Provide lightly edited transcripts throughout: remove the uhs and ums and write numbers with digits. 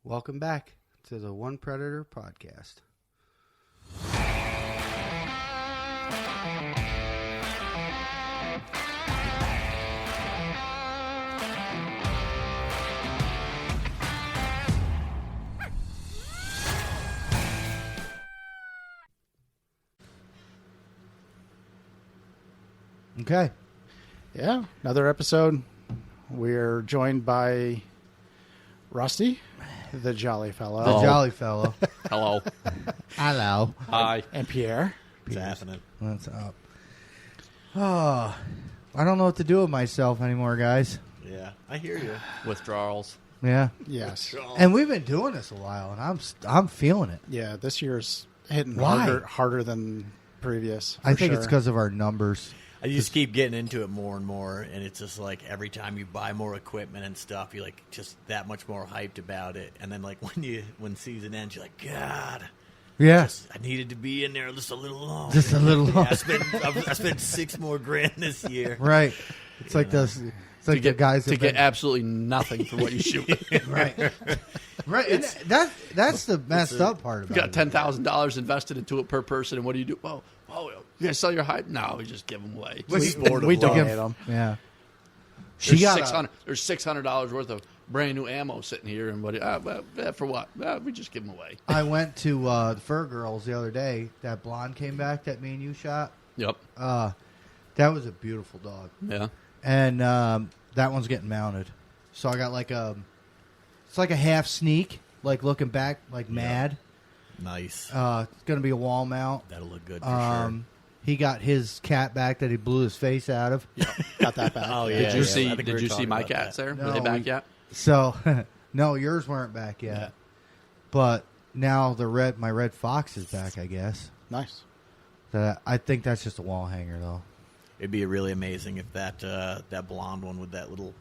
Welcome back to the One Predator podcast. Okay. Yeah, another episode. We're joined by Rusty, the jolly fellow. The jolly fellow. Hello. Hello. Hi. And Pierre. What's happening? What's up? Oh, I don't know what to do with myself anymore, guys. Yeah, I hear you. Withdrawals. Yeah. Yes. And we've been doing this a while, and I'm feeling it. Yeah, this year's hitting Why? harder than previous. I think sure. it's because of our numbers. I just keep getting into it more and more, and it's just like every time you buy more equipment and stuff, you're like just that much more hyped about it. And then like when season ends, you're like, God, Yeah. I needed to be in there just a little longer. Just a little Yeah, longer. I spent $6 more grand this year. Right. It's like those. It's like the guys to that get absolutely nothing for what you shoot. right. Right. And that's the messed up part You about got it. $10,000 invested into it per person, and what do you do? Well, you guys sell your hide? No, we just give them away. We donate them. Yeah. There's She got There's $600 worth of brand new ammo sitting here, and for what? We just give them away. I went to the Fur Girls the other day. That blonde came back that me and you shot. Yep. That was a beautiful dog. Yeah. And that one's getting mounted. So I got it's like a half sneak, like looking back, like mad. Nice. It's going to be a wall mount. That'll look good for sure. He got his cat back that he blew his face out of. Got that back. Oh, yeah. Did you I see? think we Did were you see talking my about cats that. there? No, Were they back yet? So, no, yours weren't back yet. Yeah. But now my red fox is back, I guess. Nice. I think that's just a wall hanger, though. It'd be really amazing if that blonde one with that little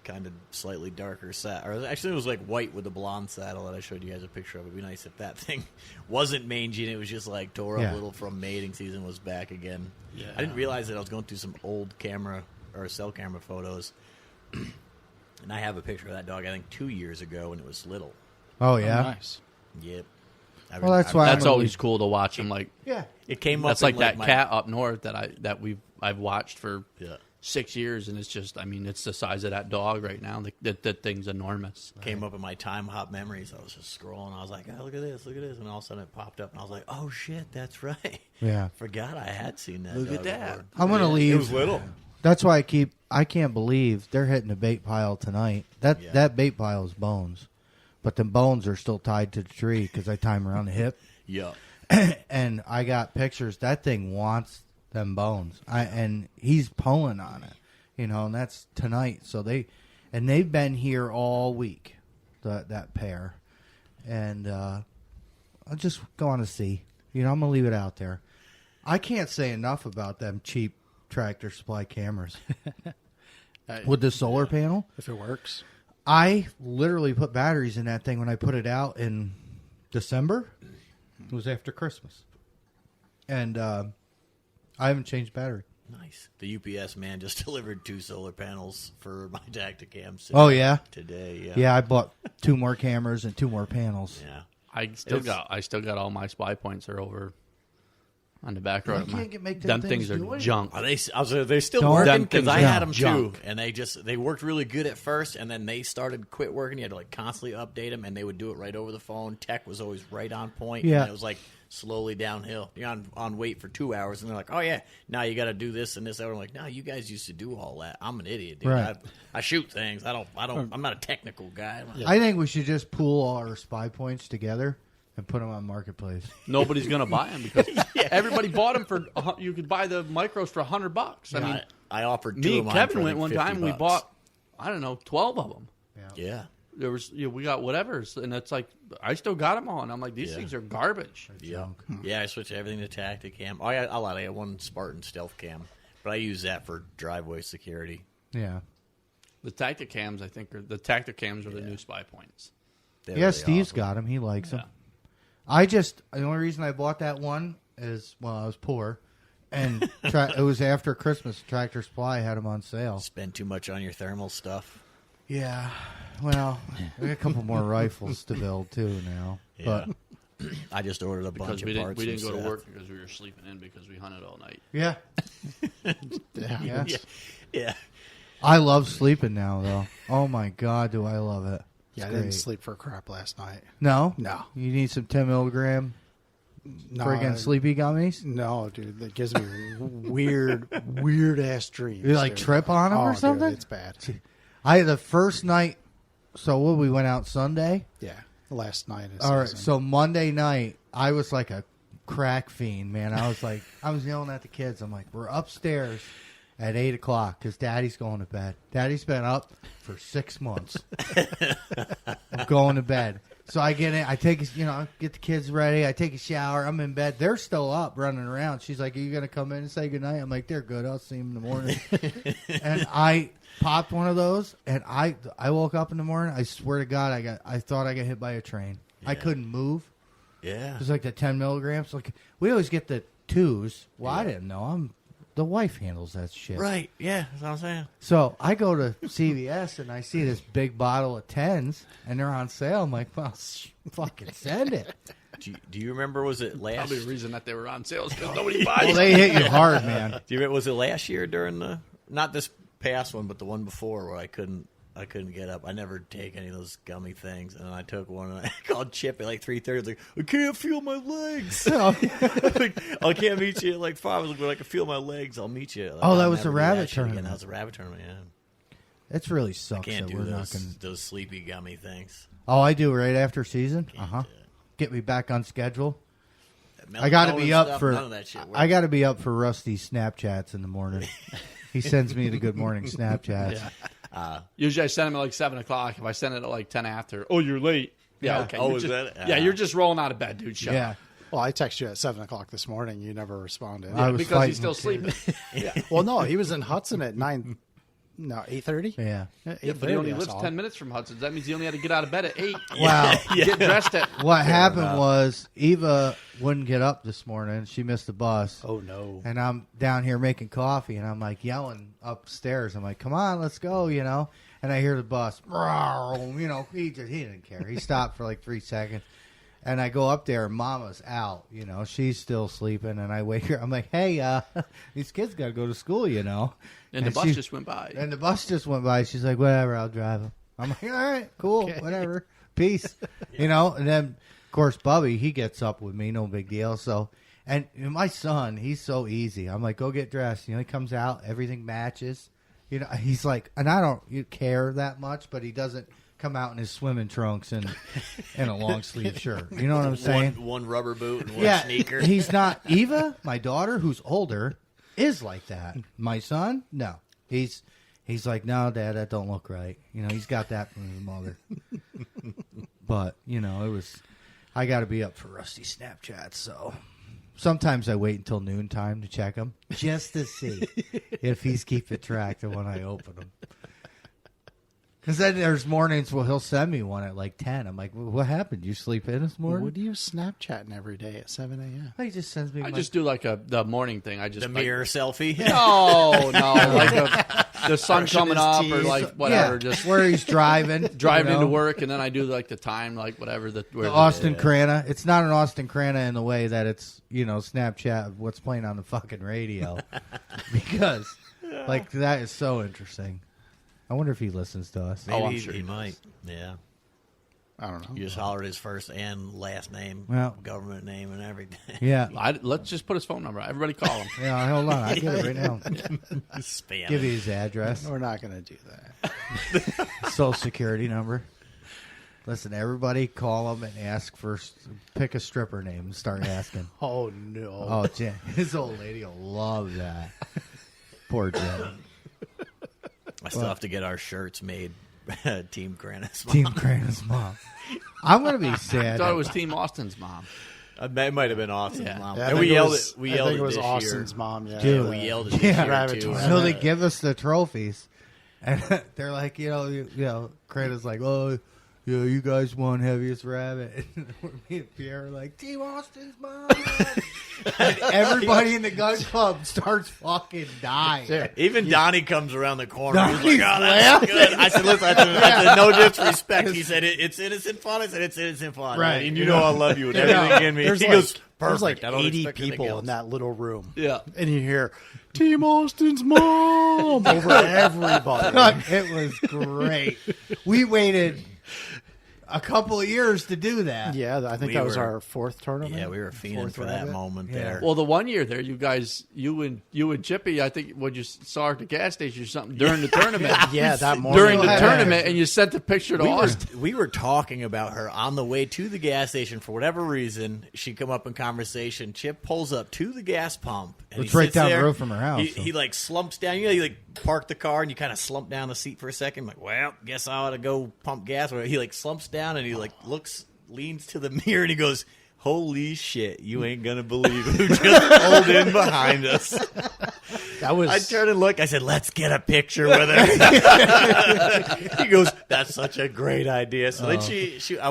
kind of slightly darker saddle, or actually it was like white with the blonde saddle that I showed you guys a picture of. It'd be nice if that thing wasn't mangy and it was just like tore up Yeah. a little from mating season was back again. Yeah. I didn't realize that I was going through some old camera or cell camera photos, and I have a picture of that dog I think 2 years ago when it was little. Oh, yeah? Nice. Yep. Well, that's why That's I'm always cool to watch them. Like Yeah. It came up. that's in like that my, cat up north that I've watched for Yeah. 6 years, and it's just, I mean, it's the size of that dog right now. That thing's enormous. Came up in my time hop memories. I was just scrolling. I was like, oh, look at this, and all of a sudden it popped up, and I was like, oh shit, that's right. Yeah. Forgot I had seen that. Look at dog that. before. I'm going to Yeah, leave. It was little. That's why I can't believe they're hitting the bait pile tonight. That bait pile is bones. But the bones are still tied to the tree because I tie them around the hip. Yeah. And I got pictures. That thing wants them bones. And he's pulling on it. And that's tonight. So they've been here all week, that pair. And I'll just go on to see. I'm going to leave it out there. I can't say enough about them cheap Tractor Supply cameras. With the solar panel. If it works. I literally put batteries in that thing when I put it out in December. It was after Christmas. And I haven't changed battery. Nice. The UPS man just delivered 2 solar panels for my Tacticams. Oh, yeah? Today, yeah. Yeah, I bought 2 more cameras and 2 more panels. Yeah. I still got all my spy points are over on the back road. You can't make them them things things are do it. junk. Are they're still Don't- working Them because things I are had them junk. too, and they worked really good at first, and then they started quit working. You had to like constantly update them, and they would do it right over the phone. Tech was always right on point. Yeah. And it was like slowly downhill. You're on wait for 2 hours, and they're like, "Oh yeah, now you got to do this and this." I'm like, "No, you guys used to do all that. I'm an idiot, dude. Right. I shoot things. I'm not a technical guy." I think we should just pool all our spy points together and put them on Marketplace. Nobody's gonna buy them because everybody bought them for. You could buy the micros for $100. I mean, I offered 2 me of and mine Kevin for, went one time. We $50. bought, I don't know, 12 of them. Yeah. There was we got whatever's, and it's like I still got them all, and I'm like, these things are garbage. Yeah, yeah. I switched everything to Tacticam. Oh, I lied. I got one Spartan Stealth Cam, but I use that for driveway security. Yeah. The Tacticams, I think, are the new spy points. They're Yeah, really Steve's awesome. got them. He likes them. Yeah. The only reason I bought that one is, I was poor. And it was after Christmas. Tractor Supply had them on sale. Spend too much on your thermal stuff. Yeah. Well, we got a couple more rifles to build too now. Yeah. But I just ordered a Because bunch we of parts. didn't go from to Seth. work because we were sleeping in because we hunted all night. yeah. Yeah. Yeah. Yeah. I love sleeping now, though. Oh my God, do I love it? Yeah, It's I didn't great. sleep for crap last night. No? No. You need some 10 milligram No, friggin' sleepy gummies? No, dude, that gives me weird ass dreams. You like dude. trip on 'em or dude, something? it's bad. The first night, so we went out Sunday? Yeah, last night. All right, so Monday night, I was like a crack fiend, man. I was yelling at the kids. I'm like, we're upstairs at 8 o'clock because Daddy's going to bed. Daddy's been up for 6 months. I'm going to bed. So I get in, I take, get the kids ready. I take a shower. I'm in bed. They're still up running around. She's like, are you going to come in and say goodnight? I'm like, they're good. I'll see them in the morning. And I popped one of those, and I woke up in the morning. I swear to God, I thought I got hit by a train. I couldn't move. Yeah. It was like the 10 milligrams. Like we always get the 2s. Well, I didn't know. The wife handles that shit. Right. Yeah. That's what I'm saying. So I go to CVS and I see this big bottle of 10s, and they're on sale. I'm like, well, fucking send it. Do you remember? Was it last? Probably the reason that they were on sales because nobody buys Well, them. they hit you hard, man. Do you remember? Was it last year during the not this past one, but the one before where I couldn't get up. I never take any of those gummy things, and I took one and I called Chip at like 3:30. Like, I can't feel my legs. Like, I can't meet you at like 5. I was like, when I can feel my legs, I'll meet you. Like, Oh, that I'll was the never do rabbit that shit again. tournament. That was the rabbit tournament. Yeah, It's really sucks can't that do we're not those gonna... those sleepy gummy things. Oh, I do right after season. Can't do it. Get me back on schedule. That I got to melatonin be up stuff, for. none of that shit works. I got to be up for Rusty's Snapchats in the morning. He sends me the good morning Snapchats. Yeah. Usually I send them at like 7 o'clock. If I send it at like 10 after, oh, you're late. Yeah, Yeah. okay. Oh, You're is just- that- Yeah, you're just rolling out of bed, dude. Shut Yeah. up. Well, I texted you at 7 o'clock this morning. You never responded. I was Because he's still fighting sleeping. Well, no, he was in Hudson at 8:30. Yeah. Yeah, but he only lives 10 minutes from Hudson. That means he only had to get out of bed at 8. Wow. Get dressed at. What happened was Eva wouldn't get up this morning. She missed the bus. Oh no! And I'm down here making coffee, and I'm like yelling upstairs. I'm like, "Come on, let's go!" And I hear the bus. He didn't care. He stopped for like 3 seconds, and I go up there. And Mama's out. She's still sleeping, and I wake her. I'm like, "Hey, these kids got to go to school." And the bus just went by. And the bus just went by. She's like, "Whatever, I'll drive him." I'm like, "All right, cool, whatever, peace." And then. Of course, Bubby, he gets up with me, no big deal. So, and my son, he's so easy. I'm like, go get dressed. He comes out, everything matches. He's like, and I don't care that much, but he doesn't come out in his swimming trunks and a long sleeve shirt. You know what I'm saying? One rubber boot and one sneaker. He's not. Eva, my daughter, who's older, is like that. My son, no. He's like, no, Dad, that don't look right. He's got that from his mother. But, it was... I got to be up for Rusty Snapchat, so sometimes I wait until noontime to check him just to see if he's keeping track of when I open them. Because then there's mornings where he'll send me one at like 10. I'm like, what happened? You sleep in this morning? What are you Snapchatting every day at 7 a.m.? He just sends me. I just do like the morning thing. I just The mirror selfie. No, like the sun Brushing coming his up teeth. or like whatever. Yeah, Just where he's driving, driving to work, and then I do like the time, like whatever The Austin Crana. It's not an Austin Crana in the way that it's Snapchat of what's playing on the fucking radio, because like that is so interesting. I wonder if he listens to us. Maybe I'm sure he he might. Yeah. I don't know. You just hollered his first and last name, Well. government name, and everything. Yeah, Let's just put his phone number. Everybody call him. yeah. Hold on, I get it right now. Spam. Give you his address, We're not going to do that. social security number. Listen, everybody call him and ask first. Pick a stripper name and start asking. Oh no! Oh, Jen, his old lady will love that. Poor Jen. I still have to get our shirts made. Team Grannis. Team Crana's mom. I'm gonna be I sad. thought it was Team Austin's mom. It might have been Austin's Yeah. mom. Yeah, I and think we it yelled was- it. We I yelled think it it was this Austin's year. mom. Yeah, Dude. We yelled it this Yeah. year Rabbit too. tournament. So they give us the trophies, and they're like, Crana's like, yeah, you guys won heaviest rabbit. Me and Pierre are like, Team Austin's mom. And everybody in the gun club starts fucking dying. Even Donnie comes around the corner. Donnie's He's like, "Oh, that's good." I said, "Listen, I said, no disrespect." He said, "It's innocent fun." I said, "It's innocent fun." Right. And you know I love you and everything in me. There's He like, goes, there's like "Perfect. I don't 80 expect anything people else." in that little room. Yeah. And you hear, Team Austin's mom over everybody. It was great. We waited a couple of years to do that. Yeah, I think We that was were- our fourth tournament. Yeah, we were fiending Fourth for that rabbit. moment Yeah. there. Well, the one year there, you guys, you and Chippy, I think when you saw her at the gas station or something during the tournament. Yeah, that morning. During the Yeah. tournament, and you sent the picture to Austin. We were talking about her on the way to the gas station for whatever reason. She come up in conversation. Chip pulls up to the gas pump. And It's he right sits down the there. road from her house, so. He like slumps down. You know, you like park the car and you kind of slump down the seat for a second. I'm like, well, guess I ought to go pump gas. Or he like slumps down and he like leans to the mirror and he goes, "Holy shit, you ain't gonna believe who just pulled in behind us." That was. I turned and looked. I said, "Let's get a picture with her." He goes, "That's such a great idea." So then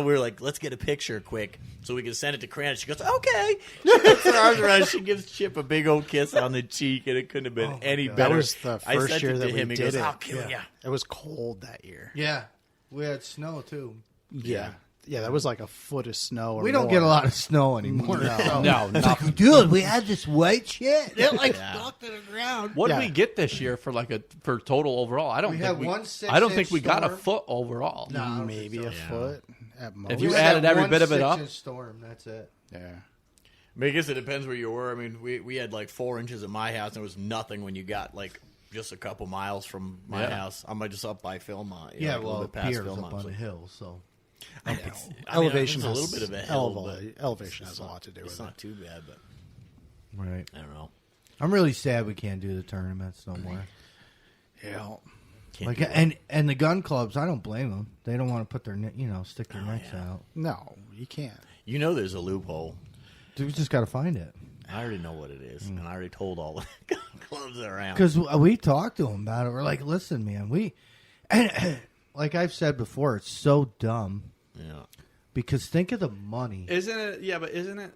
we were like, "Let's get a picture quick so we can send it to Cran." She goes, "Okay." She puts her arms around. She gives Chip a big old kiss on the cheek, and it couldn't have been any better. That was the I first sent year it to that we him. He did goes, it. "I'll kill ya." It was cold that year. Yeah. We had snow, too. Yeah. Yeah, that was like a foot of snow. Or We don't more. get a lot of snow anymore. No. so. No, It's like, dude, we had this white shit. It like Yeah. stuck to the ground. What Yeah. did we get this year for for total overall? I don't We think had we. one I don't think 6-inch we got a storm. foot overall. No, I don't Maybe think a so. foot at most. If you We added had every one bit of it up, 6-inch storm. That's it. Yeah. I mean, I guess it depends where you were. I mean, we had like 4 inches at my house, and it was nothing when you got like just a couple miles from my Yeah. house. I'm just up by Philmont. you know, Yeah, a little well, bit past Pierre's Philmont, up on so- the hill, so. Elevation it's a has little bit of a hill, but elevation has a lot to do it's with it. not too bad. But Right. I don't know. I'm really sad we can't do the tournaments no more. Yeah. Can't Like do it. and the gun clubs, I don't blame them. They don't want to put their stick their necks out. No, you can't. You know, there's a loophole. Dude, we just got to find it. I already know what it is, and I already told all the gun clubs around. Because we talked to them about it. We're like, listen, man, and like I've said before, it's so dumb. Yeah. Because think of the money. isn't it? Yeah, but isn't it?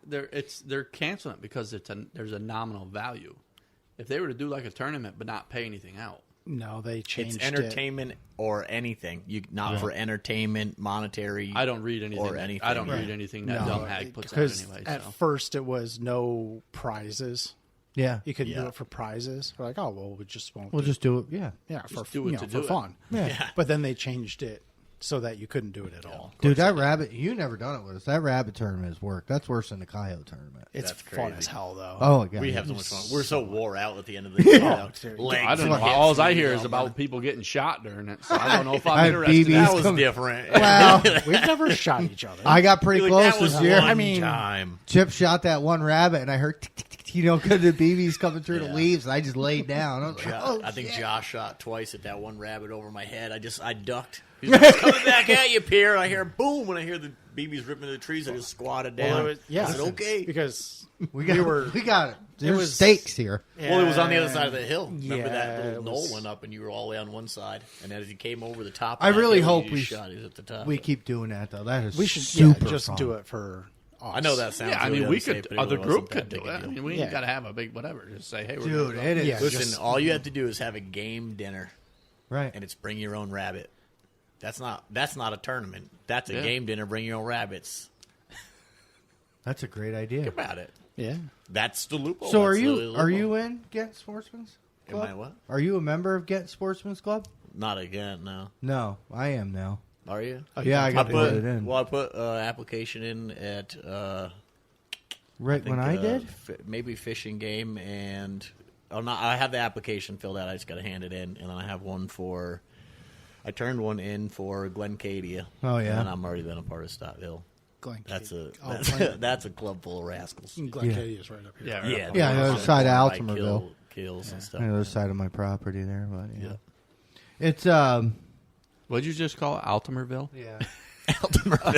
They're canceling it because there's a nominal value. If they were to do like a tournament but not pay anything out, No, they changed It's entertainment or anything. You not for entertainment, monetary. I don't read anything. Or anything. I don't Right. read anything that No, Dumb Hag puts out because anyway. at So. first it was no prizes. Yeah. You couldn't do Yeah. it for prizes. We're like, oh well, we just won't. We'll just do it. Yeah. yeah, for do it to for do it. fun. Yeah. But then they changed it so that you couldn't do it at all. Dude, that rabbit, you never done it with us. That rabbit tournament is work. That's worse than the coyote tournament. It's That's fun crazy. as hell though. Oh, my God. We have so much fun. We're so wore out at the end of the day. dude. Legs I don't know. and hips All I and hear all is about that. people getting shot during it. So I don't know if I I'm have interested. BBs That was coming. different. Well, We've never shot each other. I got pretty Like, close that was this year. one I mean, time. Chip shot that one rabbit, and I heard, tick, tick, tick, because the BB's coming through the Yeah. leaves, and I just laid down. I was like, oh, I think shit. Josh shot twice at that one rabbit over my head. I ducked. He's like, "It's coming back at you, Pierre." I hear boom when I hear the BBs ripping into the trees. I just squatted down. Well, it was- yeah, I said, "Okay." because We got it. There's was- stakes here. Well, it was on the other side of the hill. Remember Yeah, that it little knoll was- went up, and you were all the way on one side. And as he came over the top, of I that really hill, hope you we just shot. He was at the top. We keep doing that, though. That is we should super just fun. do it for. Us. I know that sounds. Yeah, I really mean, we unsafe, could. but it The really group wasn't that could do big a it. I deal. mean, we Yeah. ain't got to have a big whatever. Just say, hey, we're Dude, gonna it is. Yeah, just- Listen, all you have to do is have a game dinner, right. and it's bring your own rabbit. That's not a tournament. That's a Yeah. game dinner. Bring your own rabbits. That's a great idea. Think about it. Yeah. That's the loophole. So That's are the you loophole. in Get Sportsman's Am Club? I what? Are you a member of Get Sportsman's Club? Not again. No. No, I am now. Are you? Yeah, I got I voted in. Well, I put application in at Right when I did? maybe fishing game and I have the application filled out. I just got to hand it in, and then I have one for. I turned one in for Glencadia. Oh, yeah. and I'm already been a part of Stott Hill. Glen That's a Oh, that's a club full of rascals. Glen Katy is right up here. Yeah, right Yeah, up Yeah, on the the other side. side of By Altamerville. kills and stuff. On the other side of my property there, but yeah. Yeah. It's What'd you just call it? Altimerville? yeah.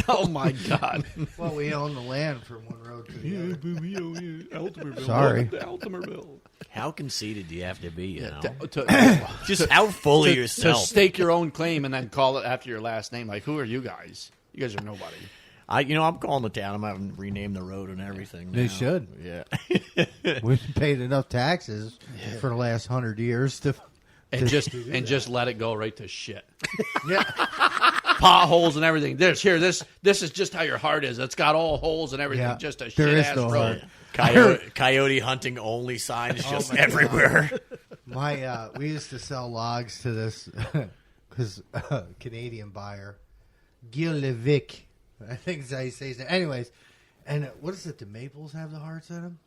Oh my God! Well, we own the land from one road to the other. Altimerville. Sorry. Welcome to Altimerville. How conceited do you have to be? You know, To just how full of to yourself. stake your own claim and then call it after your last name. Like, who are you guys? You guys are nobody. I'm calling the town. I'm having to rename the road and everything. They now. should. Yeah. We've paid enough taxes for the last 100 years to And just let it go right to shit. yeah. Potholes and everything. This is just how your heart is. It's got all holes and everything. Yeah. Just a There shit is ass no road. Coyote hunting only signs just everywhere. We used to sell logs to this because Canadian buyer, Gillivick, I think is how he says it. Anyways, and what is it? The maples have the hearts in them?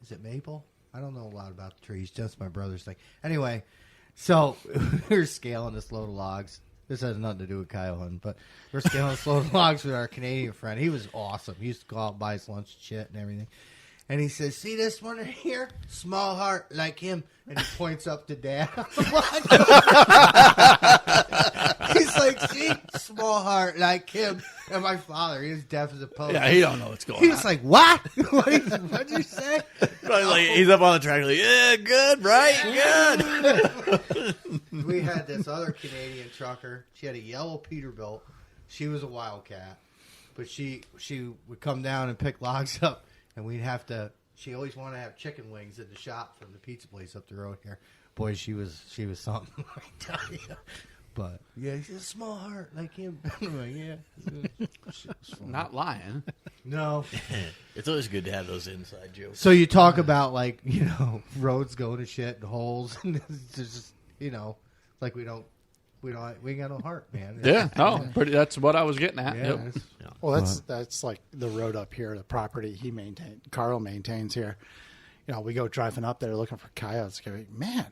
Is it maple? I don't know a lot about the trees. Just my brother's thing. Anyway, so we're scaling this load of logs. This has nothing to do with coyote hunting, but we're scaling this load of logs with our Canadian friend. He was awesome. He used to go out and buy his lunch and shit and everything. And he says, "See this one right here? Small heart like him." And he points up to Dad. He's like, "See? Small heart like him." And my father, he was deaf as a post. Yeah, he don't know what's going on. He was like, "What? What'd you say?" Like, he's up on the track like, yeah, good, right? Good. We had this other Canadian trucker. She had a yellow Peterbilt. She was a wildcat. But she would come down and pick logs up. And we'd have to. She always wanted to have chicken wings in the shop from the pizza place up the road here. Boy, she was something. I tell you. But yeah, she's a small heart like him. I'm like, yeah, Not lying. no. It's always good to have those inside jokes. So you talk about like roads going to shit and holes, and it's just like we ain't got no heart, man. Yeah, no, that's what I was getting at. Yeah, Yep. it's- Well, that's like the road up here, the property Carl maintains here. We go driving up there looking for coyotes. Go, man,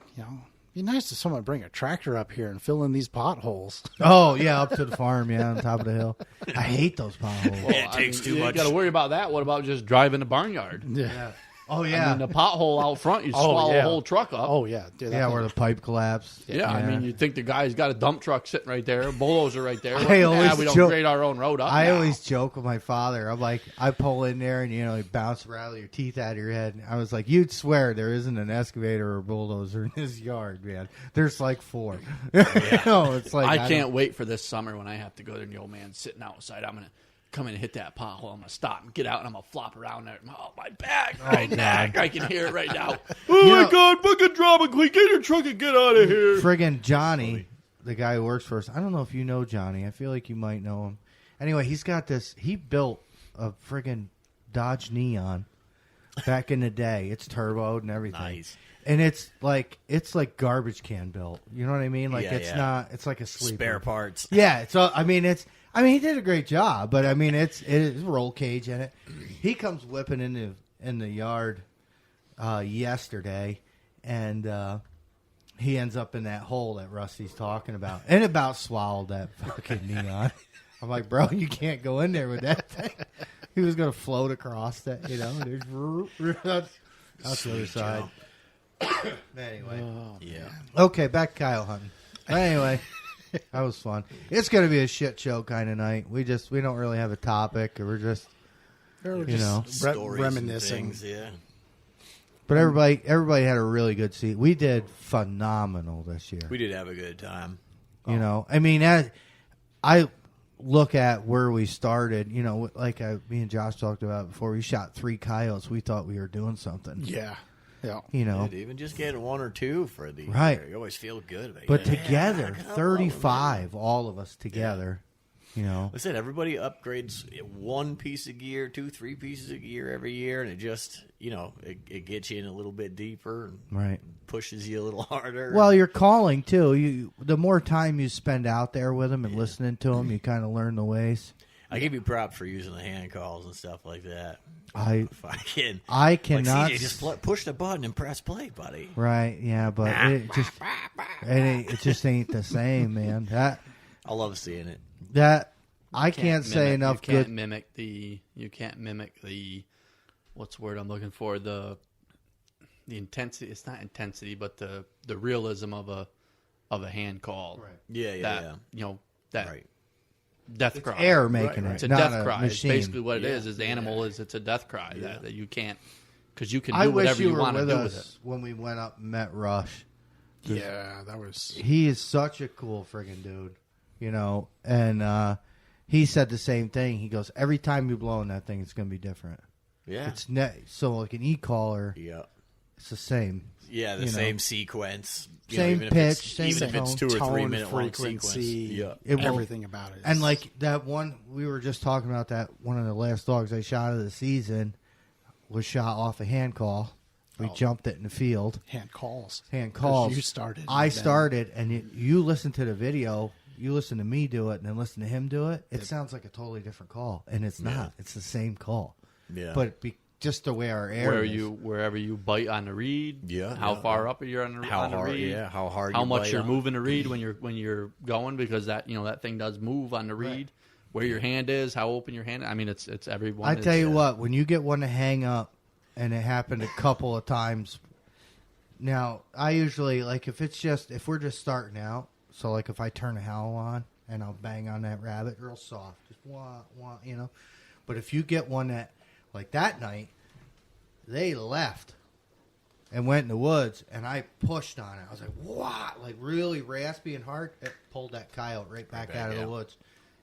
be nice if someone bring a tractor up here and fill in these potholes. Oh yeah, up to the farm, yeah, on top of the hill. I hate those potholes. Yeah, it takes too much. You got to worry about that. What about just driving the barnyard? Yeah. Oh yeah. I mean, the pothole out front, you swallow the whole truck up. Oh yeah, dude, Yeah, where the pipe collapsed. Yeah, I mean, you'd think the guy's got a dump truck sitting right there, a bulldozer right there. I always we don't joke- grade our own road up. I now. always joke with my father. I'm like, I pull in there and you bounce rattle your teeth out of your head. I was like, you'd swear there isn't an excavator or a bulldozer in this yard, man. There's like 4. It's like I can't wait for this summer when I have to go there and the old man's sitting outside. I'm gonna come in and hit that pothole. I'm gonna stop and get out and I'm gonna flop around there. Oh, my back, my neck! I can hear it right now. Oh my God! Fucking drama queen! Get your truck and get out of here! Friggin' Johnny, the guy who works for us. I don't know if you know Johnny. I feel like you might know him. Anyway, he's got this. He built a friggin' Dodge Neon back in the day. It's turboed and everything. Nice. And it's like garbage can built. You know what I mean? Like Yeah, it's yeah. not. It's like a sleeper. Spare parts. Yeah. So I mean, he did a great job, but I mean, it is roll cage in it. He comes whipping in the yard yesterday, and he ends up in that hole that Rusty's talking about, and about swallowed that fucking Neon. I'm like, bro, you can't go in there with that thing. He was gonna float across that, that's the other side. Anyway, Yeah. okay, back to coyote hunting. Anyway, that was fun. It's going to be a shit show kind of night. We don't really have a topic, or we're just, Stories reminiscing. and things, yeah. But everybody had a really good season. We did phenomenal this year. We did have a good time. I mean, I look at where we started. Like me and Josh talked about before. We shot 3 coyotes. We thought we were doing something. Yeah. Yeah. Dude, even just getting 1 or 2 for the Right. year, you always feel good about it. But Yeah, together, I love it, 35, all of us together. Like I said, everybody upgrades 1 piece of gear, 2-3 pieces of gear every year, and it just, it gets you in a little bit deeper and Right. pushes you a little harder. Well, you're calling too. The more time you spend out there with them and listening to them, you kind of learn the ways. I give you props for using the hand calls and stuff like that. I I cannot. Like, CJ, just push the button and press play, buddy. Right? Yeah, but it just ain't the same, man. I love seeing it. I can't say enough You can't good. mimic the what's the word I'm looking for? The intensity. It's not intensity, but the realism of a hand call. Right. Yeah. That Right. It's death cry. air making it, It's a not death a cry. machine. It's basically what it is. The animal is. It's a death cry that you can't because you can I do wish whatever you you were want to with do with it. us when we went up and met Rush. Yeah, that was. He is such a cool friggin' dude, you know. And he said the same thing. He goes, every time you blow in that thing, it's going to be different. Yeah. It's so like an e-caller, Yeah. it's the same. Yeah, the same sequence. Same even pitch, if it's, same even if it's tone, 2 or 3 tone, minute long frequency, sequence. It will- everything about it. And like that one, we were just talking about that one of the last dogs I shot of the season was shot off a hand call. We jumped it in the field. hand calls. Hand calls. You started. I and then- started, and you listen to the video. You listen to me do it, and then listen to him do it. It sounds like a totally different call, and it's not. It's the same call. Yeah. But just the way our air is. Wherever you bite on the reed, Yeah, how yeah, far up you're on the How on the hard? reed, Yeah. How hard? how you much bite you're on. moving the reed when you're going, because that that thing does move on the reed. Right. Where your hand is, how open your hand. I mean, it's everyone. I tell you what, when you get one to hang up, and it happened a couple of times. Now, I usually like if we're just starting out. So like if I turn a howl on and I'll bang on that rabbit real soft, just wah wah, you know. But if you get one that like that night, they left and went in the woods, and I pushed on it. I was like, what? Like really raspy and hard. It pulled that coyote right back out of the woods.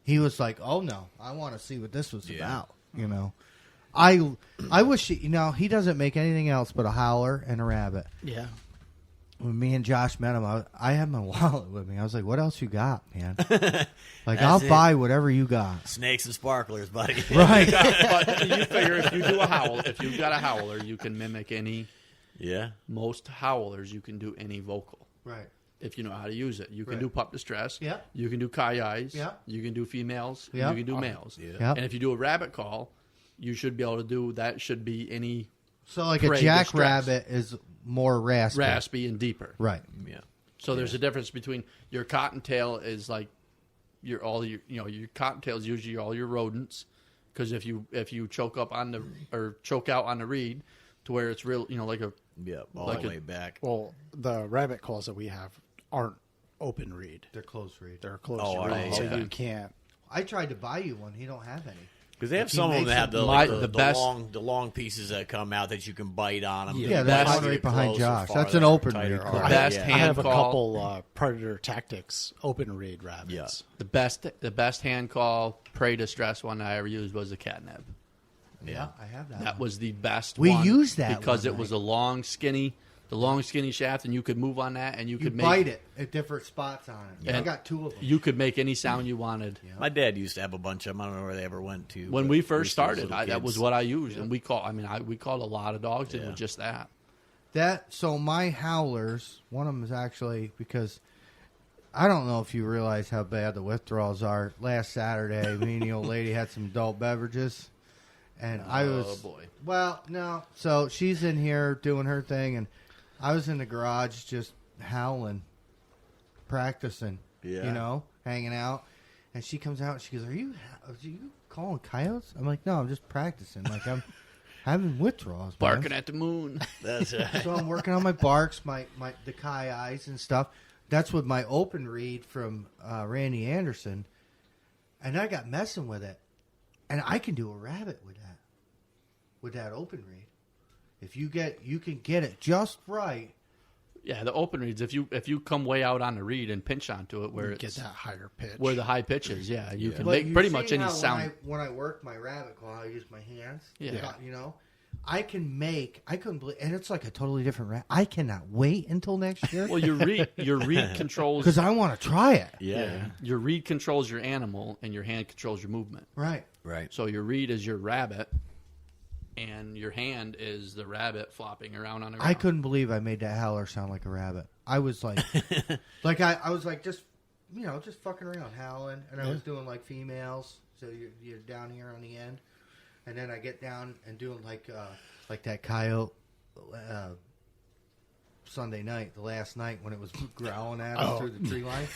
He was like, oh no, I want to see what this was about, you know. I wish, he doesn't make anything else but a howler and a rabbit. Yeah. When me and Josh met him, I had my wallet with me. I was like, what else you got, man? Like, I'll buy whatever you got. Snakes and sparklers, buddy. Right. But you figure if you do a howl, if you've got a howler, you can mimic any. Yeah. Most howlers, you can do any vocal. Right. If you know how to use it. You can Right. do pup distress. Yeah. You can do kayais. Yeah. You can do females. Yeah. You can do males. Yeah. Yep. And if you do a rabbit call, you should be able to do that. Should be any So, like, a prey jackrabbit is more raspy. raspy and deeper. Right. Yeah. So there's a difference between your cottontail is like your cottontail is usually all your rodents, because if you choke up on the or choke out on the reed to where it's real, like a Yeah. All Like the a- way back. Well, the rabbit calls that we have aren't open reed. They're close read. They're closed Oh, are reed, they? so Okay. you can't. I tried to buy you one. He don't have any. Because they have He some of them makes that have them- the best- long pieces that come out that you can bite on them. Yeah, that's one right behind Josh. That's an open reed. The best I hand have a call. couple Predator Tactics open reed rabbits. Yeah. The best hand call prey distress one I ever used was a catnip. Yeah, I have that. That one. was the best. We one used that because one it was night. a long skinny shaft, and you could move on that, and you You could bite make it at different spots on it. And I got two of them. you could make any sound you wanted. My dad used to have a bunch of them. I don't know where they ever went to. When but we we first used to as started, little that was kids. what I used, and we called a lot of dogs in Yeah. with just that. So my howlers, one of them is actually because I don't know if you realize how bad the withdrawals are. Last Saturday, me and the old lady had some adult beverages, and I was boy. well, no. So she's in here doing her thing, and I was in the garage just howling, practicing, Yeah. hanging out. And she comes out and she goes, "Are you calling coyotes?" I'm like, "No, I'm just practicing. Like I'm having withdrawals, man." Barking at the moon. That's So I'm working on my barks, the kai eyes and stuff. That's with my open read from Randy Anderson, and I got messing with it, and I can do a rabbit with that open read. If you can get it just right. Yeah, the open reeds. If you come way out on the reed and pinch onto it, where Get it's that higher pitch. where the high pitch is, yeah, you can But make you've pretty seen much any how sound. When I work my rabbit call, I use my hands. Yeah. I couldn't believe, and it's like a totally different rabbit. I cannot wait until next year. Well, your reed controls Because I want to try it. yeah. your reed controls your animal, and your hand controls your movement. Right. Right. So your reed is your rabbit, and your hand is the rabbit flopping around on the ground. I couldn't believe I made that howler sound like a rabbit. I was like, I was like just fucking around howling, and I was doing like females. So you're down here on the end, and then I get down and doing like that coyote Sunday night, the last night when it was growling at us through the tree line.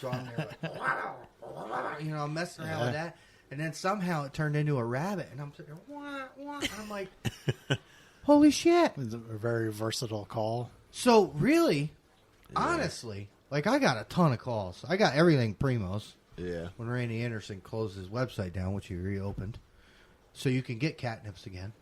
So I'm there like, I'm messing around with that. And then somehow it turned into a rabbit, and I'm sitting there, wah, wah, and I'm like, holy shit. It's a very versatile call. So really, honestly, like I got a ton of calls. I got everything Primos Yeah. when Randy Anderson closed his website down, which he reopened. So you can get catnips again.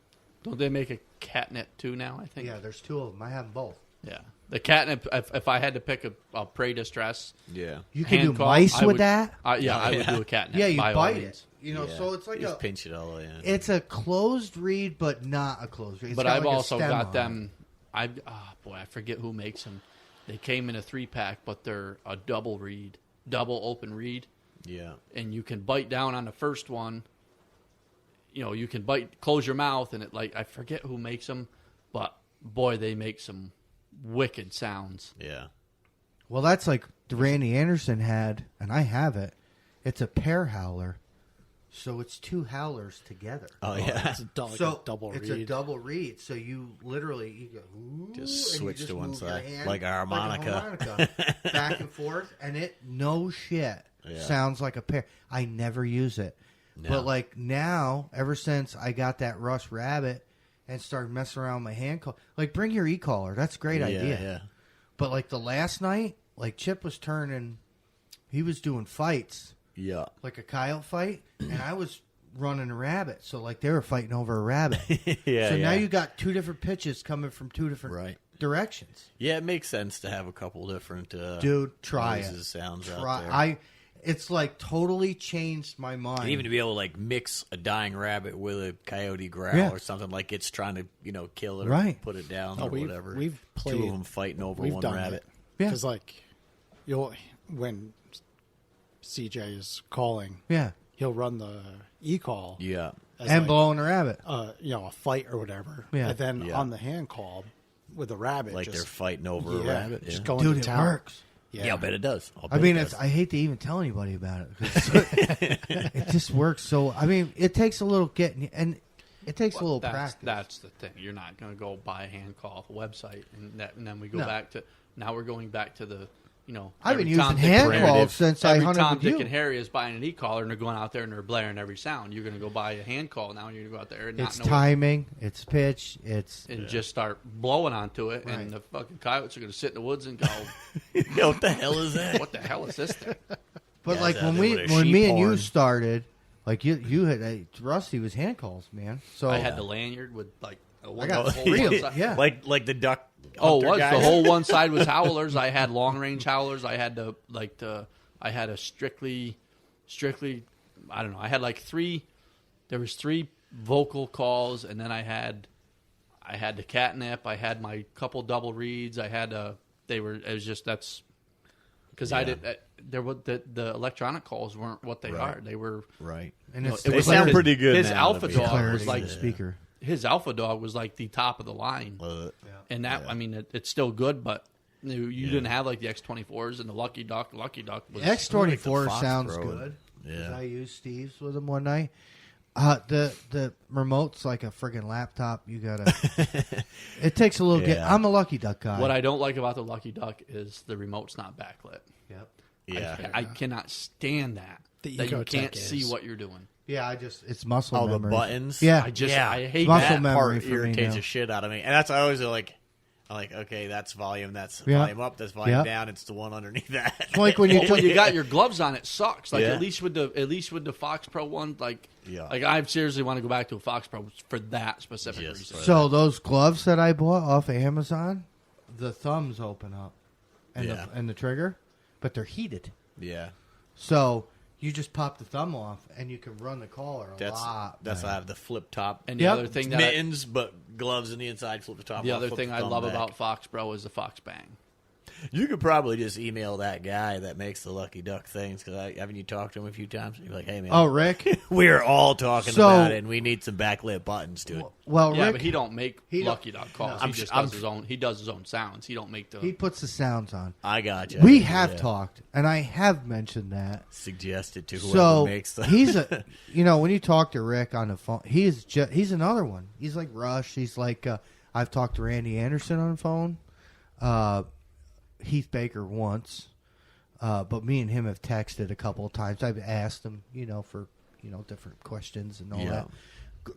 Don't they make a catnip too now? I think. Yeah, there's 2 of them. I have them both. Yeah. The catnip. If I had to pick a prey distress, Yeah. You can do hand call, mice I with would- that. I would do a catnip. Yeah, you by all bite means. it. You know, Yeah. so it's like You just pinch it all the way in. it's a closed reed, but not a closed reed. It's But got I've like a also stem got on them. I forget who makes them. They came in a 3-pack, but they're a double open reed, Yeah. and you can bite down on the first one. You know, you can close your mouth, and I forget who makes them, but boy, they make some wicked sounds. Yeah. Well, that's like the Randy Anderson had, and I have it. It's a pair howler, so it's 2 howlers together. Oh, yeah. It's a double, So double it's reed. a double reed. So you literally you go ooh, Just and switch you to one move your side, hand like a harmonica. back and forth, and it no shit Yeah. sounds like a pair. I never use it, No. but like now, ever since I got that Russ Rabbit and started messing around with my hand call, like bring your e-collar. That's a great idea. Yeah. But like the last night, like Chip was turning, he was doing fights. Yeah. Like a coyote fight, and I was running a rabbit. So like they were fighting over a rabbit. Yeah. So now yeah. you got 2 different pitches coming from 2 different Right. directions. Yeah, it makes sense to have a couple different Dude, try noises, it. sounds out there. It's like totally changed my mind. And even to be able to like mix a dying rabbit with a coyote growl Yeah. or something like it's trying to kill it or Right. put it down Oh, or we've- whatever. we've 2 played- of them fighting over We've one done rabbit. Yeah. Because when CJ is calling, yeah, he'll run the e-call Yeah. as and like, blowing a rabbit. a fight or whatever. Yeah. And then Yeah. on the hand call with the rabbit, Like just, they're fighting over a yeah, rabbit. just yeah. going Dude, to it town. works. Yeah, I'll bet it does. I mean, I hate to even tell anybody about it. 'Cause it just works so. I mean, it takes a little getting, and it takes a little practice. That's the thing. You're not going to go buy a hand call off a website, and then we go No. back to now. We're going back to the I've been every using Tom, Dick, hand and calls since I every hunted Tom, with Dick, you. and Harry is buying an e-collar, and they're going out there and they're blaring every sound. You're going to go buy a hand call now, and you're going to go out there and It's not know timing. It's pitch. It's and just start blowing onto it, Right. and the fucking coyotes are going to sit in the woods and go, Yeah, what the hell is that? "What the hell is this thing?" But Yeah, like it's out when there we with a when sheep me and you horn. started, like you had Rusty was hand calls, man. So I had the lanyard with like a I got whole 3 of one them. side. Yeah, like the duck. Oh, it hunter was guys? the whole one side was howlers. I had long range howlers. I had I had a strictly. I don't know. I had like 3. There was 3 vocal calls, and then I had the catnip. I had my couple double reeds. I had It was just that's because I Yeah. did. There were the electronic calls weren't what they Right. are. They were. and Right. You know, it's it was sound like pretty good His now, alpha to be dog clarity was of like the speaker. his alpha dog was like the top of the line. And that, I mean, it's still good, but you didn't have like the X24s and the Lucky Duck. Lucky Duck was X24 Fox sounds Pro. good. Yeah. 'Cause I used Steve's with him one night. The remote's like a friggin' laptop. You gotta. It takes a little get. Yeah. I'm a Lucky Duck guy. What I don't like about the Lucky Duck is the remote's not backlit. Yep. Yeah. I cannot stand that. The That you Ecotech can't is. see what you're doing. Yeah, it's muscle All the memory. buttons. Yeah. I hate Muscle that. memory Part for me irritates now. the shit out of me, and that's I always like. I'm like, okay, that's volume. That's Yeah. volume up. That's volume Yeah. down. It's the one underneath that. It's like when you Well, when you got your gloves on, it sucks. Like Yeah. at least with the Fox Pro one, like Yeah. like I seriously want to go back to a Fox Pro for that specific Yes. reason. So those gloves that I bought off Amazon, the thumbs open up, and Yeah. the trigger, but they're heated. Yeah, So you just pop the thumb off, and you can run the collar a that's lot. that's better. I have the flip top And the Yep. other thing that I- mittens, but gloves in the inside. Flip the top. the off, other flip thing the I thumb love back. about Fox Pro is the Fox Bang. You could probably just email that guy that makes the Lucky Duck things because haven't you talked to him a few times? You're like, hey man, Oh, Rick. we're all talking So- about it, and we need some backlit buttons to it. Well, Yeah, Rick, but he don't make he don't- Lucky Duck calls. no. He just I'm- does his own. He does his own sounds. He don't make the. he puts the sounds on. I got you. We have talked, and I have mentioned that. Suggested to whoever So makes the. he's a, when you talk to Rick on the phone, he's another one. He's like Rush. He's like I've talked to Randy Anderson on the phone, Heath Baker once, but me and him have texted a couple of times. I've asked him, for different questions and all Yeah.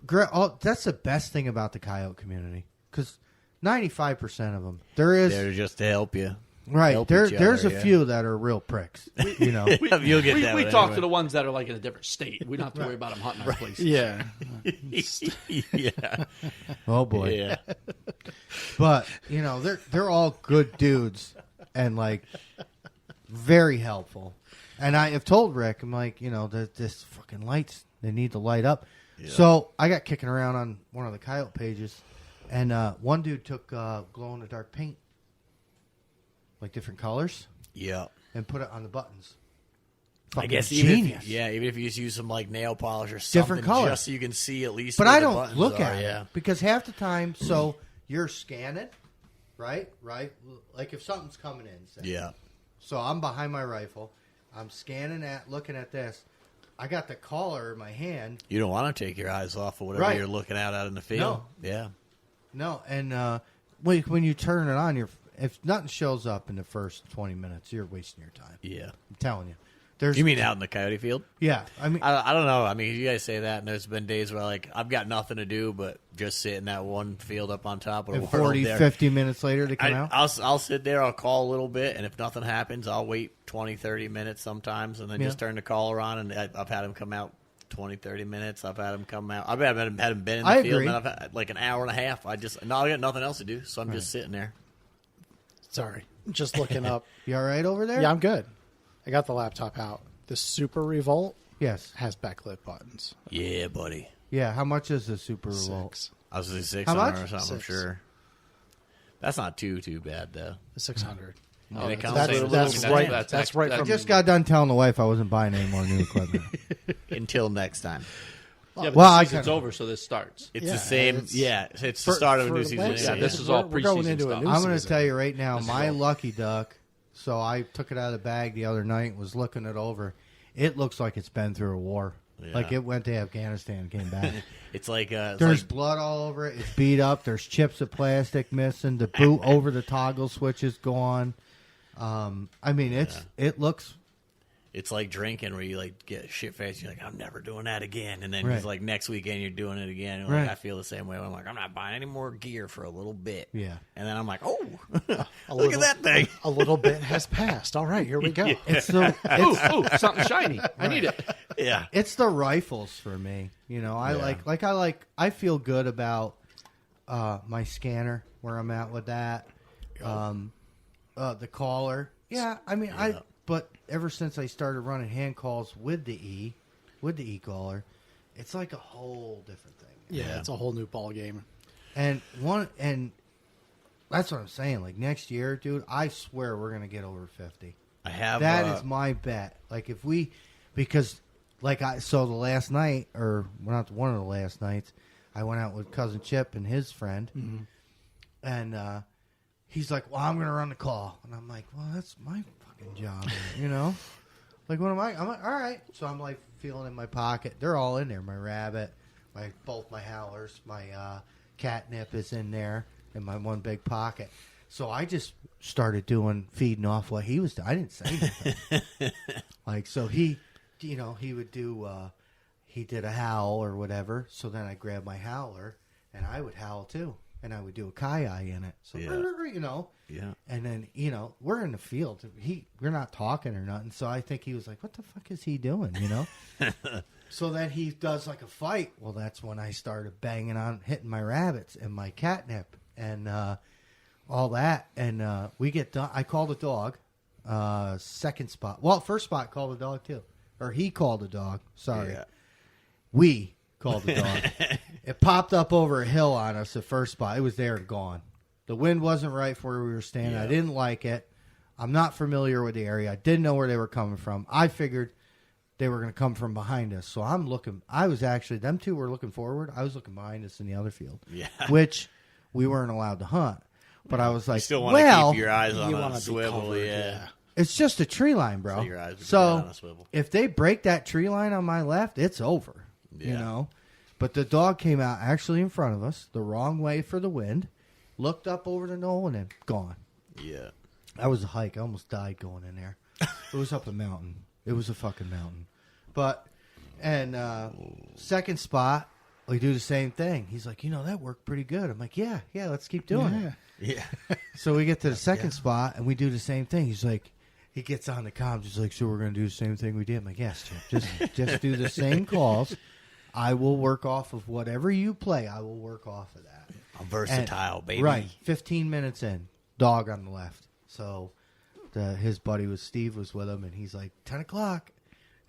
that. That's the best thing about the coyote community because 95% of them there is They're just to help you. Right. help There's each other, a few that are real pricks. You know. You'll get that We one talk anyway. to the ones that are like in a different state. We don't have to worry about them hunting our places. Yeah. Yeah. Oh boy. Yeah. But you know, they're all good dudes and like very helpful. And I have told Rick, I'm like, you know, this fucking lights, they need to light up. Yeah. So I got kicking around on one of the coyote pages, and one dude took glow in the dark paint, like different colors, Yeah. and put it on the buttons. I Fucking guess genius. even if you just use some like nail polish or something, Different color. just so you can see at least. But where I the don't buttons look are, at yeah. it because half the time, so you're scanning, right? Like if something's coming in, say. Yeah. So I'm behind my rifle, I'm scanning looking at this. I got the collar in my hand. You don't want to take your eyes off of whatever Right. you're looking at out in the field. No. Yeah. No, and when you turn it on, if nothing shows up in the first 20 minutes, you're wasting your time. Yeah. I'm telling you. There's You mean out in the coyote field? Yeah, I mean, I don't know. I mean, you guys say that, and there's been days where like I've got nothing to do but just sit in that one field up on top of the and world 40, there. 50 minutes later to come out. I'll sit there, I'll call a little bit, and if nothing happens, I'll wait 20, 30 minutes sometimes, and then just turn the caller on, and I've had him come out 20, 30 minutes. I've had him come out. I've had him been in the I field, agree. and I've had like an hour and a half. I got nothing else to do, so I'm just sitting there. Sorry. Just looking up. You all right over there? Yeah, I'm good. I got the laptop out. The Super Revolt Yes. has backlit buttons. Yeah, buddy. Yeah, how much is the Super Revolt? 6. I was like 6 How on much? or something, I'm 6. sure. That's not too bad, though. The 600. And it comes That's, with a that's, little right. stand. That's right I from just got done telling the wife I wasn't buying any more new equipment. Until next time. Yeah, but Well, the I season's kinda- over, so this starts. It's Yeah, the same. it's- It's the start of a new season. Wednesday. Yeah, this is all We're going preseason into a stuff. new I'm going to season. tell you right now, This is my all- lucky duck. So I took it out of the bag the other night, was looking it over. It looks like it's been through a war. Yeah. Like it went to Afghanistan and came back. It's like There's blood all over it. It's beat up. There's chips of plastic missing. The boot over the toggle switch is gone. I mean, it looks. it's like drinking where you like get shit faced. You're like, I'm never doing that again. And then Right. it's like next weekend you're doing it again. And Right. like, I feel the same way. I'm like, I'm not buying any more gear for a little bit. Yeah. And then I'm like, oh, A look little- at that thing. A little bit has passed. All right, here we go. It's the Ooh, something shiny. I need it. Yeah. it's the rifles for me. You know, I feel good about my scanner where I'm at with that. The caller. Yeah, I mean but ever since I started running hand calls with the E caller, it's like a whole different thing. Yeah, it's a whole new ball game. And that's what I'm saying. Like next year, dude, I swear we're gonna get over 50. I have That is my bet. Like because the last night, or not one of the last nights, I went out with cousin Chip and his friend, and he's like, "Well, I'm gonna run the call," and I'm like, "Well, that's my fucking job, you know." Like, what am I? I'm like, all right. So I'm like feeling in my pocket. They're all in there. My rabbit, both my howlers, my catnip is in there in my one big pocket. So I just started feeding off what he was doing. I didn't say anything. Like, so he would do, he did a howl or whatever. So then I grabbed my howler and I would howl too. And I would do a kai in it. So, Yeah. And then, we're in the field. We're not talking or nothing. So I think he was like, what the fuck is he doing, So then he does like a fight. Well, that's when I started banging on, hitting my rabbits and my catnip and all that. And we get done. I called a dog. Second spot. Well, first spot called a dog too. Or he called a dog. Sorry. Yeah. We called the dog. It popped up over a hill on us, the first spot. It was there and gone. The wind wasn't right for where we were standing. Yeah. I didn't like it. I'm not familiar with the area. I didn't know where they were coming from. I figured they were going to come from behind us. So I'm looking. I was actually, them two were looking forward. I was looking behind us in the other field, Yeah. which we weren't allowed to hunt. But I was like, Still want to well, keep your eyes on You a want to be swivel. covered, Yeah. it's just a tree line, bro. So your eyes would be So on a swivel. if they break that tree line on my left, it's over. You Yeah. know? But the dog came out actually in front of us, the wrong way for the wind, looked up over the knoll, and then gone. Yeah. That was a hike. I almost died going in there. It was up a mountain. It was a fucking mountain. But, and second spot, we do the same thing. He's like, that worked pretty good. I'm like, yeah, let's keep doing it. Yeah. So we get to the second spot, and we do the same thing. He's like, he gets on the comms. He's like, so we're going to do the same thing we did. I'm like, yes, Chip. Just do the same calls. I will work off of whatever you play. I will work off of that. I'm versatile, baby. Right. 15 minutes in, dog on the left. So his buddy Steve was with him, and he's like, 10 o'clock.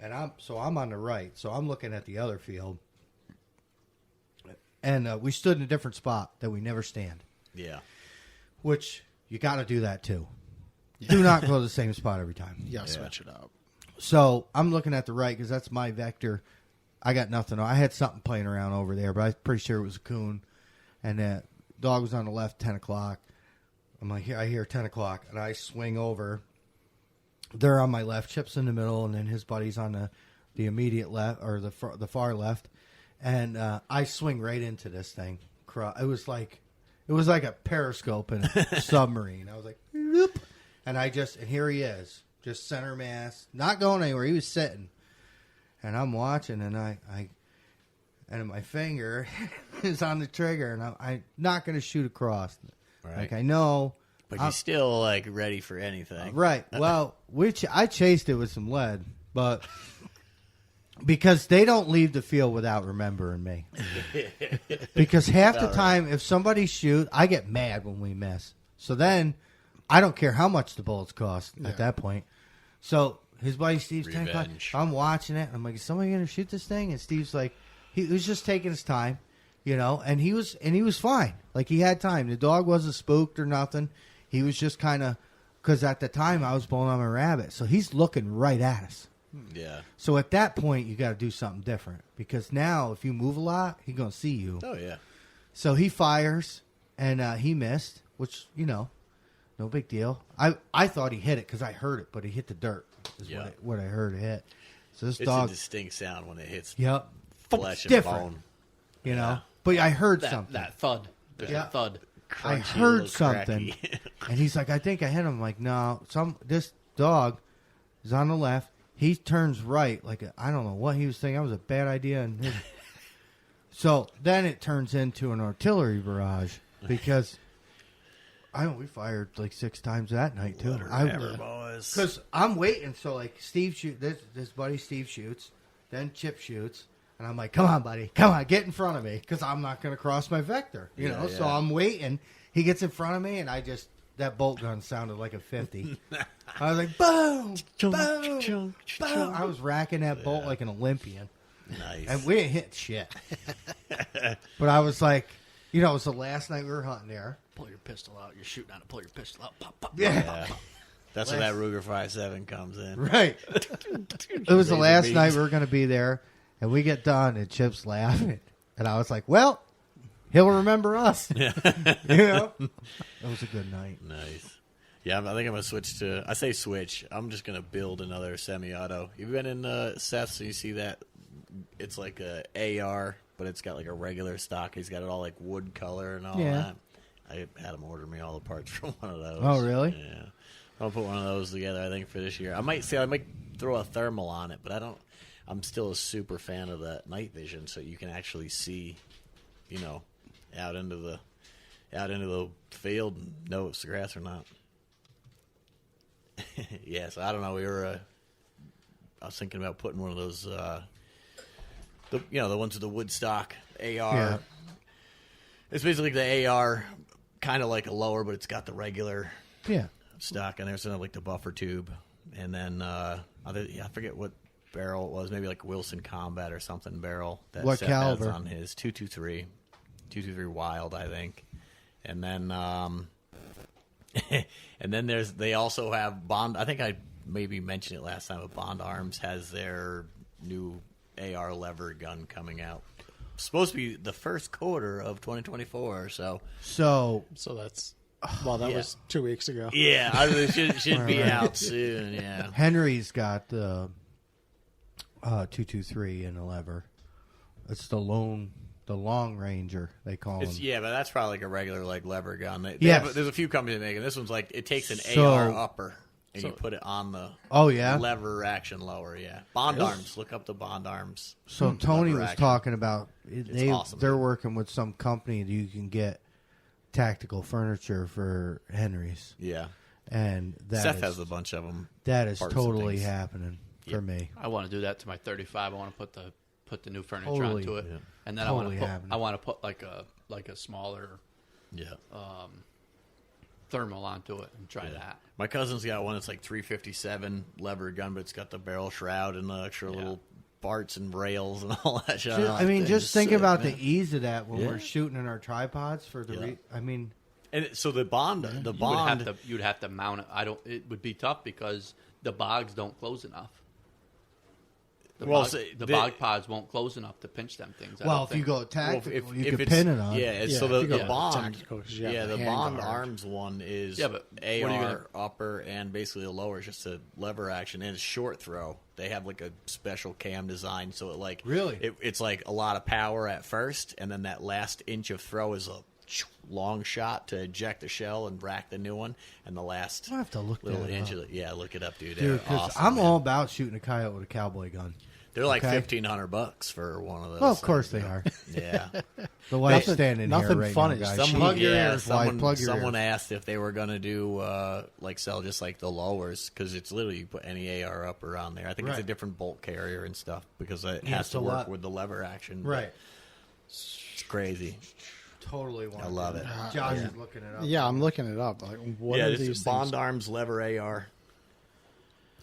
And I'm on the right. So I'm looking at the other field. And we stood in a different spot that we never stand. Yeah. Which, you got to do that, too. Do not go to the same spot every time. Yeah, switch it up. So I'm looking at the right because that's my vector. I got nothing. I had something playing around over there, but I'm pretty sure it was a coon. And the dog was on the left, 10 o'clock. I'm like, I hear 10 o'clock, and I swing over. They're on my left, Chip's in the middle, and then his buddy's on the immediate left, or the far left. And I swing right into this thing. It was like a periscope in a submarine. I was like, whoop. And here he is, just center mass, not going anywhere. He was sitting. And I'm watching, and my finger is on the trigger, and I'm not going to shoot across. Right. Like, I know. But you're still, like, ready for anything. Right. Well, I chased it with some lead, but because they don't leave the field without remembering me. Because half the time, if somebody shoots, I get mad when we miss. So then, I don't care how much the bullets cost at that point. So his buddy Steve's 10 o'clock. I'm watching it. I'm like, is somebody going to shoot this thing? And Steve's like, he was just taking his time, and he was fine. Like, he had time. The dog wasn't spooked or nothing. He was just kind of, because at the time I was blowing on my rabbit. So he's looking right at us. Yeah. So at that point, you got to do something different. Because now, if you move a lot, he's going to see you. Oh, yeah. So he fires, and he missed, which, no big deal. I thought he hit it because I heard it, but he hit the dirt is what I heard it hit. So this dog... It's a distinct sound when it hits flesh and bone. But I heard that, something. That thud. There's a thud. I Crunchy, heard something. cracky. And he's like, I think I hit him. I'm like, no. This dog is on the left. He turns right. Like, I don't know what he was thinking. That was a bad idea. So then it turns into an artillery barrage because... we fired like 6 times that night too. Whatever, boys. Because I'm waiting. So like Steve this buddy Steve shoots, then Chip shoots, and I'm like, come on, buddy, come on, get in front of me, because I'm not going to cross my vector, you know. So I'm waiting. He gets in front of me, and that bolt gun sounded like a 50. I was like, boom, boom, boom. I was racking that bolt like an Olympian. Nice. And we didn't hit shit. But I was like, it was the last night we were hunting there. Pull your pistol out. You're shooting on it. Pull your pistol out. Pop, pop, Yeah. pop, pop. That's when that Ruger 5.7 comes in. Right. It was the last night we were going to be there, and we get done, and Chip's laughing. And I was like, well, he'll remember us. It was a good night. Nice. Yeah, I think I'm going to switch to... I say switch. I'm just going to build another semi-auto. You've been in Seth's, so you see that? It's like a AR, but it's got like a regular stock. He's got it all like wood color and all that. I had him order me all the parts from one of those. Oh, really? Yeah. I'll put one of those together, I think, for this year. I might throw a thermal on it, but I'm still a super fan of that night vision, so you can actually see, out into the field and know if it's grass or not. Yeah, so I don't know. I was thinking about putting one of those, the ones with the wood stock AR. Yeah. It's basically the AR, kind of like a lower, but it's got the regular stock in there. So like the buffer tube, and then I forget what barrel it was. Maybe like Wilson Combat or something barrel. What Seth caliber? has on his 223 Wild, I think. And then and then they also have Bond. I think I maybe mentioned it last time, but Bond Arms has their new AR lever gun coming out. Supposed to be the first quarter of 2024. So that's that was 2 weeks ago. Yeah, it should be out soon. Yeah, Henry's got the 223 in a lever. It's the long ranger they call it. Yeah, but that's probably like a regular like lever gun. But there's a few companies making this one's like it takes an AR upper and you put it on the lever action lower. Yeah, Bond Arms. Look up the Bond Arms. So Tony was talking about awesome, they're working with some company that you can get tactical furniture for Henry's, Yeah. and Seth has a bunch of them. That is parts and totally things. happening for me. I want to do that to my 35. I want to put the new furniture Totally. onto it, Yeah. and then Totally I happening. want to put like a smaller Yeah. thermal onto it and try that. My cousin's got one that's like 357 lever gun, but it's got the barrel shroud and the extra little parts and rails and all that shit. I mean, just think about the ease of that when Yeah. we're shooting in our tripods for the. Yeah. I mean, And so the bond, You'd have to mount it. It would be tough because the bogs don't close enough. The bog pods won't close enough to pinch them things. I well, don't if you think. go tactical, you if can it's- pin it on. Yeah, Yeah, so if you the go bond, tactical, 'cause you have yeah, the the hand bond guard. arms one is Yeah, but what are you AR upper and basically a lower, it's just a lever action and it's short throw. They have like a special cam design, so it like Really? it's like a lot of power at first, and then that last inch of throw is a long shot to eject the shell and rack the new one, and the last I'll have to look little that inch up. of the, look it up, dude. Dude, They're because awesome, I'm man. all about shooting a coyote with a cowboy gun. They're like okay. $1,500 for one of those. Well, of course things, they are. Yeah. The wife's Nothing- standing here nothing right funny. now, guys. Someone- Plug your yeah, ears, wife. Plug your someone ears. asked if they were going to do like sell just like the lowers, because it's literally you put any AR upper on there. I think it's a Right. different bolt carrier and stuff because it Yeah, has it's a to work lot. with the lever action. but Right. It's crazy. Totally want I to love do it. that. Josh is looking it up. Yeah, I'm looking it up. Like, what yeah, are this these is Bond things? Arms lever AR.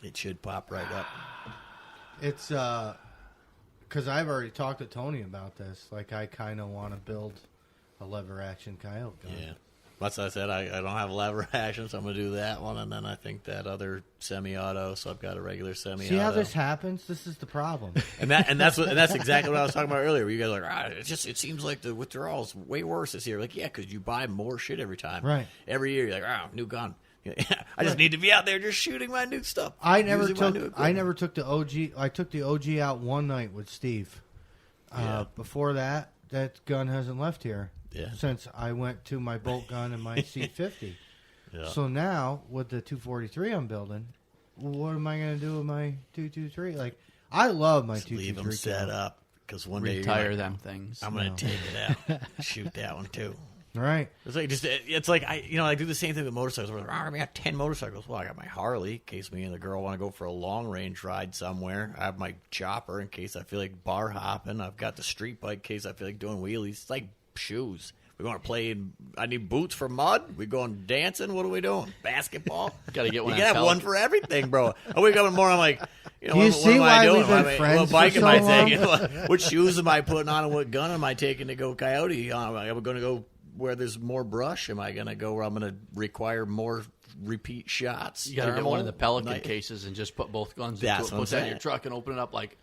It should pop right up. It's because I've already talked to Tony about this. Like, I kind of want to build a lever action coyote gun. Yeah. That's what I said. I don't have lever action, so I'm going to do that one. And then I think that other semi-auto, so I've got a regular semi-auto. See how this happens? This is the problem. And that's exactly what I was talking about earlier. Where you guys are like, it seems like the withdrawal's way worse this year. Like, yeah, because you buy more shit every time. Right. Every year, you're like, new gun. I just need to be out there just shooting my new stuff. I never using my new took. equipment. I never took the OG. I took the OG out one night with Steve. Yeah. Before that gun hasn't left here. Yeah. Since I went to my bolt gun and my C50. Yeah. So now with the 243 I'm building, what am I going to do with my 223? Like, I love my Just 223. leave them set gun. up because one day Retire you're like, them things. I'm going to take it out, shoot that one too. Right. It's like I do the same thing with motorcycles. We're like, I got 10 motorcycles. Well, I got my Harley in case me and the girl want to go for a long range ride somewhere. I have my chopper in case I feel like bar hopping. I've got the street bike in case I feel like doing wheelies. It's like shoes. We want to play. I need boots for mud. We going dancing. What are we doing? Basketball. Gotta get one You on can have one Pelican. for everything, bro. I wake up in the morning. I'm like, Do you what see am I why doing? we've been friends What bike for am I so long? taking? What shoes am I putting on? And what gun am I taking to go coyote? Am I going to go where there's more brush? Am I going to go where I'm going to require more repeat shots? You gotta get one of the Thermal? Pelican cases and just put both guns into That's it. what I'm Put that in saying. your truck and open it up like,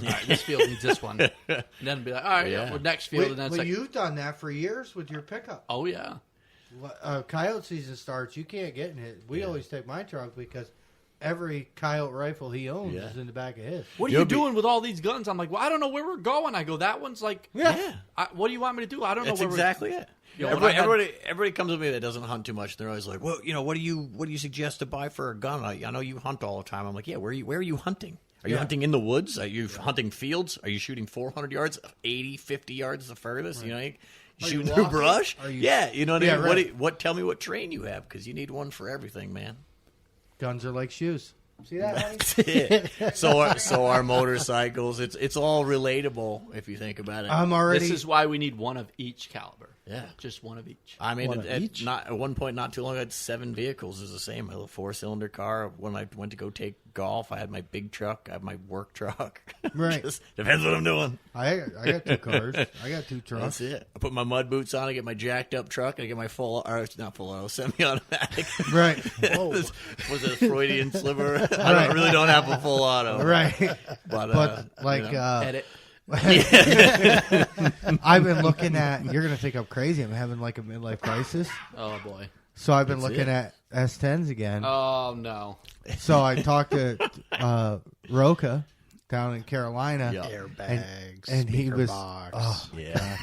all right, this field needs this one. And then be like, all right, Yeah. well, next field. And then it's like, you've done that for years with your pickup. oh, yeah. Coyote season starts, you can't get in it. We always take my truck because every coyote rifle he owns Yeah. is in the back of his. What are you doing with all these guns? I'm like, well, I don't know where we're going. I go, that one's like, Yeah. what do you want me to do? I don't know That's where exactly it. You know, when I had- Everybody comes with me that doesn't hunt too much. They're always like, "Well, what do you suggest to buy for a gun?" I know you hunt all the time. I'm like, "Yeah, where are you hunting? Are you hunting in the woods? Are you hunting fields? Are you shooting 400 yards, 80, 50 yards the furthest? You know, you Are shooting you through walking? brush? Are you- Yeah, you know what I Yeah, mean. right. What? Tell me what train you have because you need one for everything, man. Guns are like shoes. See that, honey? That's it. So our motorcycles. It's all relatable if you think about it. I'm already. This is why we need one of each caliber. Yeah. Just one of each. I mean, One of each? at one point, not too long ago, I had 7 vehicles. Is the same. I had a 4-cylinder car. When I went to go take golf, I had my big truck. I have my work truck. Right. Just depends what I'm doing. I got 2 cars. I got 2 trucks. That's it. I put my mud boots on. I get my jacked up truck. And I get my not full auto, semi-automatic. Right. Was it a Freudian sliver? I really don't have a full auto. Right. But like, you know. Edit. I've been looking at. You're gonna think I'm crazy. I'm having like a midlife crisis. Oh, boy. So I've been That's looking it. at S10s again. Oh, no. So I talked to Roca down in Carolina. Yeah. Airbags, and he speaker was- box. oh. Yeah.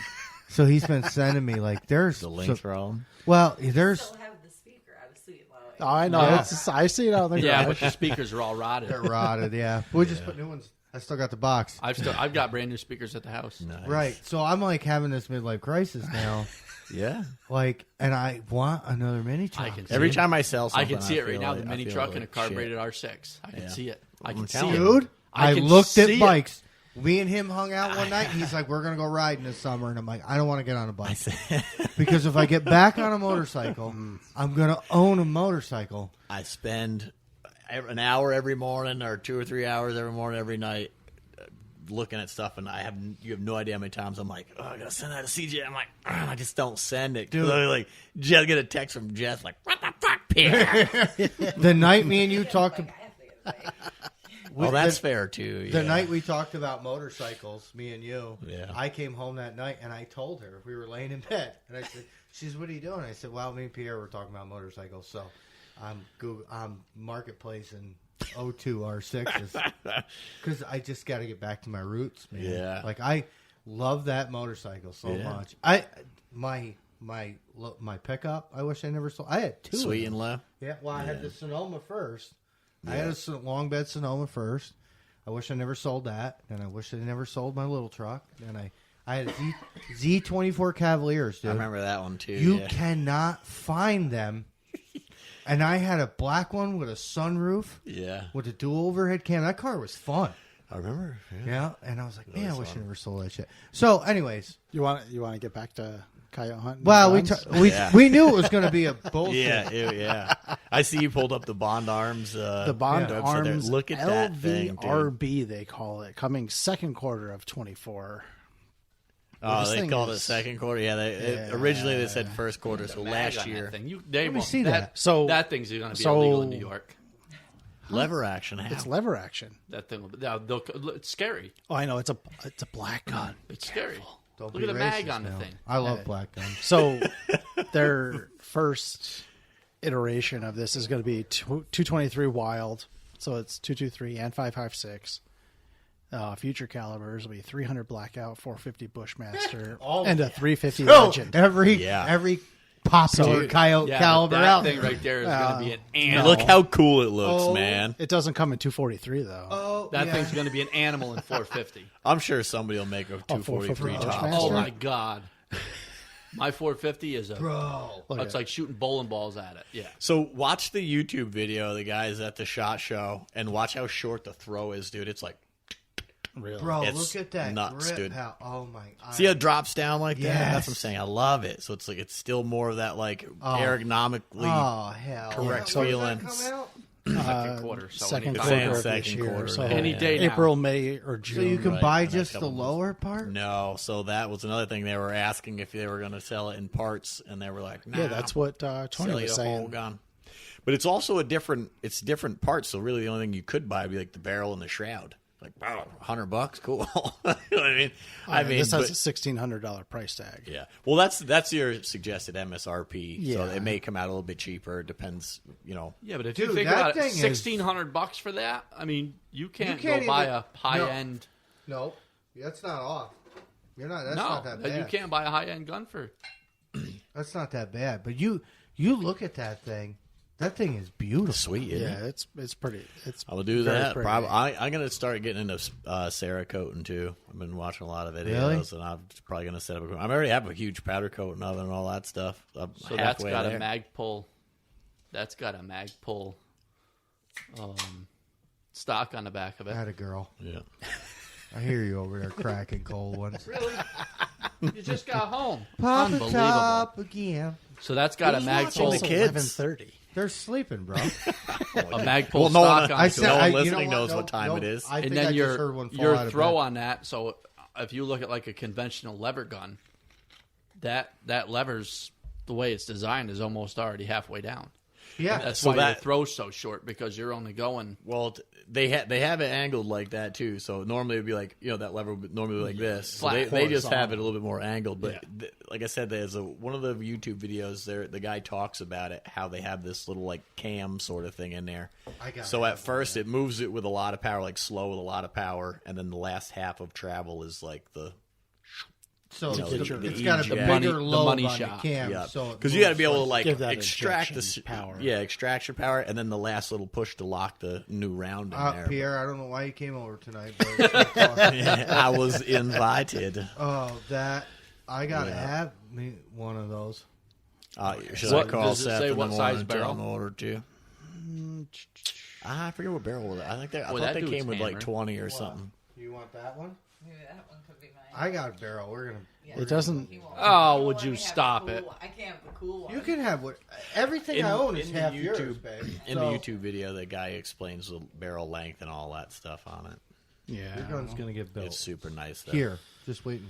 So he's been sending me like there's The link throw. well there's Still have the speaker out of Sweet Low. Oh, I know. Yeah. It's I see it on the Yeah, garage. but the speakers are all rotted. they're rotted. Yeah, we just put new ones. I still got the box. I've got brand new speakers at the house. Nice. Right. So I'm like having this midlife crisis now Yeah. Like, and I want another mini truck. I can see Every it. time I sell I something, can see it right feel now. like- The I mini feel truck like and a shit. carbureted R6. I can Yeah. see it. I I'm can see telling it. Dude, I can looked see at it. bikes. Me and him hung out one night. And he's like, "We're gonna go riding this summer," and I'm like, "I don't want to get on a bike because if I get back on a motorcycle, I'm gonna own a motorcycle." I spend an hour every morning or 2 or 3 hours every morning, every night looking at stuff, and you have no idea how many times I'm like, oh, I gotta send that to CJ. I'm like, I just don't send it. Dude. Like, Jess, get a text from Jess like, what the fuck, Pierre? The night me and you talked, Well, that's fair too. the yeah. night we talked about motorcycles, me and you, Yeah. I came home that night and I told her we were laying in bed, and I said, "She's, what are you doing?" I said, "Well, me and Pierre were talking about motorcycles, so I'm marketplace and O2 R6s because I just got to get back to my roots, man. Yeah. Like I love that motorcycle so Yeah. much. My pickup. I wish I never sold. I had two. Sweet of and them. low. Yeah. Well, I had the Sonoma first. I Yeah. had a long bed Sonoma first. I wish I never sold that. And I wish I never sold my little truck. And I had Z24 Cavaliers, dude. I remember that one too. You yeah. cannot find them. And I had a black one with a sunroof Yeah. with a dual overhead cam. That car was fun. I remember. Yeah. And I was like, man, I wish I fun. never sold that shit. So, anyways. You want to get back to coyote hunting? Well, guns? we knew it was going to be a bullshit. Yeah. I see you pulled up the Bond Arms. the Bond website there. Arms Look at that thing, dude. LVRB, they call it, coming second quarter of 24. Oh, This they thing called it is- second quarter. Yeah, originally they said first quarter. So Mag last on year, that thing. Let me see that. So- that thing's going to be so- illegal in New York. lever action. It's lever action. That thing, it's scary. Oh, I know. It's a black gun. It's scary. Don't Look be at the mag racist on the now. thing. I love black guns. So their first iteration of this is going to be 223 Wild. So it's 223 and 556. Future calibers will be 300 Blackout, 450 Bushmaster, and a 350 Legend. Every popular coyote caliber that out thing there. right there is going to be an animal. Look how cool it looks, Oh. man. It doesn't come in 243 though. Oh, That yeah. thing's going to be an animal in 450. I'm sure somebody will make a 243 450 top. Bushmaster. Oh my god, my 450 is Bro. It's like shooting bowling balls at it. Yeah. So watch the YouTube video of the guys at the SHOT Show and watch how short the throw is, dude. It's like, Really? Bro, It's look at that nuts, grip. dude. Oh my! see how it drops down like that? Yes. That's what I'm saying. I love it. So it's like it's still more of that like ergonomically. Oh hell! Correct When does that feelings. come out? Second quarter. So second anytime. quarter of Saying this second year. quarter, So Any day now. April, May, or June. So you can Right, buy the next just the couple months. lower part. No, so that was another thing they were asking if they were going to sell it in parts, and they were like, "Nah, Yeah, that's what Tony sell you was the whole saying. gun." But it's also it's different parts. So really, the only thing you could buy would be like the barrel and the shroud. Like, wow, $100, cool. You know what I mean? This has but- a $1,600 price tag. yeah. Well, that's your suggested MSRP. So Yeah. it may come out a little bit cheaper. It depends, you know. Yeah, but if Dude, you think that about it, thing is- $1,600 for that. I mean, you can't can't go buy even- a high end. No, that's not off. You're not. That's No, not that bad. you can't buy a high end gun for. That's not that bad. But you look at that thing. That thing is beautiful. Sweet, isn't Yeah, it? it's pretty. It's I will do very that. pretty. Probably. I'm going to start getting into Cerakoting too. I've been watching a lot of videos, Really? and I'm probably going to set up. I already have a huge powder coating oven and all that stuff. I'm So that's halfway got there. a mag pull. That's got a mag pull stock on the back of it. Had a girl. Yeah. I hear you over there cracking cold ones. Really? You just got home. Pop the Unbelievable. top again. So that's got a mag watching pull. the It's kids? 11:30. They're sleeping, bro. A mag pull Well, no one- stock on I it. said- No one listening knows what time it is. I And think then I your just heard one fall your out of throw bed. on that. So if you look at like a conventional lever gun, that lever's the way it's designed is almost already halfway down. Yeah, That's So why your that- throw's so short because you're only going. Well, they have it angled like that too. So normally it'd be like that lever would normally be like this. So Flat they just have horizontal. it a little bit more angled. But like I said, there's one of the YouTube videos there. The guy talks about it how they have this little like cam sort of thing in there. So at first it moves it with a lot of power, like slow with a lot of power, and then the last half of travel is like the so you know, it's got a the bigger money- the lobe money on shot. the cam. yeah, So because you got to be able to like Give that extract injection power. extraction power, and then the last little push to lock the new round in there. Pierre, I don't know why you came over tonight, but I was invited. oh, that I gotta have me one of those. Should What- I call does it Seth say in the what morning size and tell barrel? him to order too? I forget what barrel was it. I think I Well, thought that they dude's came with like hammered. 20 or something. You want that one? Maybe that one could be mine. I got a barrel. We're gonna. Yeah. It doesn't. He won't. Oh, He would won't you let me have stop the it? cool- I can't have the cool one. You can have what everything In- I own is in the half yours, YouTube- babe. In So, the YouTube video, the guy explains the barrel length and all that stuff on it. Yeah. your gun's gonna get built It's super nice. Though. here. Just waiting.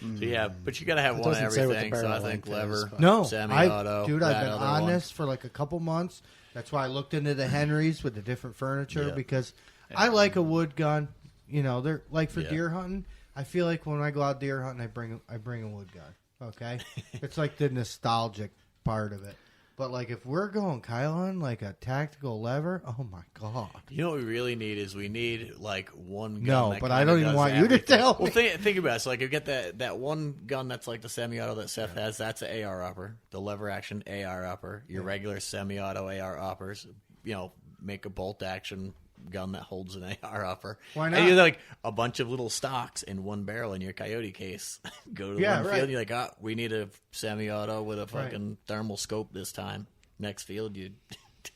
So yeah, but you got to have It one of doesn't say what the everything. So barrel I think length is, lever, but- No, semi-auto. dude, I've that been other on one. this for like a couple months. That's why I looked into the Henrys with the different furniture Yeah. because I like a wood gun. You know, they're like for Yeah. deer hunting. I feel like when I go out deer hunting, I bring a wood gun. Okay, it's like the nostalgic part of it. But like if we're going Kylon, like a tactical lever, oh my god! You know what we really need is we need like one gun. No, that but I kinda don't even does want you to everything. tell Well, me. think about it. So like you get that one gun that's like the semi-auto that Seth has. That's an AR upper. The lever action AR upper. Your regular semi-auto AR uppers. You know, make a bolt action gun that holds an AR upper. Why And not? you're like a bunch of little stocks in one barrel in your coyote case. Go to Yeah, one right. field. You're like, we need a semi-auto with a Right. fucking thermal scope this time. Next field, you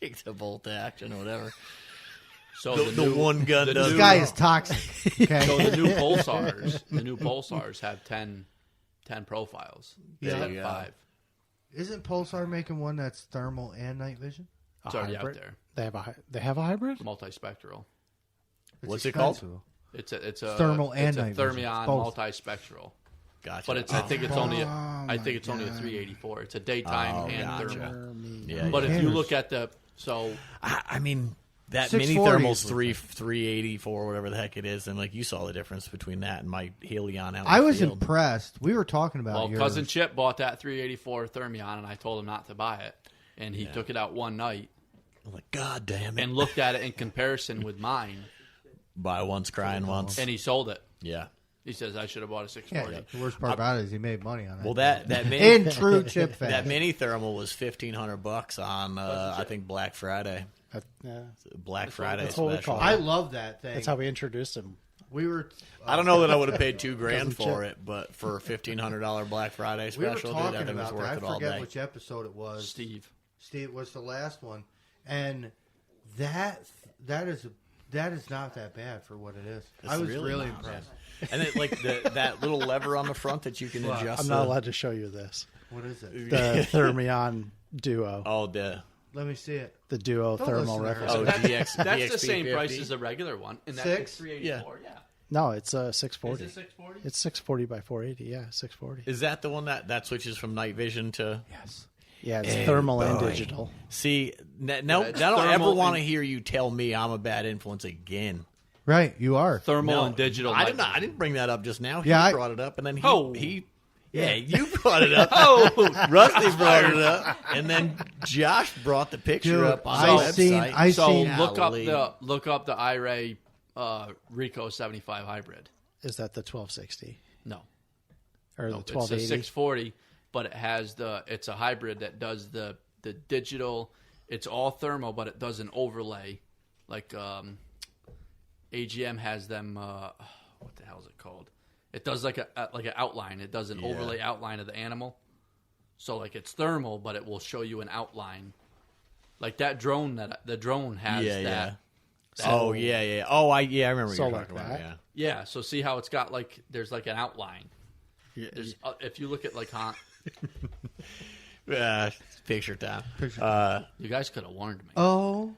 take the bolt action or whatever. So The one gun the does This new- guy is toxic. Okay, So the new pulsars have 10 profiles. Yeah. Instead Yeah. of 5. isn't Pulsar making one that's thermal and night vision? It's A already hybrid? out there. They have a hybrid. Multispectral. It's What's it called? expensive. It's a Thermal and it's a night vision. Thermion It's both. multispectral. Gotcha. But it's I think it's only a my 384. It's a daytime and gotcha. thermal. Yeah, But yeah. if you look at the I mean, that mini 640 thermal's is 384, whatever the heck it is, and like you saw the difference between that and my Helion out. I in the was field. impressed. We were talking about well, yours. cousin Chip bought that 384 Thermion, and I told him not to buy it, and he Yeah. took it out one night I'm like, God damn it! and looked at it in comparison with mine, Buy once, crying once. and he sold it. Yeah. He says I should have bought a Yeah, 640. the worst part about it is he made money on it. Well, that mini, in true Chip fashion. that mini thermal was $1,500 on I think Black Friday. Yeah, Black Friday that's what we special. call I love that thing. that's how we introduced him. we were. I don't know that I would have paid $2,000 Cousin for Chip. it, but for a $1,500 Black Friday We were special, dude, talking I think it was about worth that. it I all forget day. which episode it was. Steve. Steve was the last one, and that is not that bad for what it is. It's I was really really not, impressed. And then like that little lever on the front that you can adjust. I'm not allowed to show you this. What is it? The Thermion Duo, Oh, the Let me see it. the Duo Don't thermal listen to her. rifle. DX. That's the same DXP50. price as a regular one, and that's Six? 384. Yeah. No, it's a Is 640. it 640? It's 640 by 480. Yeah, 640. Is that the one that switches from night vision to? Yes. Yeah, it's thermal and boy. digital. See, no, I it's don't thermal ever want to and- hear you tell me I'm a bad influence again. Right, you are. Thermal No, and digital. I did night not. I didn't bring that up just now. He Yeah, I- brought it up, and then Oh. yeah, you brought it up. Oh, Rusty brought it up, and then Josh brought the picture Dude, up on I the seen- website. I So seen- look up the iRay Rico 75 hybrid. Is that the 1260 No, or the it's a 1280? 640, but it has it's a hybrid that does the digital. It's all thermal, but it does an overlay. Like AGM has them. What the hell is it called? It does like an outline. It does an Yeah. overlay outline of the animal. So like it's thermal, but it will show you an outline. Like that drone the drone has yeah, that. yeah. Oh yeah, yeah. Oh, I remember what So you're like talking about. that? Yeah, so see how it's got like there's like an outline. There's if you look at like Yeah. Picture time. you guys could have warned me. Oh,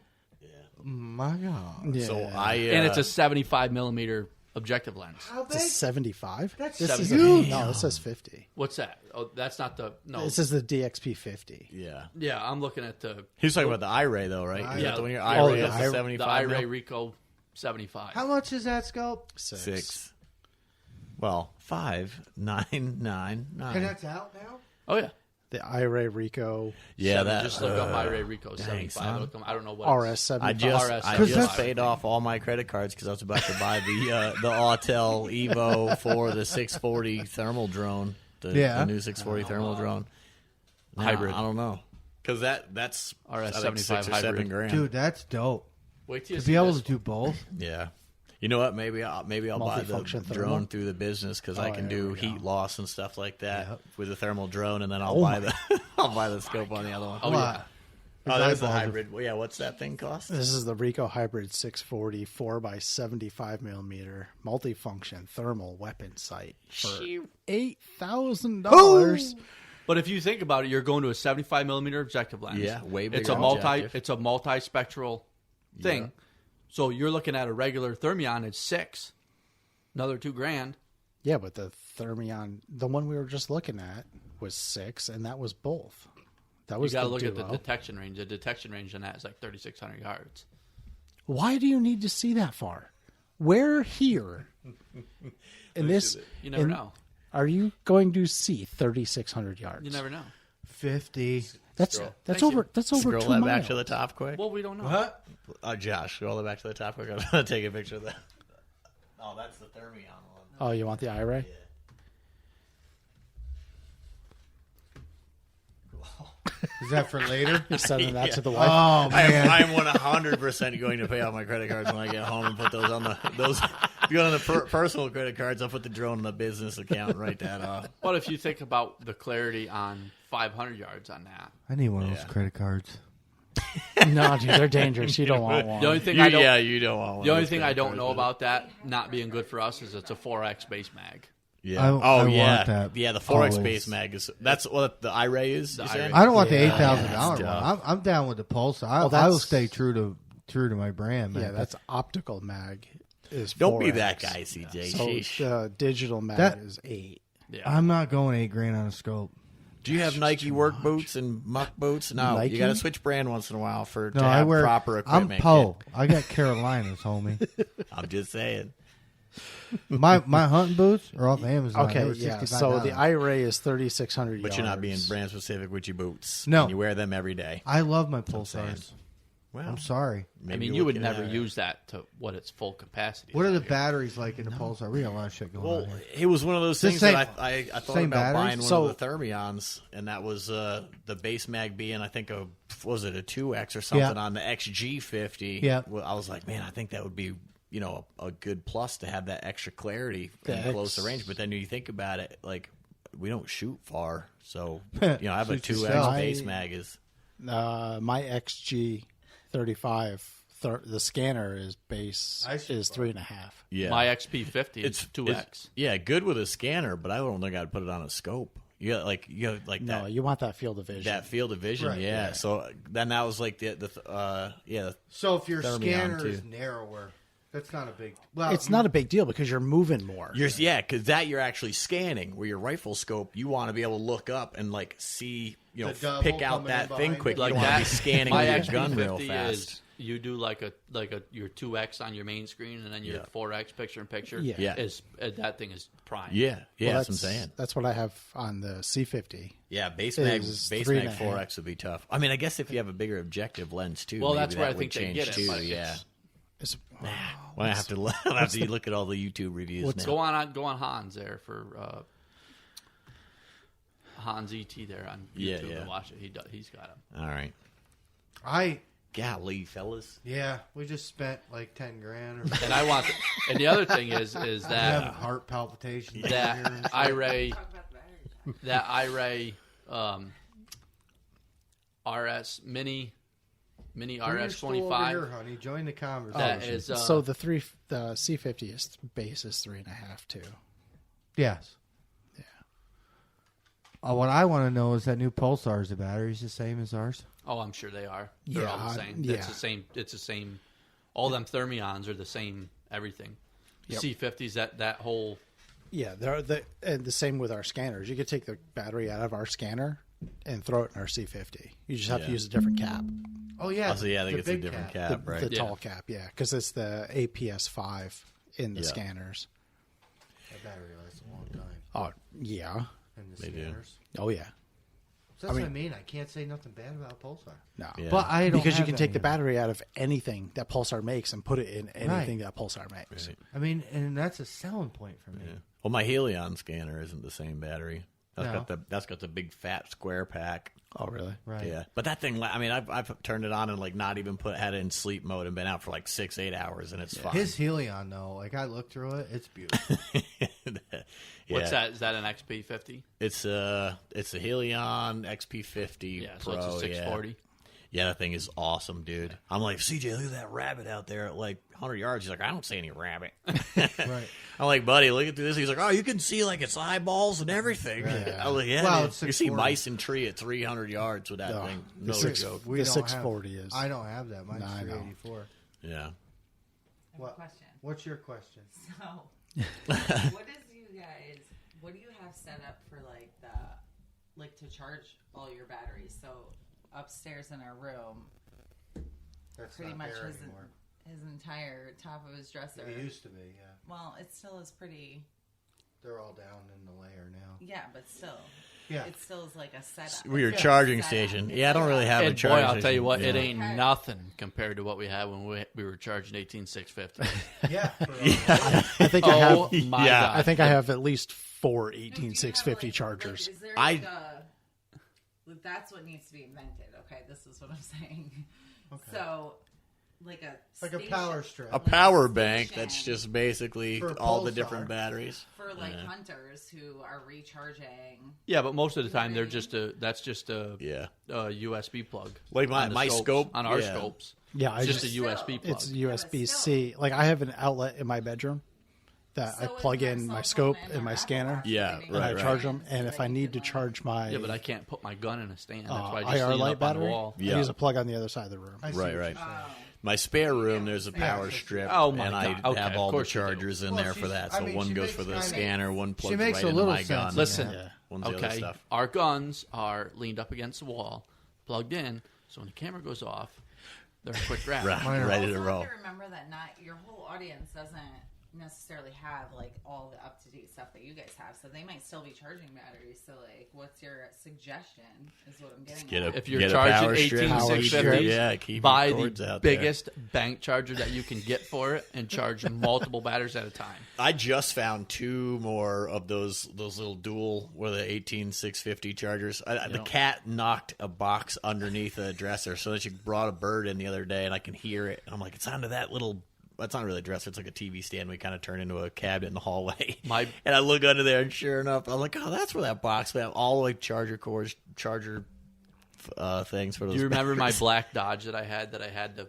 my God. Yeah. So I And it's a 75 millimeter objective lens. How It's a big? 75. That's this is huge. no, it says 50. What's that? Oh, that's not the no. This is the DXP 50. yeah. Yeah, I'm looking at the He was talking about the iRay though, right? Is Yeah. that the one your Oh, iRay the is the I- 75 the iRay mil? Rico 75. How much is that scope? 6. Well, 5,999. And that's out now? Oh yeah, The iRay Rico Yeah, that. just look up iRay Rico dang, 75. son. It'll come- I don't know what RS it's- 75. I RS. just paid off all my credit cards because I was about to buy the Autel Evo for the 640 thermal drone, the new 640 thermal drone. Now, Hybrid. I don't know because that's RS I think 75 $6 or $7 hybrid. grand. Dude, that's dope. Wait till you To see be able this to do both. Yeah, You know what? Maybe I'll buy the Multifunction thermal? drone through the business because I Oh, can there do we go. heat loss and stuff like that Yep. with the thermal drone, and then I'll buy the I'll buy the scope on the other one. Oh, yeah. Oh, there's the hybrid. Well, yeah, what's that thing cost? This is the Ricoh Hybrid 640 4x75 millimeter multifunction thermal weapon sight for $8,000. But if you think about it, you're going to a 75 millimeter objective lens. Yeah, way bigger It's a objective. It's a multi-spectral thing. Yeah. So you're looking at a regular Thermion at $6,000, another $2,000. Yeah, but the Thermion, the one we were just looking at, was 6, and that was both. That You was got to the look at the Duo. detection range. The detection range on that is like 3,600 yards. Why do you need to see that far? We're here. In this, You never know. Are you going to see 3,600 yards? You never know. 50. That's Thank over. you. That's over Scroll 2 that miles. back to the top quick. Well, we don't know. What? Josh, scroll that back to the top quick. I'm gonna take a picture of that. Oh, that's the Thermion one. Oh, you want the iRay? Is that for later? You're sending that to the wife. Oh, man. I am 100% going to pay off my credit cards when I get home and put those on the personal credit cards. I'll put the drone in the business account and write that off. But if you think about the clarity on 500 yards on that, I need one of those Yeah. credit cards. No, dude, they're dangerous. You don't want one. the only thing I don't, you don't want one. the of only those thing I credit don't cards, know but- about that not being good for us is it's a 4X base mag. Yeah. I want yeah. that Yeah, the 4X always. base mag is that's what the iRay is. The you iRay. said? I don't want the Yeah, $8,000 one. tough. I'm down with the Pulsar. I will that's- stay true to my brand, man. Yeah, that's optical mag. Is Don't be 4X. that guy, CJ. So Sheesh. digital mag That- is 8. Yeah. I'm not going $8,000 on a scope. Do you have Nike work boots and muck boots? No, Nike? you got to switch brand once in a while to No, I have wear proper I'm equipment. Poe. I got Carolinas, homie. kid. I'm just saying. My hunting boots are off Amazon. They Okay, were yeah. $65. So the iRay is 3,600 But yards. you're not being brand specific with your boots. No. And you wear them every day. I love my I'm saying. Pulsars. Well, I'm sorry. I maybe mean, look you would at never that. use that to what its full capacity is. What are the out here. batteries like in the Pulsar? We got a lot of shit going Well, on here. it was one of those The things same- that I thought same about batteries? buying one So- of the Thermions, and that was the base mag being, I think, was it a 2X or something Yeah. on the XG50. Yeah. Well, I was like, man, I think that would be, a good plus to have that extra clarity The in closer X- range. But then you think about it, like, we don't shoot far. So, I have a Suits 2X yourself. base mag is. My XG35, the scanner is base I shoot is 3.5. Yeah. My XP50 it's is 2X. yeah, good with a scanner, but I don't think I'd put it on a scope. You got like No, that. you want that field of vision. That field of vision, Right, yeah. yeah. So then that was like the So if your Thermion, scanner too. is narrower, that's not a big. Well, It's not a big deal because you're moving more. because that you're actually scanning. Where your rifle scope, you want to be able to look up and like see, The double pick out coming that in thing behind quick. it. You Like don't want to that, be scanning my with your gun real XP50 fast. is you do like your 2X on your main screen, and then your Yeah. 4X picture in picture. Yeah. Yeah. Is that thing is prime. Yeah, Well, that's what I'm saying. That's what I have on the C50. Yeah, base is mag 3.5. 4X would be tough. I mean, I guess if you have a bigger objective lens too. Well, maybe that's where that I would think they change get it, too. but Yeah. It's, Well, I have to look at all the YouTube reviews now. Go on Hans there for Hans ET there on Yeah, YouTube yeah. and watch it. He's got them. All right. Golly, fellas. we just spent like $10,000 or And I want, and the other thing is I'm having that heart palpitations. that over here. iRay Talk about the battery. RS mini Bring your stool over RS25 here, honey. Join the conversation. that is so the C50 is base is 3.5 too. Yes. Yeah. What I want to know is that new Pulsar's the batteries the same as ours? oh, I'm sure they are. They're all Yeah, the same. yeah. It's the same. All them Thermions are the same. Everything. Yep. C50s that whole. Yeah, and the same with our scanners. You could take the battery out of our scanner and throw it in our C50. You just have to Yeah. use a different cap, Oh, yeah. Oh, so yeah, I think the it's a big different cap. cap, right? the Yeah. tall cap. Yeah, because it's the APS5 in the Yeah. scanners. That battery lasts a long time. Oh yeah, And the They do. scanners. oh yeah. So that's what I mean. I can't say nothing bad about a Pulsar. No, Yeah. But I don't because you have can that take the yet. battery out of anything that Pulsar makes and put it in anything that Pulsar makes. Right. I mean, and that's a selling point for me. Yeah. Well, my Helion scanner isn't the same battery. That's got the big fat square pack. Oh, really? Right. Yeah, but that thing. I mean, I've turned it on and like not even had it in sleep mode and been out for like 6-8 hours and it's fine. His Helion though, like I looked through it, it's beautiful. What's that? Is that an XP50? It's a Helion XP50 Yeah, Pro. so it's a 640. Yeah, that thing is awesome, dude. I'm like, CJ, look at that rabbit out there at like 100 yards. He's like, I don't see any rabbit. Right. I'm like, buddy, look at this. He's like, oh, you can see like its eyeballs and everything. Right. I'm like, yeah, Well, dude. it's You see 640. mice and tree at 300 yards with that No, thing. the No six- joke. We The don't 640 have, is. I don't have that. Mine's No, I know. 384. Yeah. I have What? a question. What's your question? So, what do you have set up for like to charge all your batteries? So upstairs in our room, That's pretty not much there his anymore. entire top of his dresser. It used to be, yeah. Well, it still is pretty. They're all down in the layer now. Yeah, but still, Yeah. it still is like a setup. We were It's a charging setup. station. It's Yeah, I don't like really a- have a And boy, charging I'll tell you station. what, Yeah. it ain't Okay. nothing compared to what we had when we were charging 18650. Yeah. I think I have. Oh my Yeah. god! I think I have at least 4 No, do you have, 18650 like- chargers. Like, is there I- like that's what needs to be invented. Okay, this is what I'm saying. Okay. So, like a power strip. A like power station bank that's just basically For a all the Pulsar. different batteries. for like Yeah. hunters who are recharging. Yeah, but most of the time that's just a Yeah. USB plug. Like on the my scopes, scope on our yeah. scopes. Yeah, I It's just just, a USB plug. it's USB-C. Like I have an outlet in my bedroom that I So plug is our in my cell scope phone and our my Apple scanner. Watch Yeah, getting And I right. charge them. so And if that I you need to can, like- charge my Yeah, but I can't put my gun in a stand. That's why I just IR lean light up on the battery, wall. I Yeah. use a plug on the other side of the room. I see Right, what you're right. saying. My spare room, there's a Yeah. power strip, Oh, my and I God. Okay, have of all the course you do. chargers in Well, there for she's- that. I So mean, one she goes makes for the kinda- scanner, one plugs makes right a into little my sense gun. in Listen, Yeah. One's the other okay, stuff. our guns are leaned up against the wall, plugged in, so when the camera goes off, they're a quick grab. Right, Mine are- ready You to also roll. have to remember that not your whole audience doesn't necessarily have like all the up to date stuff that you guys have, so they might still be charging batteries. So like, what's your suggestion? Is what I'm getting. Get at. a, If you're get a charging power strip, 18650, yeah, keep buy your cords the out there. biggest bank charger that you can get for it and charge multiple batteries at a time. I just found 2 more of those little dual, where the 18650 chargers. The cat knocked a box underneath a dresser, so that she brought a bird in the other day, and I can hear it. And I'm like, it's onto that little. It's not really a dresser. It's like a TV stand. We kind of turn into a cabinet in the hallway. And I look under there, and sure enough, I'm like, oh, that's where that box went. All the like charger cords, charger things for those. Do you remember my batteries. black Dodge that I had the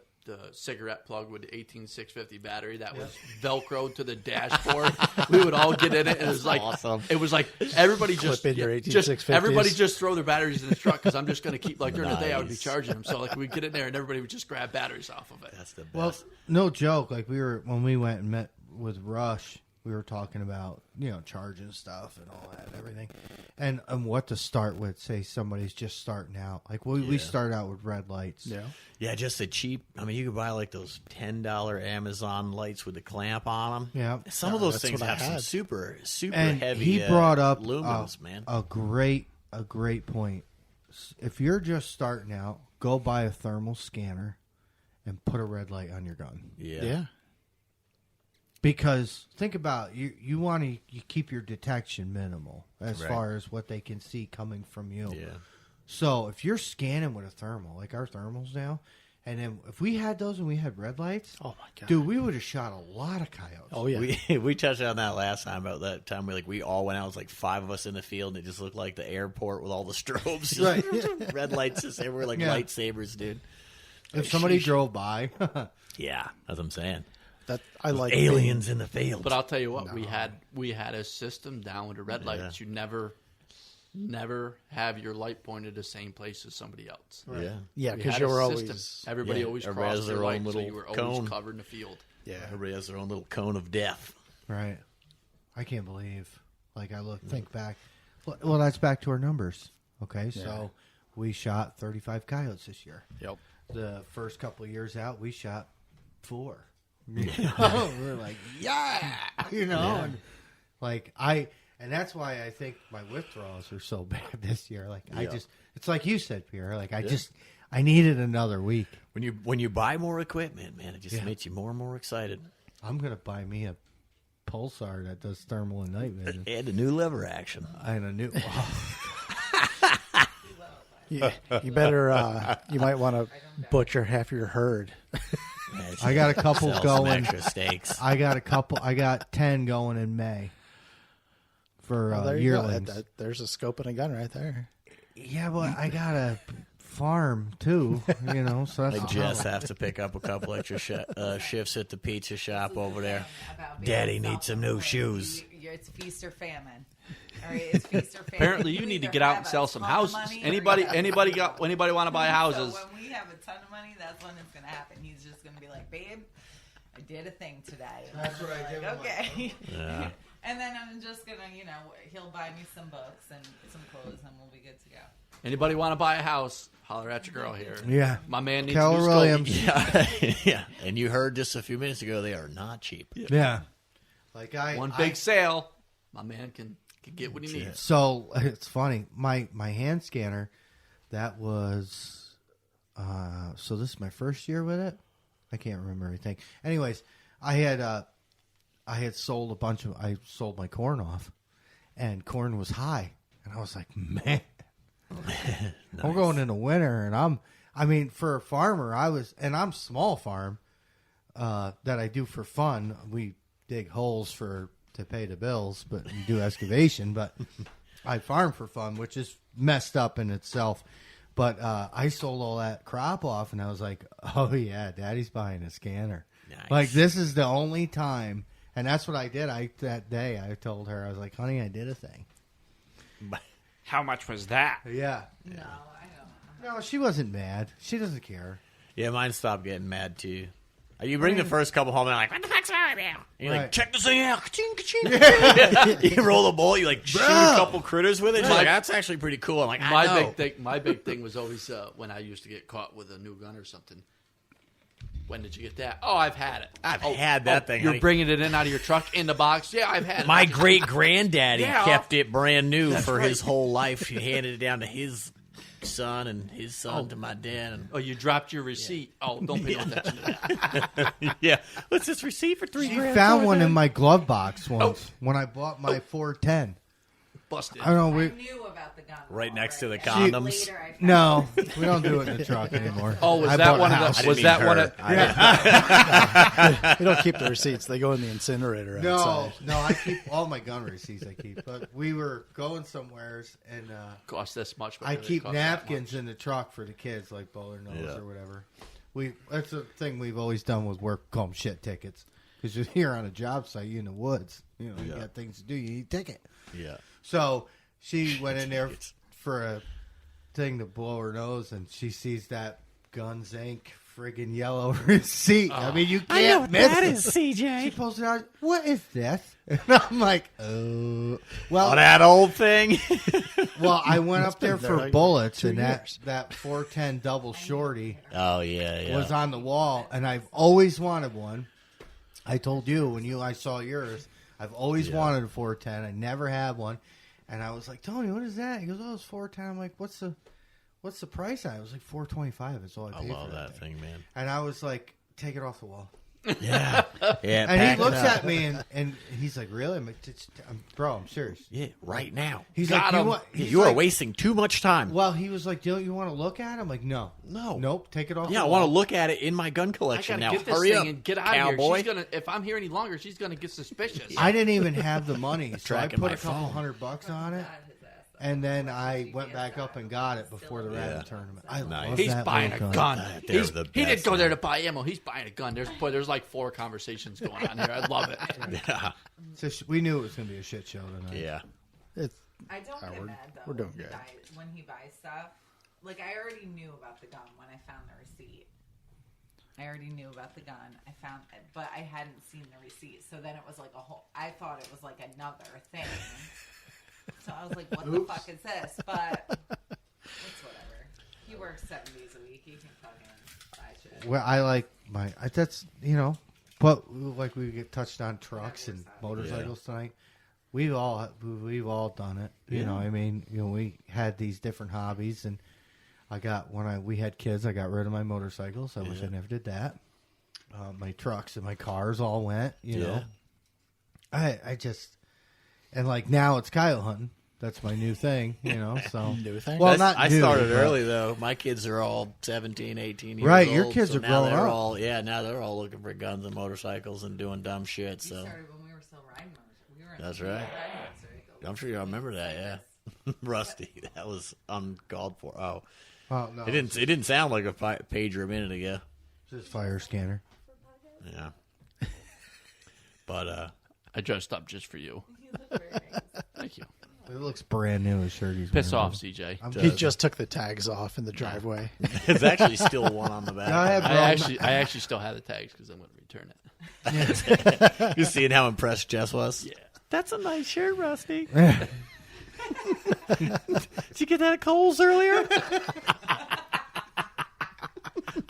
cigarette plug with the 18650 battery that was Velcroed to the dashboard? We would all get in it, and it was like awesome. It was like everybody just in your just 18650s. everybody just throw their batteries in the truck because I'm just going to keep like during the day I would be Nice. charging them. So like we get in there and everybody would just grab batteries off of it. That's the best. Well, no joke. Like when we went and met with Rush, we were talking about charging stuff and all that and everything, and what to start with. Say somebody's just starting out. Like we start out with red lights. Yeah. Yeah, just a cheap. I mean, you could buy like those $10 Amazon lights with the clamp on them. Yeah. Some of those that's things what I have some had. super And heavy. he brought up lumens, man. a great point. If you're just starting out, go buy a thermal scanner and put a red light on your gun. Yeah. Because think about it, you want to keep your detection minimal as Right. far as what they can see coming from you. Yeah. So if you're scanning with a thermal, like our thermals now, and then if we had those and we had red lights, Oh my god. dude, we would have shot a lot of coyotes. Oh yeah. We touched on that last time about that time we all went out. It was like 5 of us in the field, and it just looked like the airport with all the strobes, Right. red lights just everywhere, like Yeah. lightsabers, dude. If somebody sheesh. drove by, Yeah, as I'm saying, That I like aliens in the field. But I'll tell you what, we had a system down with the red lights. You never have your light pointed the same place as somebody else. yeah, Yeah, We because had you a were system. always Everybody Yeah, always everybody has crossed their their own light, so little you were cone. always covered in the field. yeah. everybody has their own little cone of death. right? I can't believe. Like think back. Well, that's back to our numbers. Okay, so we shot 35 coyotes this year. Yep. The first couple of years out, we shot 4. We're like, and like and that's why I think my withdrawals are so bad this year. Like it's like you said, Pierre. Like I needed another week. When you buy more equipment, man, it just makes you more and more excited. I'm gonna buy me a pulsar that does thermal and night vision. And a new lever action. And a new. You better. You might want to butcher half your herd. I got a couple Sell some going. extra steaks. I got 10 going in May for Well, there you go. yearlings. There's a scope and a gun right there. Yeah, but I got a farm too, so that's Like the Jess problem. have to pick up a couple extra shifts at the pizza shop over there. About being Daddy needs some new self-employed. shoes. It's feast or famine. All right, it's feast or famine. Apparently, you need to get out and sell some houses. Anybody want to buy houses? So when we have a ton of money, that's when it's going to happen. He's just going to be like, babe, I did a thing today. And That's I'm what I like, did with my okay. Yeah. And then I'm just going to, he'll buy me some books and some clothes and we'll be good to go. Anybody want to buy a house? Holler at your girl here. Yeah, My man needs Keller a new Williams. scope. Yeah. Yeah. And you heard just a few minutes ago they are not cheap. yeah. Like One big sale. My man can get what he needs. So it's funny. My hand scanner, that was. So this is my first year with it. I can't remember everything. Anyways, I had sold I sold my corn off, and corn was high, and I was like, man, I'm going into winter, and for a farmer, I'm small farm, that I do for fun. We dig holes to pay the bills, but we do excavation, but I farm for fun, which is messed up in itself. But I sold all that crop off, and I was like, oh, yeah, Daddy's buying a scanner. Nice. Like, this is the only time. And that's what I did. That day, I told her, I was like, honey, I did a thing. How much was that? Yeah. No, I don't. No, she wasn't mad. She doesn't care. Yeah, mine stopped getting mad too. You bring the first couple home and you're like, what the fuck's wrong with you? And you're Right. like, check this thing out. Ka-ching, ka-ching. You roll the ball, you like shoot a couple critters with it. You're like, that's actually pretty cool. I'm like, I know. My big thing was always when I used to get caught with a new gun or something. When did you get that? Oh, I've had it. I've had that thing. You're honey. bringing it in out of your truck in the box? Yeah, I've had it. My great granddaddy Yeah. kept it brand new for right. his whole life. He handed it down to his son and his son to my dad. And Oh, you dropped your receipt. Oh, don't pay no attention to that. yeah, what's this receipt for $3 She grand? found one in my glove box once when I bought my 410. Busted. I don't know. I knew about the gun. Right next to the already. condoms. Later, I found No, we don't do it in the truck anymore. Oh, was I that bought one a of house. the? I Was didn't that mean one her. of? They don't keep the receipts. They go in the incinerator No, outside. no, I keep all my gun receipts. I keep, but we were going somewheres, and Cost this much. But I really keep cost that napkins much. in the truck for the kids, like bowler nose Yeah. or whatever. That's a thing we've always done with work. Call them shit tickets because you're here on a job site, you in the woods. You got things to do. You need a ticket. Yeah. So she went in there for a thing to blow her nose, and she sees that Guns Inc. friggin' yellow receipt. I mean, you can't miss it. CJ. She pulls it out. What is this? And I'm like, oh. Well, Oh, that old thing. well, I went up there been there for like bullets, 2 and years. that 410 double shorty Oh, yeah. was on the wall, and I've always wanted one. I told you when I saw yours, I've always wanted a 410. I never had one, and I was like, Tony, what is that? He goes, oh, it's 410. I'm like, what's the price on it? It was like $425. That's all I I paid love for that thing, man. And I was like, take it off the wall. Yeah. Yeah. And pack he it looks up. at me and he's like, really? I'm like, bro, I'm serious. Yeah, right now. He's Got like, him. You are wasting too much time. Well, he was like, don't you want to look at it? I'm like, no. No. Nope, take it off Yeah, the I wall. want to look at it in my gun I collection gotta now. get this Hurry thing up, and get out of cowboy. here. She's gonna. If I'm here any longer, she's gonna get suspicious. I didn't even have the money, so I Tracking put my a couple phone. $100 on it. And then I went back up and got it before the rabbit tournament. I Nice. love He's that buying a little gun. They're He's- the he didn't best, go there man. to buy ammo. He's buying a gun. There's like 4 conversations going on here. I love it. Yeah. So we knew it was going to be a shit show tonight. Yeah. It's I don't get we're- mad though. we're doing when he good. when he buys stuff. Like I already knew about the gun when I found the receipt. I already knew about the gun. I found it, but I hadn't seen the receipt. So then it was like a whole. I thought it was like another thing. So I was like, "What the fuck is this?" But it's whatever. He works 7 days a week. He can fucking buy shit. Well, I like that's, but like we get touched on trucks and motorcycles tonight. We've all done it. You know, I mean, we had these different hobbies, and I got we had kids, I got rid of my motorcycles. I wish I never did that. My trucks and my cars all went. You know, I just, and like now it's coyote hunting. That's my new thing, so. New thing? Well, not I new, started but- early, though. My kids are all 17, 18 years Right, old. your kids so are now growing they're up. all now they're all looking for guns and motorcycles and doing dumb shit. We So started when we were still riding motorcycles. We were in That's the right. riding motorcycles. I'm sure you remember that, yeah. Rusty, that was uncalled for. Oh, Oh, no. it didn't sound like a pager a minute ago. Just fire scanner. Yeah, but I dressed up just for you. You look very nice. Thank you. It looks brand new, his shirt he's Piss wearing. off, CJ. He just took the tags off in the driveway. there's actually still one on the back. Go ahead, bro. I actually still have the tags because I'm going to return it. You seeing how impressed Jess was? Yeah. That's a nice shirt, Rusty. Did you get that at Kohl's earlier?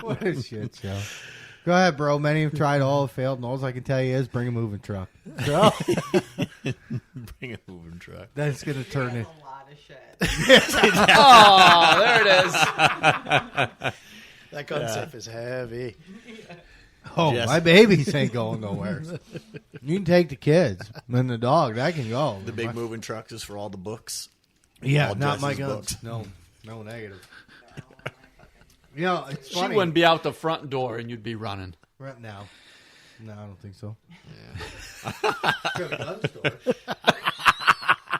What a shit show. Go ahead, bro. Many have tried, all have failed, and all I can tell you is bring a moving truck. So, Bring a moving truck. that's going to He turn has it. a lot of shit. Oh, there it is. That gun safe is heavy. Oh, Yes. my babies ain't going nowhere. You can take the kids and the dog. That can go. The big moving truck is for all the books. Yeah, all not my Jess's guns. books. No negative. It's She funny. wouldn't be out the front door and you'd be running. Right now. No, I don't think so.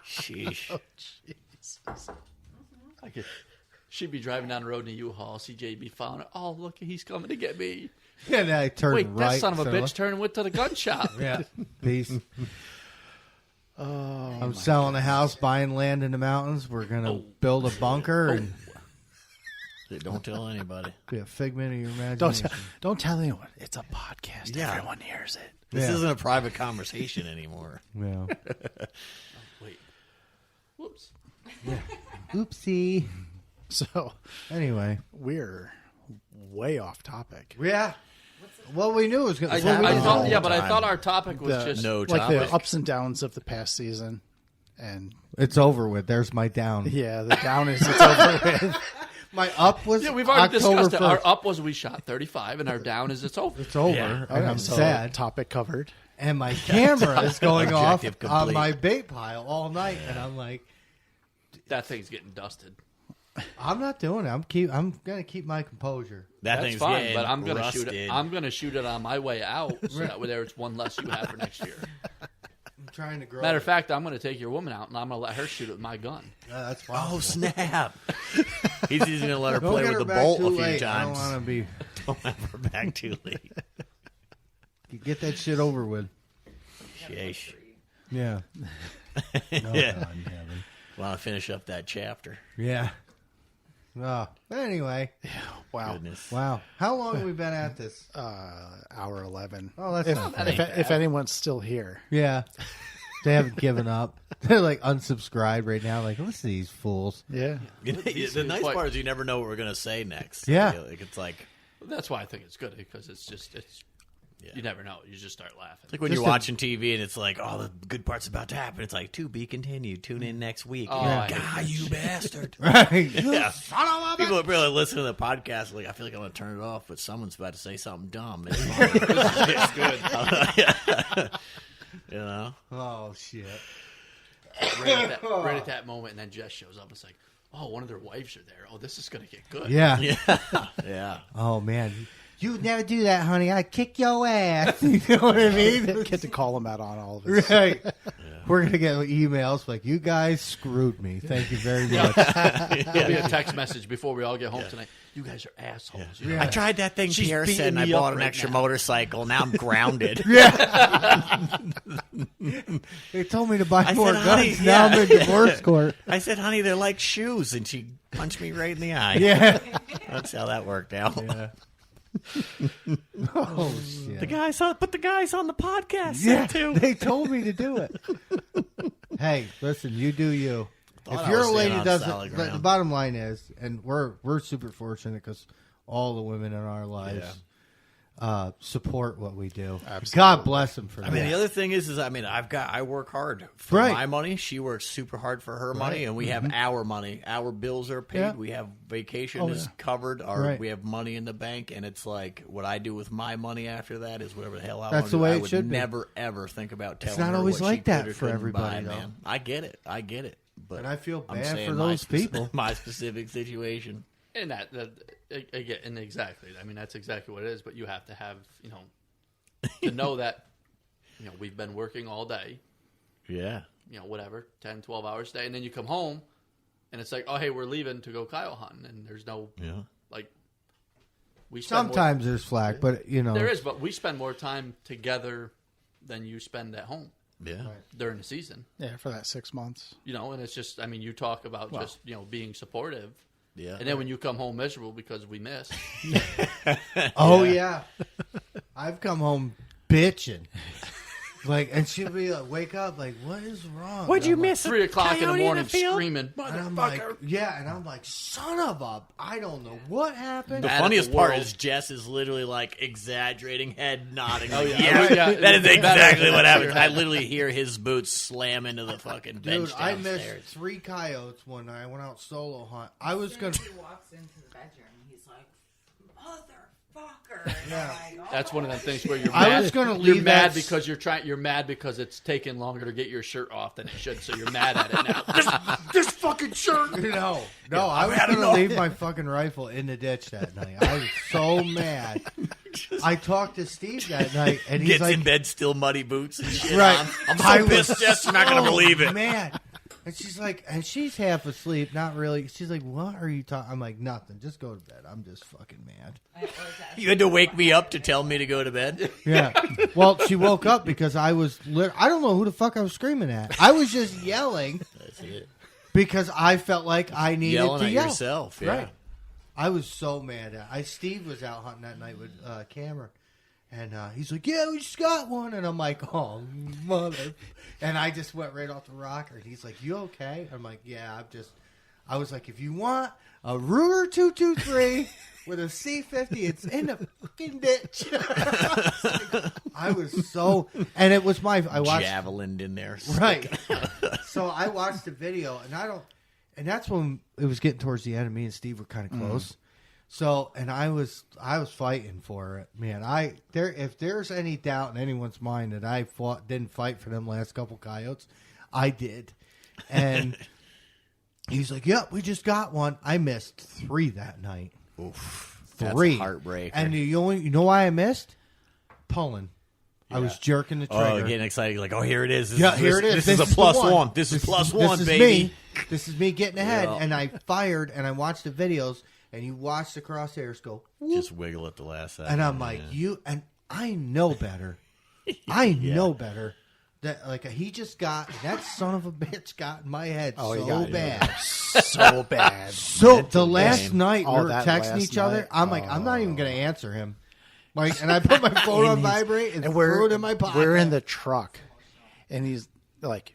Sheesh. She'd be driving down the road in a U-Haul. CJ'd be following her. Oh, look, he's coming to get me. Yeah, then I turned Wait, right. that son of a so bitch left. turned and went to the gun shop. Yeah, peace. I'm selling a house, buying land in the mountains. We're gonna build a bunker and Don't tell anybody. be a figment of your imagination. Don't tell anyone. It's a podcast. Yeah. Everyone hears it. This Yeah. isn't a private conversation anymore. Yeah. Wait. Whoops. Oopsie. So Anyway. we're way off topic. Yeah. Well, we knew it was gonna. I well, we didn't thought, know. yeah, but I time. thought our topic was The- just No Like topic. the ups and downs of the past season. And It's over with. There's my down. yeah, the down is it's over with. My up was. Yeah, we've already October discussed it. Our 1st. up was we shot 35, and our down is it's over. It's over, Yeah. and I'm So, sad. Topic covered. And my camera is going off Objective on complete. my bait pile all night, and I'm like, That thing's getting dusted. I'm not doing it. I'm gonna keep my composure. That That's thing's fine, getting but I'm gonna shoot rusted. it. I'm gonna shoot it on my way out, so that way there's one less you have for next year. I'm trying to grow. Matter of fact, I'm gonna take your woman out, and I'm gonna let her shoot it with my gun. That's fine. Oh, snap. He's just going to let her Don't play get with her the back bolt too a few late. I don't times. want to be. Don't have her back too late. Get that shit over with. Sheesh. Yeah. Yeah. God in heaven. Want to finish up that chapter. Yeah. Oh, anyway, Wow. Goodness. wow. How long have we been at this? Hour 11. Oh, that's not bad. If anyone's still here. Yeah. They haven't given up. They're like unsubscribed right now. Like, listen to these fools. Yeah. The nice What- part is you never know what we're going to say next. Yeah. Like, it's like That's why I think it's good because it's you never know. You just start laughing. when Just you're a- watching TV and it's like, oh, the good part's about to happen. It's like, to be continued. Tune in next week. Oh, You're I like, hate God, you bastard. Right. Yeah. People are really listening to the podcast. Like, I feel like I'm going to turn it off, but someone's about to say something dumb. It's fine. It's good. You know? Oh, shit. Right at that moment, and then Jess shows up. It's like, oh, one of their wives are there. Oh, this is gonna get good. Yeah. Yeah. Oh, man. You would never do that, honey. I'd kick your ass. You know what I mean? Get to call him out on all of it. Right. We're going to get emails like, you guys screwed me. Thank you very much. There'll be a text message before we all get home tonight. You guys are assholes. You know? I tried that thing She's Pierre beating said, and I me bought up an right extra now. motorcycle. Now I'm grounded. They told me to buy I more said, honey, guns. Now yeah. I'm in divorce court. I said, honey, they're like shoes. And she punched me right in the eye. Yeah. That's how that worked out. Yeah. Oh, shit. The guys on the podcast Yeah, too. they told me to do it. Hey, listen, you do you. Thought If I you're was a staying lady on doesn't, solid the ground. bottom line is, and we're super fortunate because all the women in our lives support what we do. Absolutely. God bless them for that. I mean, the other thing is I work hard for Right. my money. She works super hard for her money, and we have our money. Our bills are paid. Yeah. We have vacation is covered. Right. We have money in the bank, and it's like what I do with my money after that is whatever the hell I That's want the to way do. it I would should be. never ever think about telling not her always what like she that could or for couldn't everybody, buy, though. man. I get it. But And I feel I'm bad saying for my those people. my specific situation. And that again, and exactly. I mean, that's exactly what it is. But you have to have, to know that, we've been working all day, Yeah. whatever, 10, 12 hours a day. And then you come home and it's like, oh, hey, we're leaving to go coyote hunting. And there's no, we spend Sometimes there's flack, but there is, but we spend more time together than you spend at home Yeah. during the season. Yeah, for that 6 months. And it's just, I mean, you talk about just, being supportive. Yeah. And then when you come home miserable because we missed. Oh yeah, I've come home bitching, and she'll be like, "Wake up! Like, what is wrong? What'd you And I'm miss? 3 o'clock in the Coyote in morning the field? screaming, Like, and I'm like, motherfucker. and I'm like, son of a, I don't know what happened. The Mad at funniest the part world. is Jess is literally like exaggerating, head nodding. Oh, Like, yeah. yeah, Yeah. that is exactly what happens. Yeah. I literally hear his boots slam into the fucking bench Dude, I downstairs. missed 3 coyotes one night. I went out solo hunt. I was gonna. He walks into the bedroom. He's like, motherfucker. And Yeah. I'm like, That's one of them things where you're I mad. was gonna You're leave mad that- because you're mad because it's taking longer to get your shirt off than it should, so you're mad at it now. this fucking shirt. No, I was gonna leave my fucking rifle in the ditch that night. I was so mad. I talked to Steve that night, and he's Gets like, in bed, still muddy boots and shit Right. on. I'm I so was pissed, Jess, you're not going to so believe it. mad. And she's like, and she's half asleep, not really. She's like, what are you talking? I'm like, nothing. Just go to bed. I'm just fucking mad. You had to wake me up to tell me to go to bed? Yeah. Well, she woke up because I was. I don't know who the fuck I was screaming at. I was just yelling That's it. because I felt like I needed Yelling to at yell. yourself, yeah. Right. I was so mad. Steve was out hunting that night with Cameron. And he's like, yeah, we just got one. And I'm like, oh, mother. And I just went right off the rocker. And he's like, you okay? I'm like, yeah, I was like, if you want a Ruger 223 with a C50, it's in the fucking ditch. I was so, and it was I watched. Javelin in there. Right. So I watched the video, and that's when it was getting towards the end, and me and Steve were kind of close. So, and I was fighting for it, man. If there's any doubt in anyone's mind that I didn't fight for them last couple coyotes, I did. And he's like, "Yep, we just got one." I missed 3 that night. Oof. 3. That's heartbreaker. And you know why I missed? Pulling. I was jerking the trigger. Oh, getting excited. Like, oh, here it is. Here it is. This is a the plus one. This is plus one, this is baby. Me. This is me getting ahead. Yeah. And I fired, and I watched the videos, and you watch the crosshairs go, whoop. Just wiggle at the last second. And I'm like, and I know better. I know better. That he just got, that son of a bitch got in my head so bad. So bad. So the last night we Oh, were that texting last each other. night? I'm like, I'm not even going to answer him. And I put my phone on vibrate and threw it in my pocket. We're in the truck, and he's like,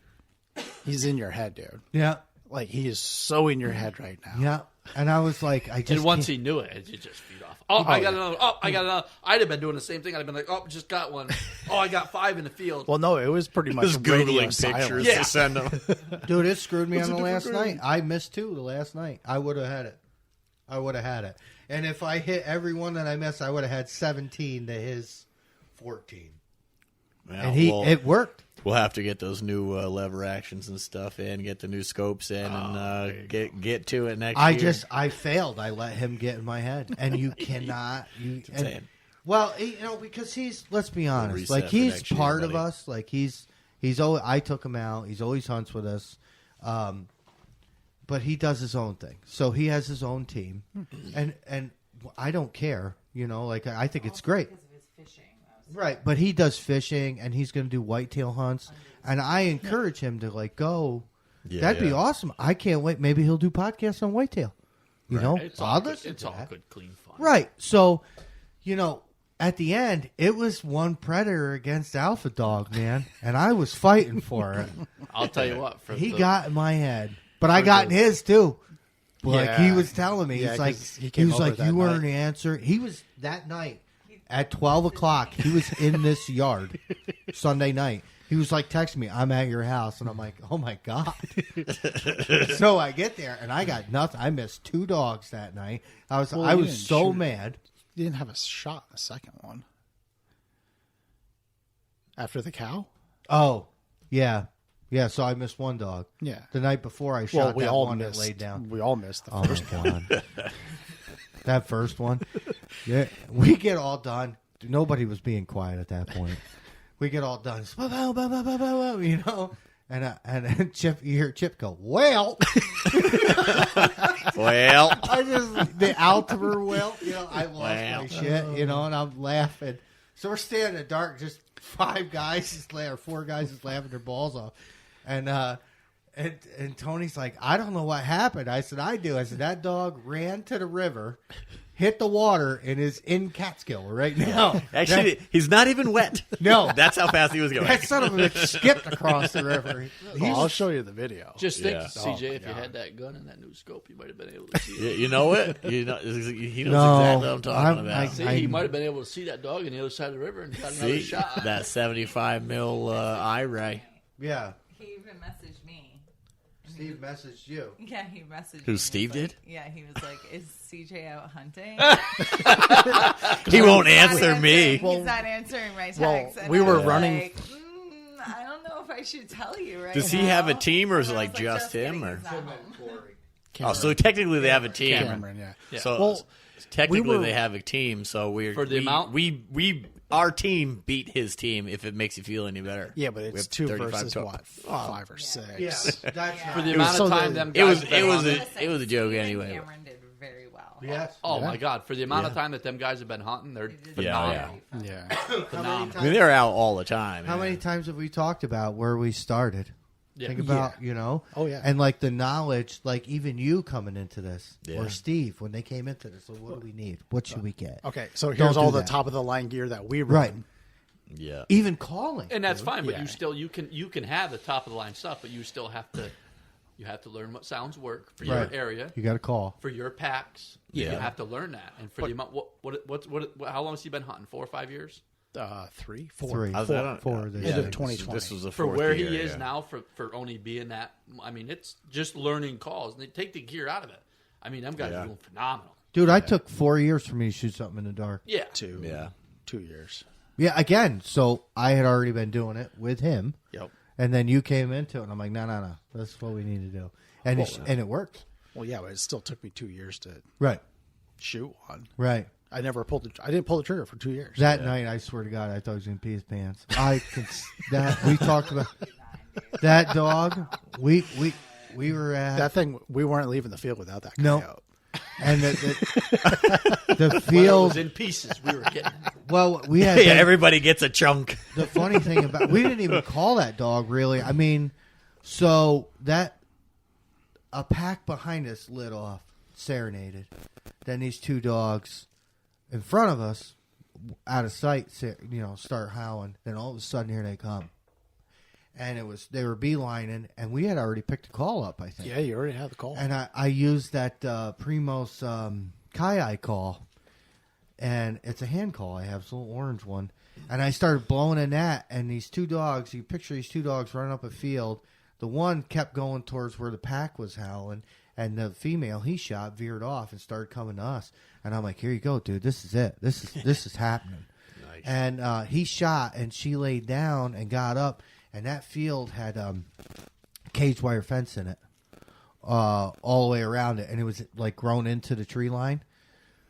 he's in your head, dude. Yeah. Like, he is so in your head right now. Yeah. And I was like, And once he knew it just feed off. Oh, I got another. Oh, I got another. I'd have been doing the same thing. I'd have been like, oh, just got one. Oh, I got 5 in the field. Well, no, it was pretty much Just radio Googling silence. pictures Yeah. to send them. Dude, it screwed me on the last night. I missed 2 the last night. I would have had it. And if I hit every one that I missed, I would have had 17 to his 14. And it worked. We'll have to get those new lever actions and stuff in, get the new scopes in, and get to it next year. I failed. I let him get in my head. And you cannot. Well, because let's be honest, reset like for he's next year, part of buddy. us. Like he's always, I took him out. He's always hunts with us. But he does his own thing. So he has his own team. And I don't care, I think it's great. Because of his fishing. Right, but he does fishing, and he's going to do whitetail hunts, and I encourage him to go. Yeah, That'd be yeah. awesome. I can't wait. Maybe he'll do podcasts on whitetail. You know, It's I'll all good. listen It's to all that. good, clean fun. Right. So, at the end, it was one predator against alpha dog, man, and I was fighting for it. I'll tell you what. He got in my head, but I got in his too. Like Yeah. he was telling me, Yeah, he's like, 'cause he he came was over like, that you weren't night. answering. He was that night. at 12 o'clock, he was in this yard Sunday night. He was like texting me, I'm at your house. And I'm like, oh, my God. So I get there, and I got nothing. I missed 2 dogs that night. I was so mad. You didn't have a shot in the second one. After the cow? Oh, yeah. Yeah, so I missed 1 dog. Yeah. The night before I shot we that all one missed, that laid down. We all missed the Oh, first my God. That first one. Yeah, we get all done. Nobody was being quiet at that point. We get all done. You know? And Chip, you hear Chip go, well. Well. The Altimer well, you know, I lost my shit, you know, and I'm laughing. So we're standing in the dark, just 5 guys, or 4 guys just laughing their balls off. And Tony's like, I don't know what happened. I said, I do. I said, that dog ran to the river, hit the water, and is in Catskill right now. Actually, he's not even wet. No. That's how fast he was going. That son of a bitch skipped across the river. I'll show you the video. Just think, Yeah. CJ, if you God. had that gun and that new scope, you might have been able to see it. You know it? He knows exactly No, what I'm talking I'm- about. See, he might have been able to see that dog on the other side of the river and got another See? shot. That 75 mil eye ray. Yeah. He even messaged me. Steve messaged you. Yeah, he messaged me. Who, He was Steve like- did? Yeah, he was like, is CJ out hunting? He won't He's not answer me. answering- He's not answering my well, text. And we I were was running- like, I don't know if I should tell you right Does he now." have a team, or is it And I like was just him? kidding, Or he's not home. oh, so technically they have a team. Cameron, yeah. So Well, technically we were- they have a team. So For the amount- we our team beat his team. If it makes you feel any better. Yeah, but We it's have 2 35 versus total. what? 5 or 6. Yeah, that's For the It amount was of so time the- them It guys was have been hunting. it was a joke Steve and anyway. Cameron did very well. yes. Oh Yeah. my God! For the amount of Yeah. time that them guys have been hunting, they're did phenomenal. Yeah. Phenomenal. I mean, they're out all the time. How many times have we talked about where we started? Yeah. Think about, you know? Oh, yeah. And like the knowledge, like even you coming into this, Yeah. or Steve, when they came into this, so what do we need? What should we get? Okay, so Don't here's do all the that. top of the line gear that we run. Right. Yeah. Even calling. And that's fine, but Yeah. you can have the top of the line stuff, but you still have to learn what sounds work for Right. your area, You got to call. for your packs. Yeah. You have to learn that. And for the amount, what how long has he been hunting? 4 or 5 years? 3, 4. 3, I was- 4, I don't- 4 this End year. of 2020. This was the For fourth where year, he is yeah. now, for only being that. I mean, it's just learning calls. And they take the gear out of it. I mean, them guys Yeah. are doing phenomenal. Dude, I took 4 years for me to shoot something in the dark. Yeah. 2. Yeah. 2 years. Yeah, again, so I had already been doing it with him, Yep. and then you came into it, and I'm like, no, that's what we need to do. And it worked. Well, yeah, but it still took me 2 years to Right, shoot one. right. I didn't pull the trigger for 2 years. That night, I swear to God, I thought he was going to pee his pants. We talked about that dog. We were at That thing, we weren't leaving the field without that No. coyote. and the When it field. was in pieces. We were getting Well, we had Yeah, everybody gets a chunk. the funny thing about we didn't even call that dog really. I mean, so that a pack behind us lit off, serenaded. Then these 2 dogs in front of us, out of sight, start howling. Then all of a sudden, here they come, and they were beelining, and we had already picked a call up, I think. Yeah, you already had the call. And I used that Primos Kai call, and it's a hand call. I have this little orange one, and I started blowing in that. And these 2 dogs, you picture these 2 dogs running up a field. The one kept going towards where the pack was howling, and the female he shot veered off and started coming to us. And I'm like, "Here you go, dude. This is it. This is happening." Nice. And he shot, and she laid down and got up, and that field had cage wire fence in it. All the way around it, and it was like grown into the tree line.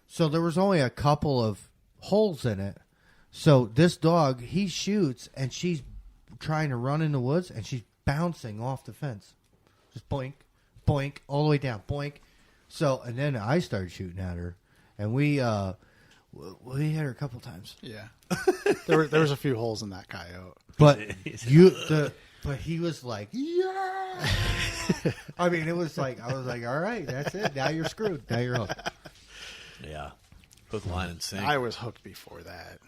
So there was only a couple of holes in it. So this dog, he shoots, and she's trying to run in the woods, and she's bouncing off the fence. Just boink, boink, all the way down, boink. So, and then I started shooting at her, and we hit her a couple times. Yeah. there was a few holes in that coyote. But but he was like, yeah. I mean, it was like, I was like, all right, that's it. Now you're screwed. Now you're hooked. Yeah. Hook, line, and sinker. I was hooked before that.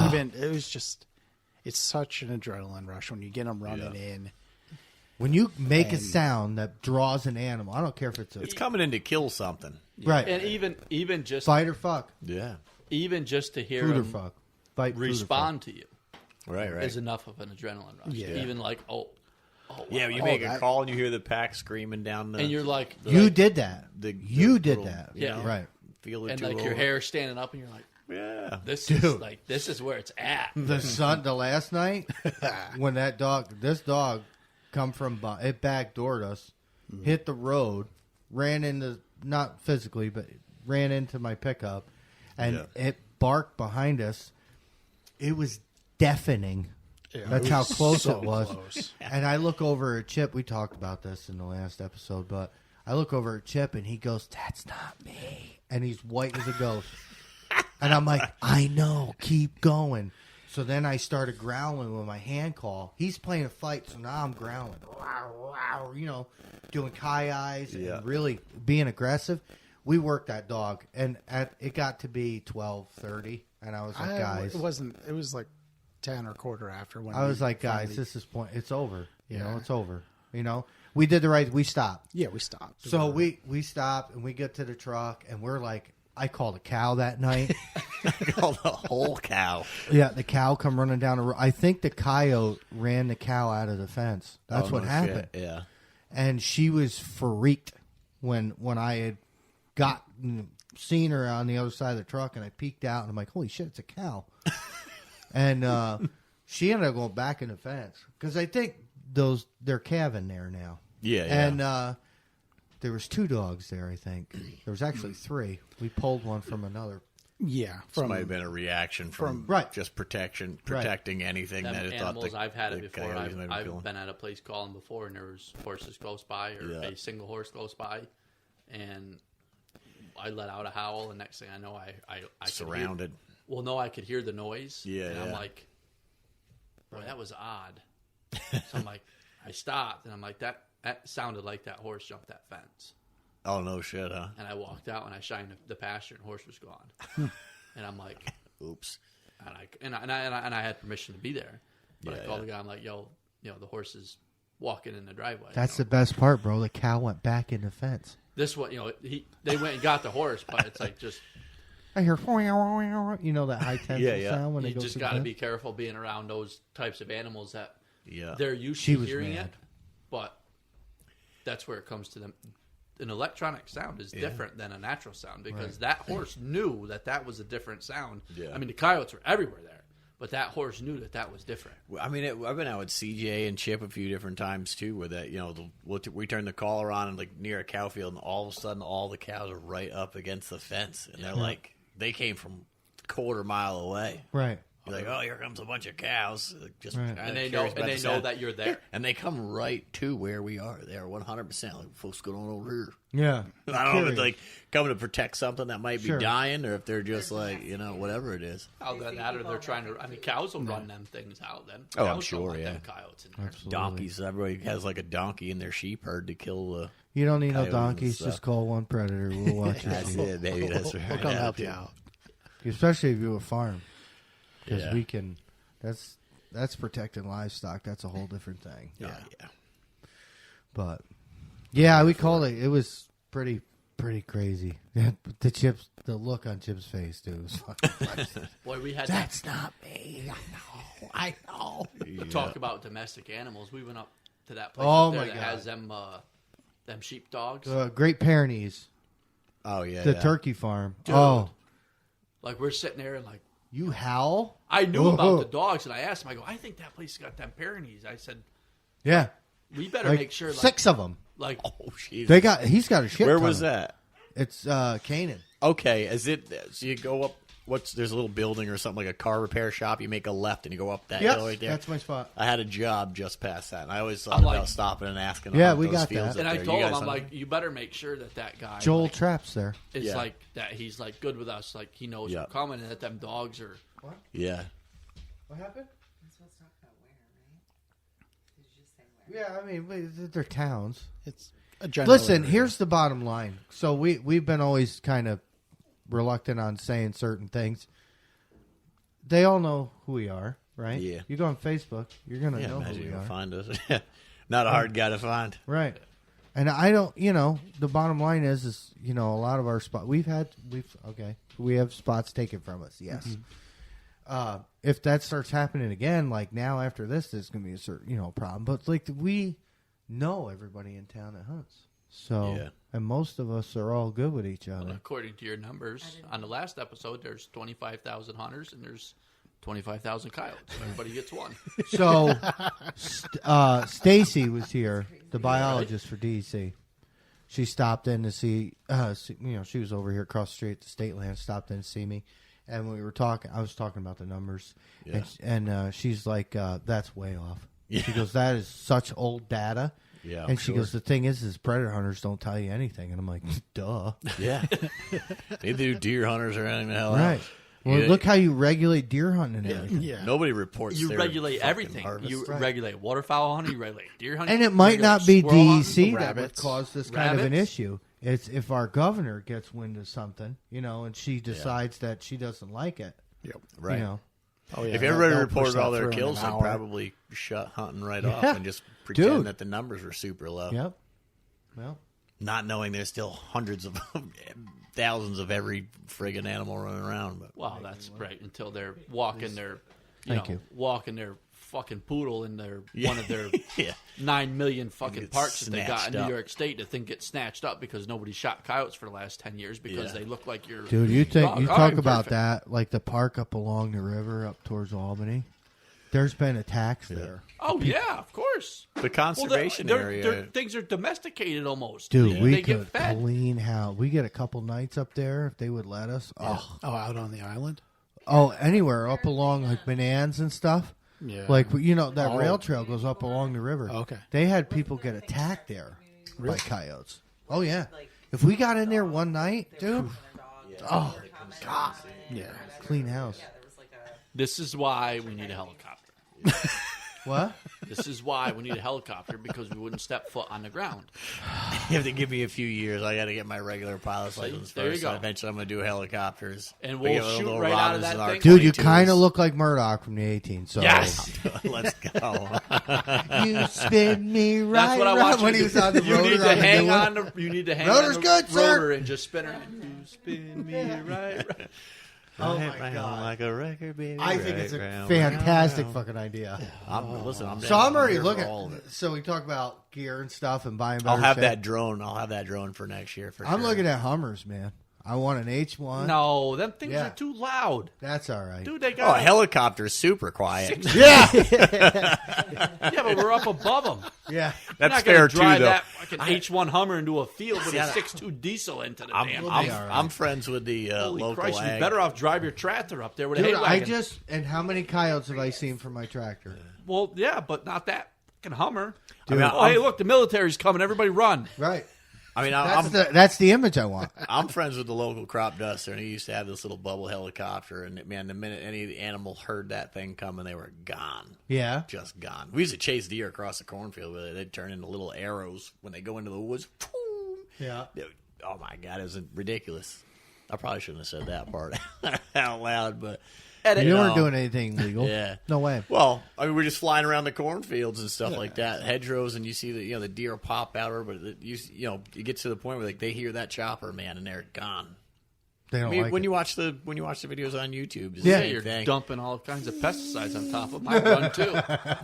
Even it was just, it's such an adrenaline rush when you get them running in. When you make a And- sound that draws an animal, I don't care if it's a It's coming in to kill something. right and even just fight or fuck, Yeah. even just to hear food or them fuck. fight through the respond to you Right. is enough of an adrenaline rush. Yeah. Even like, Yeah, you make a call and you hear the pack screaming down the. and you're like, You did that. the did little- that. Yeah. Right. Feel it and too like your low. hair standing up, and you're like, Yeah. this is where it's at. The last night when this dog come from, it backdoored us, hit the road, ran into, not physically, but ran into my pickup, and it barked behind us. It was deafening. Yeah, That's it how was close so it was. close. And I look over at Chip. We talked about this in the last episode, but I look over at Chip and he goes, "That's not me." And he's white as a ghost. And I'm like, "I know, keep going." So then I started growling with my hand call. He's playing a fight, so now I'm growling. Doing eyes and really being aggressive. We worked that dog, and it got to be 12:30, and I was like, "Guys." It wasn't. It was like 10 or quarter after when I was we like, "Guys, finally- this is point. It's over. Yeah. It's over. We did the right. We stopped. Yeah, we stopped. So we stopped and we get to the truck and we're like, I called a cow that night. Called a whole cow. Yeah, the cow come running down the road. I think the coyote ran the cow out of the fence. That's Oh, what no happened. shit. Yeah. And she was freaked when I had seen her on the other side of the truck and I peeked out and I'm like, holy shit, it's a cow. And she ended up going back in the fence because I think they're calving there now. Yeah. And there was 2 dogs there, I think. There was actually 3. We pulled one from another. Yeah, This might have been a reaction from Right. just protecting anything Them that it thought animals, the, I've had it the before. coyotes might have I've killed. been at a place calling before, and there was horses close by, or a single horse close by, and I let out a howl, and next thing I know, I could Surrounded. well, no, I could hear the noise. Yeah, and I'm yeah. like, boy, that was odd. So I'm like, I stopped, and I'm like, that sounded like that horse jumped that fence. Oh, no shit, huh? And I walked out, and I shined the pasture, and the horse was gone. And I'm like, Oops. and I had permission to be there, but Yeah, I called yeah. the guy. I'm like, yo, the horse is walking in the driveway. That's the best part, bro. The cow went back in the fence. This one, they went and got the horse, but it's like just I hear, that high tension Yeah. sound when they you go just through got to the be careful being around those types of animals that Yeah. they're used She to was hearing mad. it, but that's where it comes to them. An electronic sound is different than a natural sound because that horse knew that was a different sound. Yeah. I mean, the coyotes were everywhere there, but that horse knew that was different. I mean, I've been out with CJ and Chip a few different times too, where that we turn the collar on and like near a cow field, and all of a sudden all the cows are right up against the fence, and they're like they came from a quarter mile away. Right. You're like, oh, here comes a bunch of cows. Just Right. kinda And they curious know about the that sound. you're there. and they come right to where we are. They are 100% like folks going on over here. Yeah. I don't know if it's like coming to protect something that might be Sure. dying, or if they're just like whatever it is. Either that or they're trying to. I mean, cows will run them things out. Then Oh, I'm Cows sure, don't want yeah. them coyotes in there. Absolutely. Donkeys. Everybody has like a donkey in their sheep herd to kill the. You don't need no Coyotes and donkeys. stuff. Just call one predator. We'll watch your That's sheep. it, baby. That's right. We'll come help you out. Especially if you're a farm. Because Yeah. we can... That's protecting livestock. That's a whole different thing. Yeah. But... Yeah, we called it. It was pretty crazy. The look on Chip's face, dude, was fucking funny. Boy, we had That's not me. I know. to talk about domestic animals. We went up to that place Oh, up there my that God. has them sheep dogs. Great Pyrenees. Oh yeah. The yeah. turkey farm. Dude. Oh. Like we're sitting there and like You howl? I knew Whoa. about the dogs, and I asked him. I go, I think that place got them Pyrenees. I said, Yeah. we better Like make sure. Like, 6 of them. Like Oh jeez. He's got a shit Where ton was of 'em. that? It's Canaan. Okay. Is it? So you go up. There's a little building or something like a car repair shop. You make a left and you go up that hill right there. That's my spot. I had a job just past that, and I always thought I'm about like- stopping and asking. Yeah, about we those got fields that. up and I there. told You him, guys I'm hunt? like, you better make sure that guy Joel like, Trapp's there. is Yeah. like that. He's like good with us. Like he knows Yeah. we're coming, and that them dogs are. yeah. What happened? I'm supposed to talk about where, right? Did you just say where? Yeah, I mean, they're towns. It's a general Listen, area. here's the bottom line. So we've been always kind of reluctant on saying certain things. They all know who we are, right? Yeah. You go on Facebook, you're gonna Yeah, know who imagine we you'll are, find us. Not a hard guy to find. right? And I don't, the bottom line is, a lot of our spot we have spots taken from us, yes. if that starts happening again, like now after this, there's going to be a certain, problem. But like we know everybody in town that hunts. So, and most of us are all good with each other. Well, according to your numbers, on the last episode, there's 25,000 hunters and there's 25,000 coyotes. So everybody gets one. So, Stacy was here, the biologist for DEC. She stopped in to see, she was over here across the street at the state land, stopped in to see me. And we were talking, I was talking about the numbers. Yeah. And she's like, that's way off. Yeah. She goes, that is such old data. Yeah, and she goes, the thing is predator hunters don't tell you anything. And I'm like, duh. Yeah. Neither do deer hunters or anything the hell right. else. Well, look how you regulate deer hunting and everything. Yeah. Nobody reports. You regulate everything. You regulate waterfowl hunting. You regulate deer hunting. And it might not be DEC that would cause this kind of an issue. It's if our governor gets wind of something, and she decides that she doesn't like it. Yep. Right. Oh, yeah, if everybody reported all their kills, they'd probably shut hunting right off and just pretend that the numbers were super low. Yep. Well, not knowing there's still hundreds of thousands of every friggin' animal running around. But well, that's right. Until they're walking their, walking their fucking poodle in their one of their 9 million fucking parks that they got in New York State that get snatched up because nobody shot coyotes for the last 10 years because they look like you're. Dude, you talk about that like the park up along the river up towards Albany. There's been attacks there. Oh yeah, of course. The conservation area, things are domesticated almost. Dude, we could clean house. We get a couple nights up there if they would let us. Oh, out on the island. Oh, anywhere up along like Bonanza and stuff. Yeah, like that rail trail goes up along the river. Okay, they had people get attacked there by coyotes. Oh yeah, if we got in there one night, dude. Oh God, yeah, clean house. This is why we need a helicopter. What? This is why we need a helicopter because we wouldn't step foot on the ground. You have to give me a few years. I got to get my regular pilot's license there first. You go. Eventually, I'm going to do helicopters. And we'll shoot right out of that thing. Dude, you kind of look like Murdoch from the 18. So yes, let's go. You spin me right. That's what I want when he was on the rotor. You need to hang on the. You need to hang Rotor's on the good, rotor sir. And just spin her. You spin me right. Oh my God! Like a record, baby. I think it's a fantastic fucking idea. I'm already looking. So we talk about gear and stuff and buying. I'll have that drone. I'll have that drone for next year. I'm looking at Hummers, man. I want an H1. No, them things are too loud. That's all right. Dude, they got a helicopter's super quiet. Yeah. Yeah, but we're up above them. Yeah. That's fair, too, though. Drive that fucking H1 Hummer into a field with a 6.2 diesel into the damn thing. I'm friends with the local Christ, ag. you better off drive your tractor up there with a hay wagon. And how many coyotes have I seen from my tractor? Well, yeah, but not that fucking Hummer. Dude, hey, look, the military's coming. Everybody run. Right. I mean, that's the image I want. I'm friends with the local crop duster, and he used to have this little bubble helicopter. And man, the minute any animal heard that thing coming, they were gone. Yeah, just gone. We used to chase deer across the cornfield with it. They'd turn into little arrows when they go into the woods. Yeah. Oh my God, it was ridiculous. I probably shouldn't have said that part out loud, but. You weren't doing anything legal. Yeah. No way. Well, I mean, we're just flying around the cornfields and stuff like that, hedgerows, and you see the deer pop out, but you get to the point where they hear that chopper, man, and they're gone. They don't like when it. you watch the videos on YouTube, it's you're dumping all kinds of pesticides on top of my run too.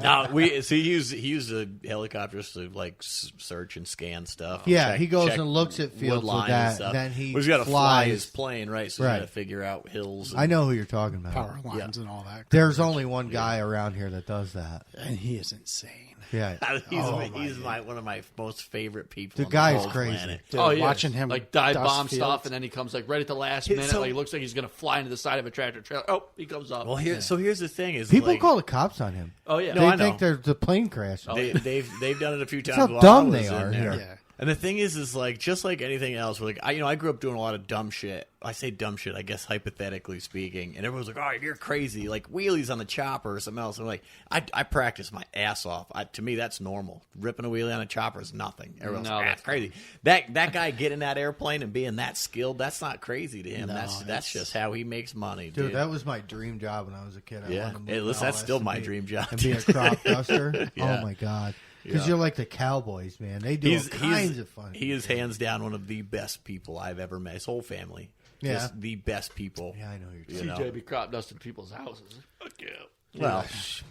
No, he used the helicopters to like search and scan stuff. Yeah, he goes and looks at fields with that. And then he's got to fly his plane, right? So he's got to figure out hills. I know who you're talking about. Power lines and all that. There's only one guy around here that does that, and he is insane. Yeah, he's one of my most favorite people. The guy's the crazy. Planet. Dude, watching him like dive bomb fields. stuff, and then he comes like right at the last minute. Like he looks like he's gonna fly into the side of a tractor trailer. Oh, he comes up. Well, so here's the thing: is people call the cops on him. Oh yeah, they think there's the plane crash. They've done it a few times. That's how dumb they are here. Yeah. And the thing is like just like anything else, we're like I grew up doing a lot of dumb shit. I say dumb shit, I guess hypothetically speaking, and everyone's like, "Oh, you're crazy!" Like wheelies on the chopper or something else. I'm like, I practice my ass off. To me, that's normal. Ripping a wheelie on a chopper is nothing. Everyone's like, that's crazy. That guy getting that airplane and being that skilled, that's not crazy to him. No, that's just how he makes money, dude. That was my dream job when I was a kid. That's still my dream job. And be a crop duster. Yeah. Oh my God. Because you're like the Cowboys, man. They do all kinds of fun. He is hands down one of the best people I've ever met. His whole family. Yeah. Just the best people. Yeah, I know you're CJ be crop dusting people's houses. Fuck yeah. Well,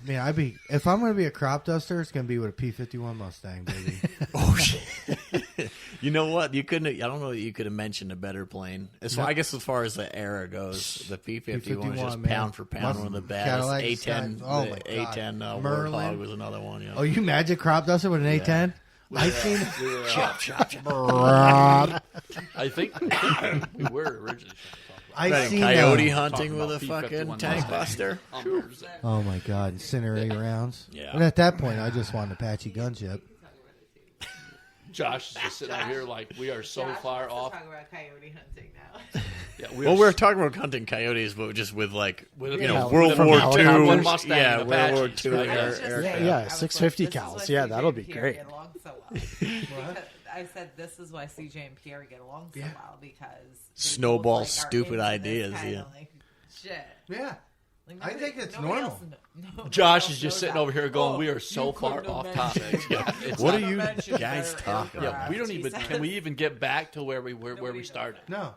man, if I'm going to be a crop duster, it's going to be with a P-51 Mustang, baby. oh shit! You know what? You couldn't. I don't know that you could have mentioned a better plane. I guess as far as the era goes, the P-51 is just man. pound for pound one of the best. Cadillac A-10, oh my the God. A-10 Merlin Warthog was another one. Yeah. Oh, you magic crop duster with an A-10? I seen chop. I think we were originally. I seen coyote that. hunting with a fucking tank buster. Oh my God, incinerate rounds. Yeah. And at that point, I just wanted an Apache gunship. Josh is just sitting out here like we are so far off. Talk about coyote hunting now. Yeah, We're talking about hunting coyotes, but just with like With World from War Howard. II. Mustang Yeah, and World War Apaches, II. right? Yeah, 650 cals. Yeah, that'll be great. Get along so well. Because I said this is why CJ and Pierre get along so well because they Snowball both, like, are stupid into this ideas, kinda, yeah. like, shit. Yeah. Like, I think it's nobody normal. else Josh else is just knows sitting that. over here going, Oh, "We are so you far couldn't off have topic." mentioned- It's What not- are you mentioned guys their talking about? Yeah, we don't even. Can we even get back to where we Nobody started? No.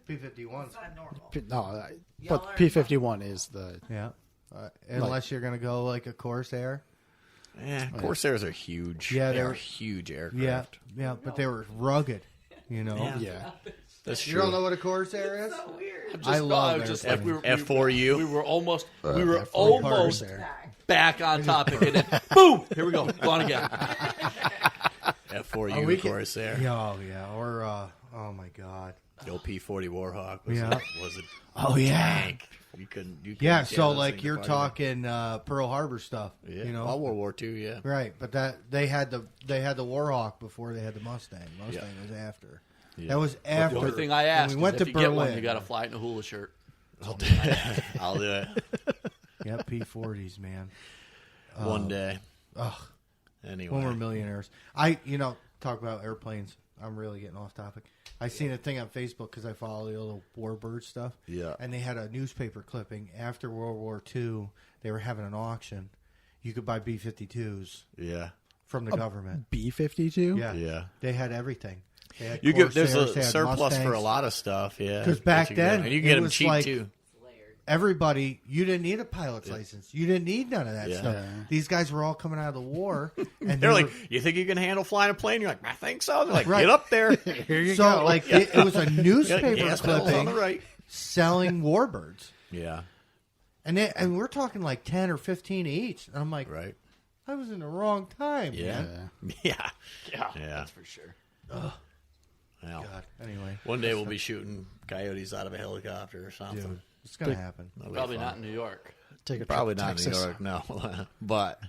P-51. It's not normal. No, Y'all but are- P-51 is the Yeah. Unless you're going to go like a Corsair. Corsairs are huge. Yeah, they're they're- huge Yeah. aircraft. Yeah, but they were rugged, you know. yeah. That's You true. don't know what a Corsair is? So weird. I love just airplanes. like F4U. We were almost Corsair. back on topic, and then boom, here we go, gone again. F4U we can- Corsair. Oh, yeah. Or, oh, my God. The P-40 Warhawk was, Yeah. was a Oh, yeah. tank. You couldn't Yeah, get so those like things you're apart. talking Pearl Harbor stuff, Yeah. you know, All World War II, yeah. right? But they had the Warhawk before they had the Mustang. Mustang was after. Yeah. That was after. The only thing I asked when we went is to if you get one, Berlin. you got to fly it in a hula shirt. I'll do it Yeah, P-40s, man. one day. Ugh, Anyway. when we're millionaires. Talk about airplanes. I'm really getting off topic. I seen a thing on Facebook because I follow the little warbird stuff. Yeah. And they had a newspaper clipping after World War II. They were having an auction. You could buy B-52s Yeah. from the government. B-52? Yeah. Yeah. They had everything. They had You get there's Corsairs, a they had surplus Mustangs. for a lot of stuff, yeah. 'Cause back that you get. then, and you it can get them was cheap like- too. Everybody, you didn't need a pilot's license. You didn't need none of that Yeah. stuff. Yeah. These guys were all coming out of the war, and They're they like, you think you can handle flying a plane? You're like, I think so. They're like, Right. get up there. Here you so go. like it was a newspaper Gas pedals on clipping the right. selling warbirds, Yeah. and we're talking like 10 or 15 each. And I'm like, Right. I was in the wrong time. Yeah. man. Yeah. Yeah, Yeah. that's for sure. Well, God. Anyway, one day we'll be shooting coyotes out of a helicopter or something. dude, it's gonna happen. That'll be Probably fun. not in New York. Take a Probably trip to not in New Texas. York, no. But,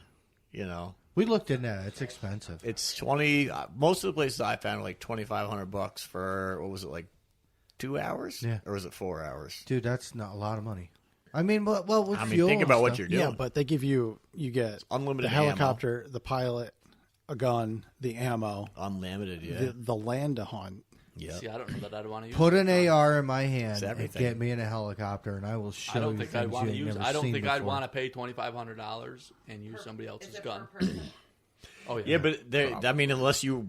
you know, We looked into that. It's expensive. it's 20. Most of the places I found are like $2,500 for, what was it, like 2 hours? Yeah. Or was it 4 hours? Dude, that's not a lot of money. I mean, with I mean, fuel think and about what stuff. you're doing. Yeah, but they give you get Unlimited the helicopter, the pilot, a gun, the ammo, Unlimited, yeah. the land to hunt. Yeah. See, I don't know that I'd want to use. Put it. an AR in my hand It's and everything. get me in a helicopter, and I will show I don't you think things I'd want to you ain't use. never I don't seen think I'd before. want to pay $2,500 and use somebody Is else's it gun. per person? Oh yeah, Yeah, but I mean, unless you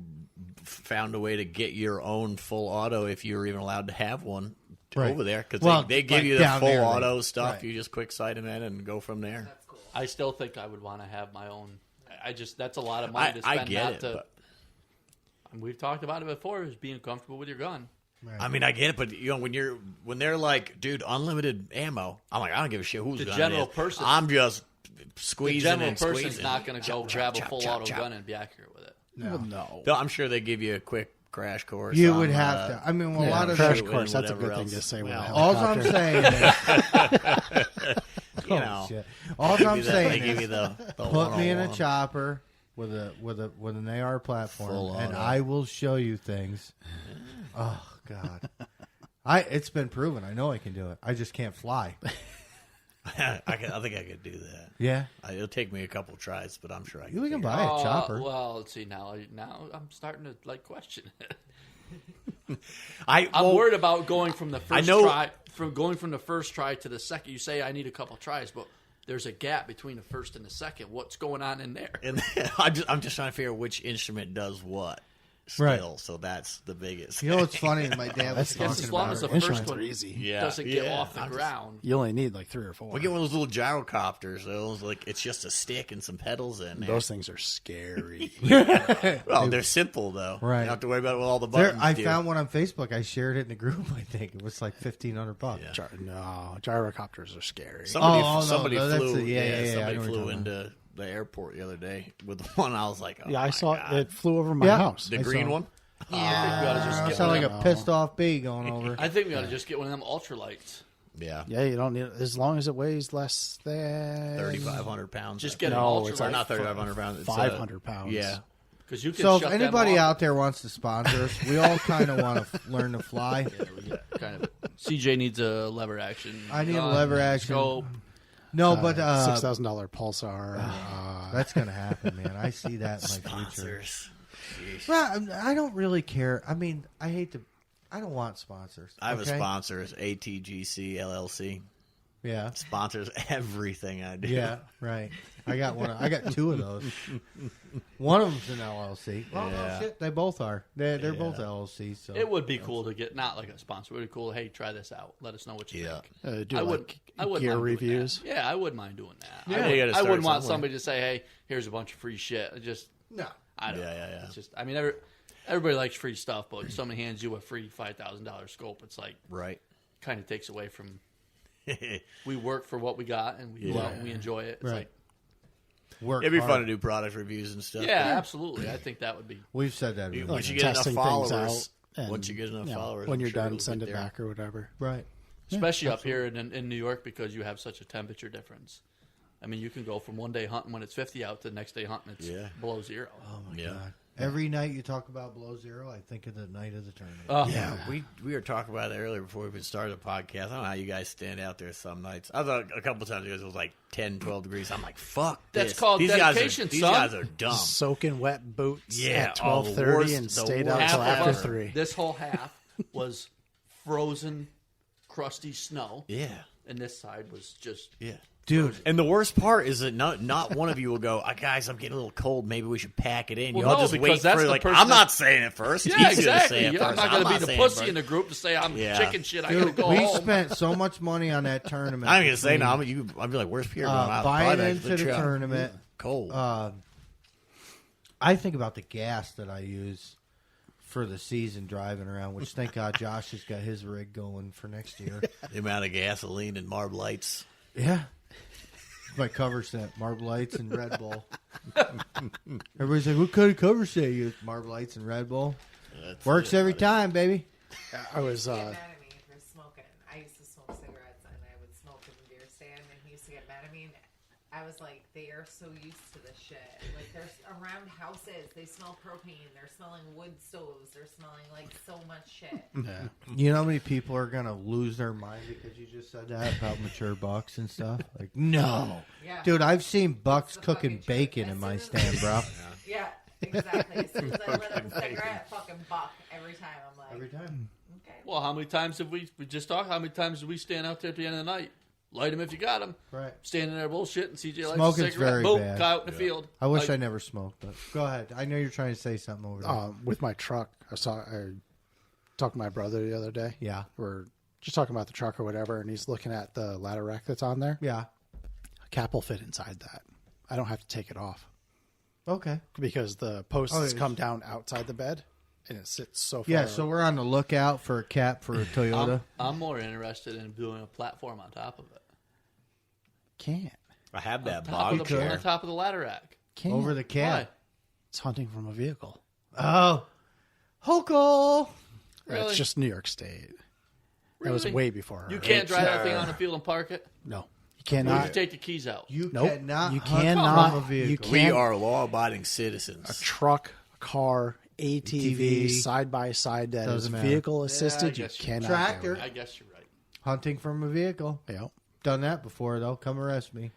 found a way to get your own full auto, if you were even allowed to have one Right. over there, because Well, they give like you the down full there, auto stuff. right. You just quick sight them in and go from there. That's cool. I still think I would want to have my own. I just that's a lot of money to spend. I get not it, to, but and we've talked about it before. Is being comfortable with your gun. Right. I mean, I get it, but you know, when they're like, dude, unlimited ammo, I'm like, I don't give a shit who's The gun general it is. person- I'm just The squeezing general and person's squeezing. not going to go Chop, grab chop, a full chop, auto chop. gun and be accurate with it. No. I'm sure they give you a quick crash course. You on, would have to. I mean, well, a Yeah, lot of crash the, course. That's a whatever good thing else. to say. With a Well, all I'm helicopter. saying is, you know, shit. All give I'm you that- saying they give you is, the put me in a 101. chopper with an AR platform, Full and auto. I will show you things. Oh God, it's been proven. I know I can do it. I just can't fly. I think I could do that. Yeah, It'll take me a couple tries, but I'm sure I can. we can figure buy a chopper. Well, let's see now. I'm starting to question it. it. I'm worried about going from the first know- try, from going from the first try to the second. You say I need a couple tries, but there's a gap between the first and the second. What's going on in there? And I'm just trying to figure out which instrument does what. Still, Right. So that's the biggest. You know what's funny? My dad was talking as long about as it. the first Instruments one are easy. doesn't get off the ground. You only need like 3 or 4. We get one of those little gyrocopters. Those like it's just a stick and some pedals in there. Those things are scary. Well, they're simple though. Right. You don't have to worry about what all the There, buttons I do. found one on Facebook. I shared it in the group. I think it was like $1,500. Yeah. No, gyrocopters are scary. Somebody, Oh, no, somebody no, that's flew. it. Yeah, somebody I know what you're flew talking into the airport the other day with one. I was like, oh Yeah, I my saw God. it flew over my Yeah. house. The I green saw. one. I get sound one like of a pissed off bee going over. I think we ought to just get one of them ultralights. Yeah, Yeah, you don't need it as long as it weighs less than 3,500 pounds. Just I get think. an No, ultralight. it's Or like not 3,500 pounds. It's 500 pounds. Yeah, Because you can So if shut them anybody off. out there wants to sponsor us, we all kind of want to learn to fly. kind of. CJ needs a lever action. I need a gun, lever action. scope. No, but $6,000 Pulsar. that's going to happen, man. I see that in my future. sponsors. Well, I don't really care. I mean, I don't want sponsors. I have a okay? sponsor. It's ATGC LLC. Yeah. Sponsors everything I do. Yeah, right. I got one. I got 2 of those. One of them's an LLC. Well, no Yeah. shit, they both are. They're both LLCs. So It would be cool to get not like a sponsor. It would be cool. Hey, try this out. Let us know what you Yeah. think. Do I like wouldn't gear mind doing reviews. that. Yeah, I wouldn't mind doing that. Yeah, I, you gotta I start wouldn't want somewhere. somebody to say, "Hey, here's a bunch of free shit." It just no. I don't. Yeah, know. yeah, yeah. It's just I mean, everybody likes free stuff, but if somebody hands you a free $5,000 scope, it's like Right. kind of takes away from. We work for what we got, and we go out and we enjoy it. It's Right. like, Work It'd be hard. fun to do product reviews and stuff. yeah, absolutely. I think that would be. We've said that. You- before. Once you get enough testing things followers, out. And, once you get enough followers, when I'm you're sure done, it'll send get it there. back or whatever. Right. Especially up here in New York because you have such a temperature difference. I mean, you can go from one day hunting when it's 50 out to the next day hunting it's below 0. Oh my Yeah. god. Every night you talk about below 0, I think of the night of the tournament. Yeah, we were talking about it earlier before we even started the podcast. I don't know how you guys stand out there some nights. I thought a couple times you guys it was like 10, 12 degrees. I'm like, fuck That's this. called these dedication, These son. guys are dumb. Soaking wet boots Yeah, at oh, the 12:30 worst- and the stayed out worst until Half of after us, 3. this whole half was frozen, crusty snow, Yeah, and this side was just yeah. Dude, And the worst part is that not one of you will go, guys, I'm getting a little cold. Maybe we should pack it in. Well, You all no, just because wait that's for the like, person I'm that- not saying it first. yeah, He's gonna exactly. say it Yeah, I'm first. not going to be the saying pussy first. in the group to say I'm Yeah. chicken shit. I got to dude, go we home. spent so much money on that tournament. I'm going to say, between, no, I'd be like, where's Pierre going out? buying Probably into the truck. tournament. Cold. I think about the gas that I use for the season driving around, which thank God Josh has got his rig going for next year. The amount of gasoline and Marb lights. Yeah. My cover set, Marble Lights and Red Bull. Everybody's like, what kind of cover set you use? Marble Lights and Red Bull. Works every time, baby. I was Get mad at me for smoking. I used to smoke cigarettes and I would smoke in the beer stand, and he used to get mad at me. And I was like, they are so used to this shit. Like, they're around houses. They smell propane. They're smelling wood stoves. They're smelling like so much shit. yeah. You know how many people are going to lose their mind because you just said that about mature bucks and stuff? Like, no. Yeah. Dude, I've seen bucks The cooking fucking bacon truth. in my As soon as- stand, bro. Yeah, exactly. As soon as I lit up a cigarette, fucking buck every time. I'm like, Every time. okay. Well, how many times have we just talked? How many times did we stand out there at the end of the night? Light them if you got them. Right. Standing there bullshit and CJ lights Smoking's a cigarette. very Boom, bad. out in the field. I wish Like, I never smoked, but go ahead. I know you're trying to say something over there. With my truck, I talked to my brother the other day. Yeah. We're just talking about the truck or whatever, and he's looking at the ladder rack that's on there. Yeah. A cap will fit inside that. I don't have to take it off Okay. because the posts Oh, come down outside the bed, and it sits so far. Yeah, so we're on the lookout for a cap for a Toyota. I'm more interested in doing a platform on top of it. Can't. I have that Top of bog the, on chair. top of the ladder rack. Can't. Over the Why? cap. It's hunting from a vehicle. Oh. Hoko. Really? It's just New York State. That was Really? way before. You her can't age. drive that thing on the field and park it? No, you Or you cannot. take the keys out? You Nope. cannot You hunt cannot. from a vehicle. You We can't- are law-abiding A citizens. truck, a car, ATV, ATV, side by side that is doesn't matter. vehicle assisted. I you guess you- cannot. Tractor. do I guess you're right. Hunting from a vehicle. it. Yep. Done that before, though. Come arrest me.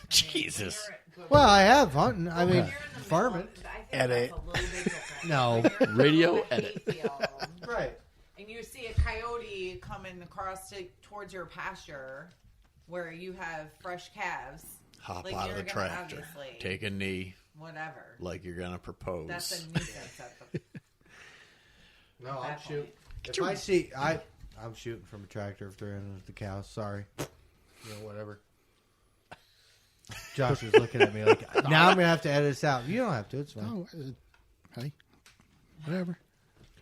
Jesus. Well, I have hunting. I mean, When you're in the farming. middle, I think Edit. that's a little bit different. No. When you're in the Radio middle of a edit. hayfield, Right. and you see a coyote coming across towards your pasture, where you have fresh calves. Hop like, out of you're the gonna tractor, obviously- take a knee, Whatever. like you're gonna propose. That's a nuisance at the No, I'm that shooting. point. If I see, I'm shooting from a tractor if they're in the cows. Sorry, whatever. Josh is looking at me like, now I'm gonna have to edit this out. You don't have to. It's fine. Oh, hey, whatever.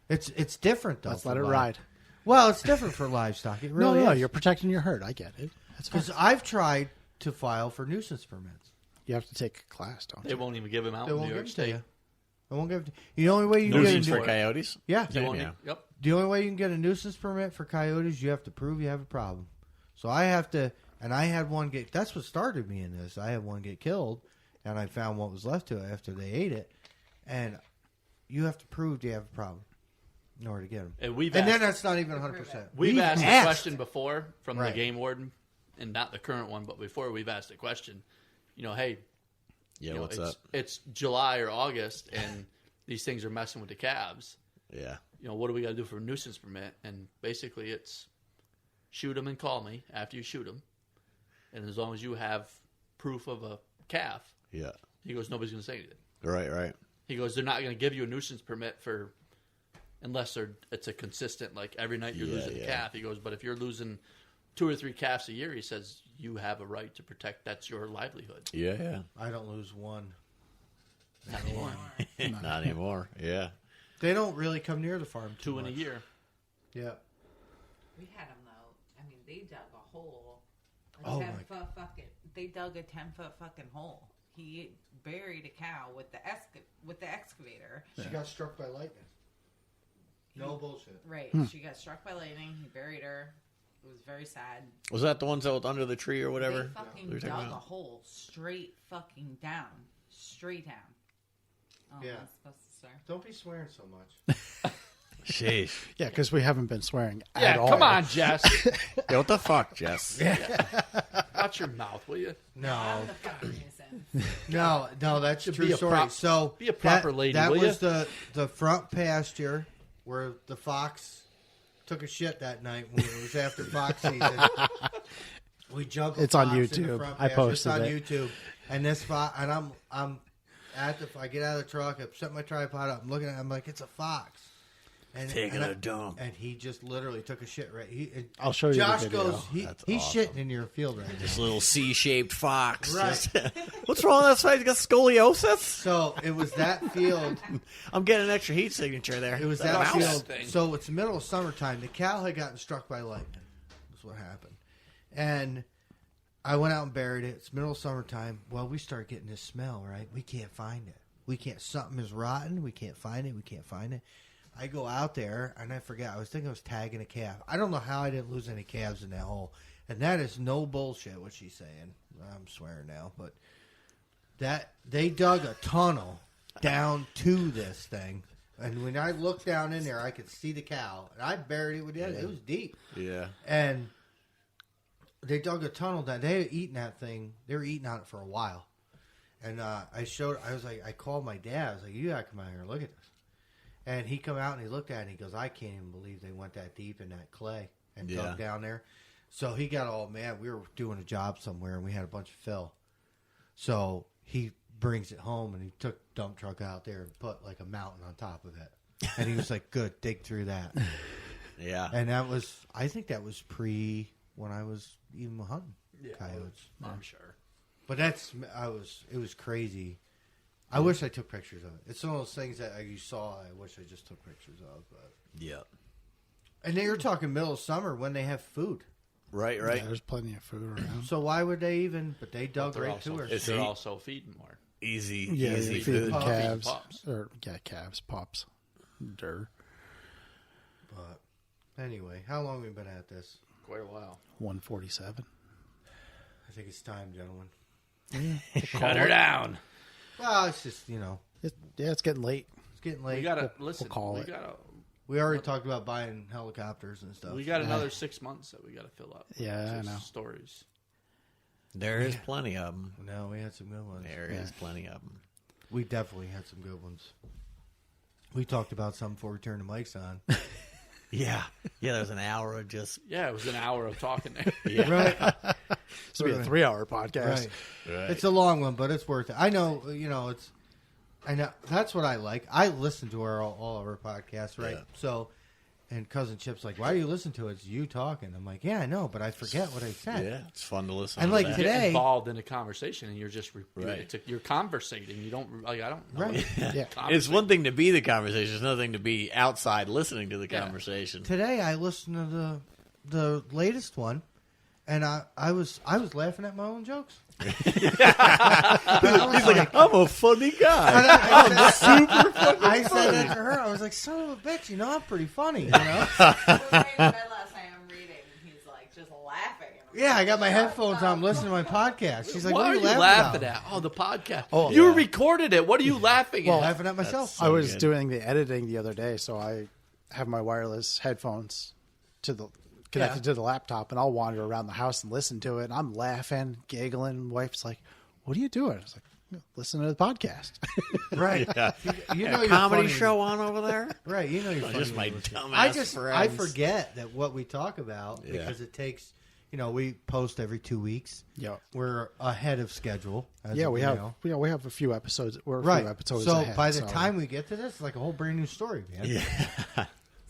It's different though. Let's for let it live. ride. Well, it's different for livestock. It really No, is. you're protecting your herd. I get it. That's fine. Because I've tried to file for nuisance permits. You have to take a class, don't They you? won't even give them out They in won't New give York them to State. you. They won't give it to you. The only way you can Nuisance get a for coyotes. yeah. They won't Yeah. Yep. The only way you can get a nuisance permit for coyotes, you have to prove you have a problem. So I have to, and I had one get. That's what started me in this. I had one get killed, and I found what was left to it after they ate it, and you have to prove you have a problem in order to get them. And we've And asked, then that's not even 100%. we've asked the question before from Right. the game warden, and not the current one, but before we've asked the question. Hey, Yeah, you know, what's it's, up? It's July or August, and these things are messing with the calves. Yeah. What do we got to do for a nuisance permit? And basically, it's shoot them and call me after you shoot them. And as long as you have proof of a calf, Yeah. he goes, nobody's going to say anything. Right. He goes, they're not going to give you a nuisance permit unless it's a consistent, like every night you're losing a calf. He goes, but if you're losing 2 or 3 calves a year, he says, you have a right to protect. That's your livelihood. Yeah. I don't lose one. Not anymore. Not anymore. Yeah. They don't really come near the farm too 2 in a much. year. Yeah. We had them though. I mean, they dug a hole. Oh, 10-foot fucking. They dug a 10-foot fucking hole. He buried a cow with the excavator. She got struck by lightning. No bullshit. Right. She got struck by lightning. He buried her. It was very sad. Was that the ones that was under the tree or whatever? They fucking We were talking dug a about? hole straight fucking down. Straight down. Oh, Yeah. I'm supposed to swear. Don't be swearing so much. Sheesh. Yeah, because we haven't been swearing Yeah, at all. come on, Jess. Yeah, what the fuck, Jess? Watch your mouth, will you? No. I'm the fucking nuisance. No, that's a Be true a story. prop- So be a proper lady, That will was ya? the front pasture where the fox took a shit that night when it was after fox season. We jumped. It's on YouTube. I posted It's on it. YouTube, and this fox. And I'm at the. I get out of the truck. I set my tripod up. I'm looking at it. I'm like, it's a fox. And Taking a dump. And he just literally took a shit right. I'll show you the Josh video. goes. That's He's awesome. shitting in your field right now. This little C-shaped fox. Right. Just- What's wrong with that side? You got scoliosis? So it was that field. I'm getting an extra heat signature there. It was Is that a mouse? field. thing? So it's the middle of summertime. The cow had gotten struck by lightning. That's what happened. And I went out and buried it. It's middle of summertime. Well, we start getting this smell, right? We can't find it. Something is rotten. We can't find it. I go out there, and I forget. I was thinking I was tagging a calf. I don't know how I didn't lose any calves in that hole. And that is no bullshit what she's saying. I'm swearing now. But that they dug a tunnel down to this thing. And when I looked down in there, I could see the cow. And I buried it with it. It was deep. Yeah. And they dug a tunnel down. They had eaten that thing. They were eating on it for a while. And I called my dad. I was like, you got to come out here and look at this. And he come out and he looked at it and he goes, I can't even believe they went that deep in that clay and dug down there. So he got all mad. We were doing a job somewhere and we had a bunch of fill. So he brings it home and he took the dump truck out there and put like a mountain on top of it. And he was like, good, dig through that. Yeah. And I think that was when I was even hunting coyotes. I'm sure. But it was crazy. I wish I took pictures of it. It's one of those things that you saw. I wish I just took pictures of. But Yeah. and they were talking middle of summer when they have food. Right. Yeah, there's plenty of food around. So why would they even? But they dug They're right to her. Is They're he- also feeding more. Easy Yeah, easy they feed food. calves. Pups. Calves, pups. Dirt. But anyway, how long have we been at this? Quite a while. 147. I think it's time, gentlemen. Shut her down. Well, it's just It's getting late. it's getting late. We gotta listen. call we it. gotta. We already talked about buying helicopters and stuff. We got another 6 months that we gotta fill up. Yeah, I Just know. Stories. There is plenty of them. No, we had some good ones. There is plenty of them. We definitely had some good ones. We talked about some before we turned the mics on. Yeah. Yeah, there was an hour of just... Yeah, it was an hour of talking there. Yeah. Right. This will be a 3-hour podcast. Right. It's a long one, but it's worth it. I know, I know that's what I like. I listen to all of our podcasts, right? Yeah. So, and Cousin Chip's like, "Why do you listen to it? It's you talking." I'm like, "Yeah, I know, but I forget what I said." Yeah, it's fun to listen And to like that. today- Get involved in a conversation, and you're just Right. you're conversating. You don't like I don't know. Right. Yeah. It's one thing to be the conversation. It's another thing to be outside listening to the conversation. Today I listened to the latest one, and I was laughing at my own jokes. He's like, I'm a funny guy. I'm super funny. I said that to her. I was like, "Son of a bitch, I'm pretty funny." We were in bed last night. I'm reading. And he's like just laughing. Yeah, I got my headphones on, listening to my podcast. She's like, What "What are you laughing laughing about?" at? Oh, the podcast. Oh, you yeah. recorded it. What are you laughing at? Laughing at myself. So I was good. doing the editing the other day, so I have my wireless headphones connected to the laptop, and I'll wander around the house and listen to it. And I'm laughing, giggling. Wife's like, "What are you doing?" I was like, "Listen to the podcast." Right. Yeah. You know, A you're comedy funny. show on over there? Right. You know, you're funny. Just my when you listen. dumbass friends. I forget that what we talk about Yeah. because it takes. We post every 2 weeks. Yeah. We're ahead of schedule. As Yeah, of we now. have we have a few episodes. We're a Right. few episodes so ahead. by the time we get to this, it's like a whole brand new story, man. Yeah.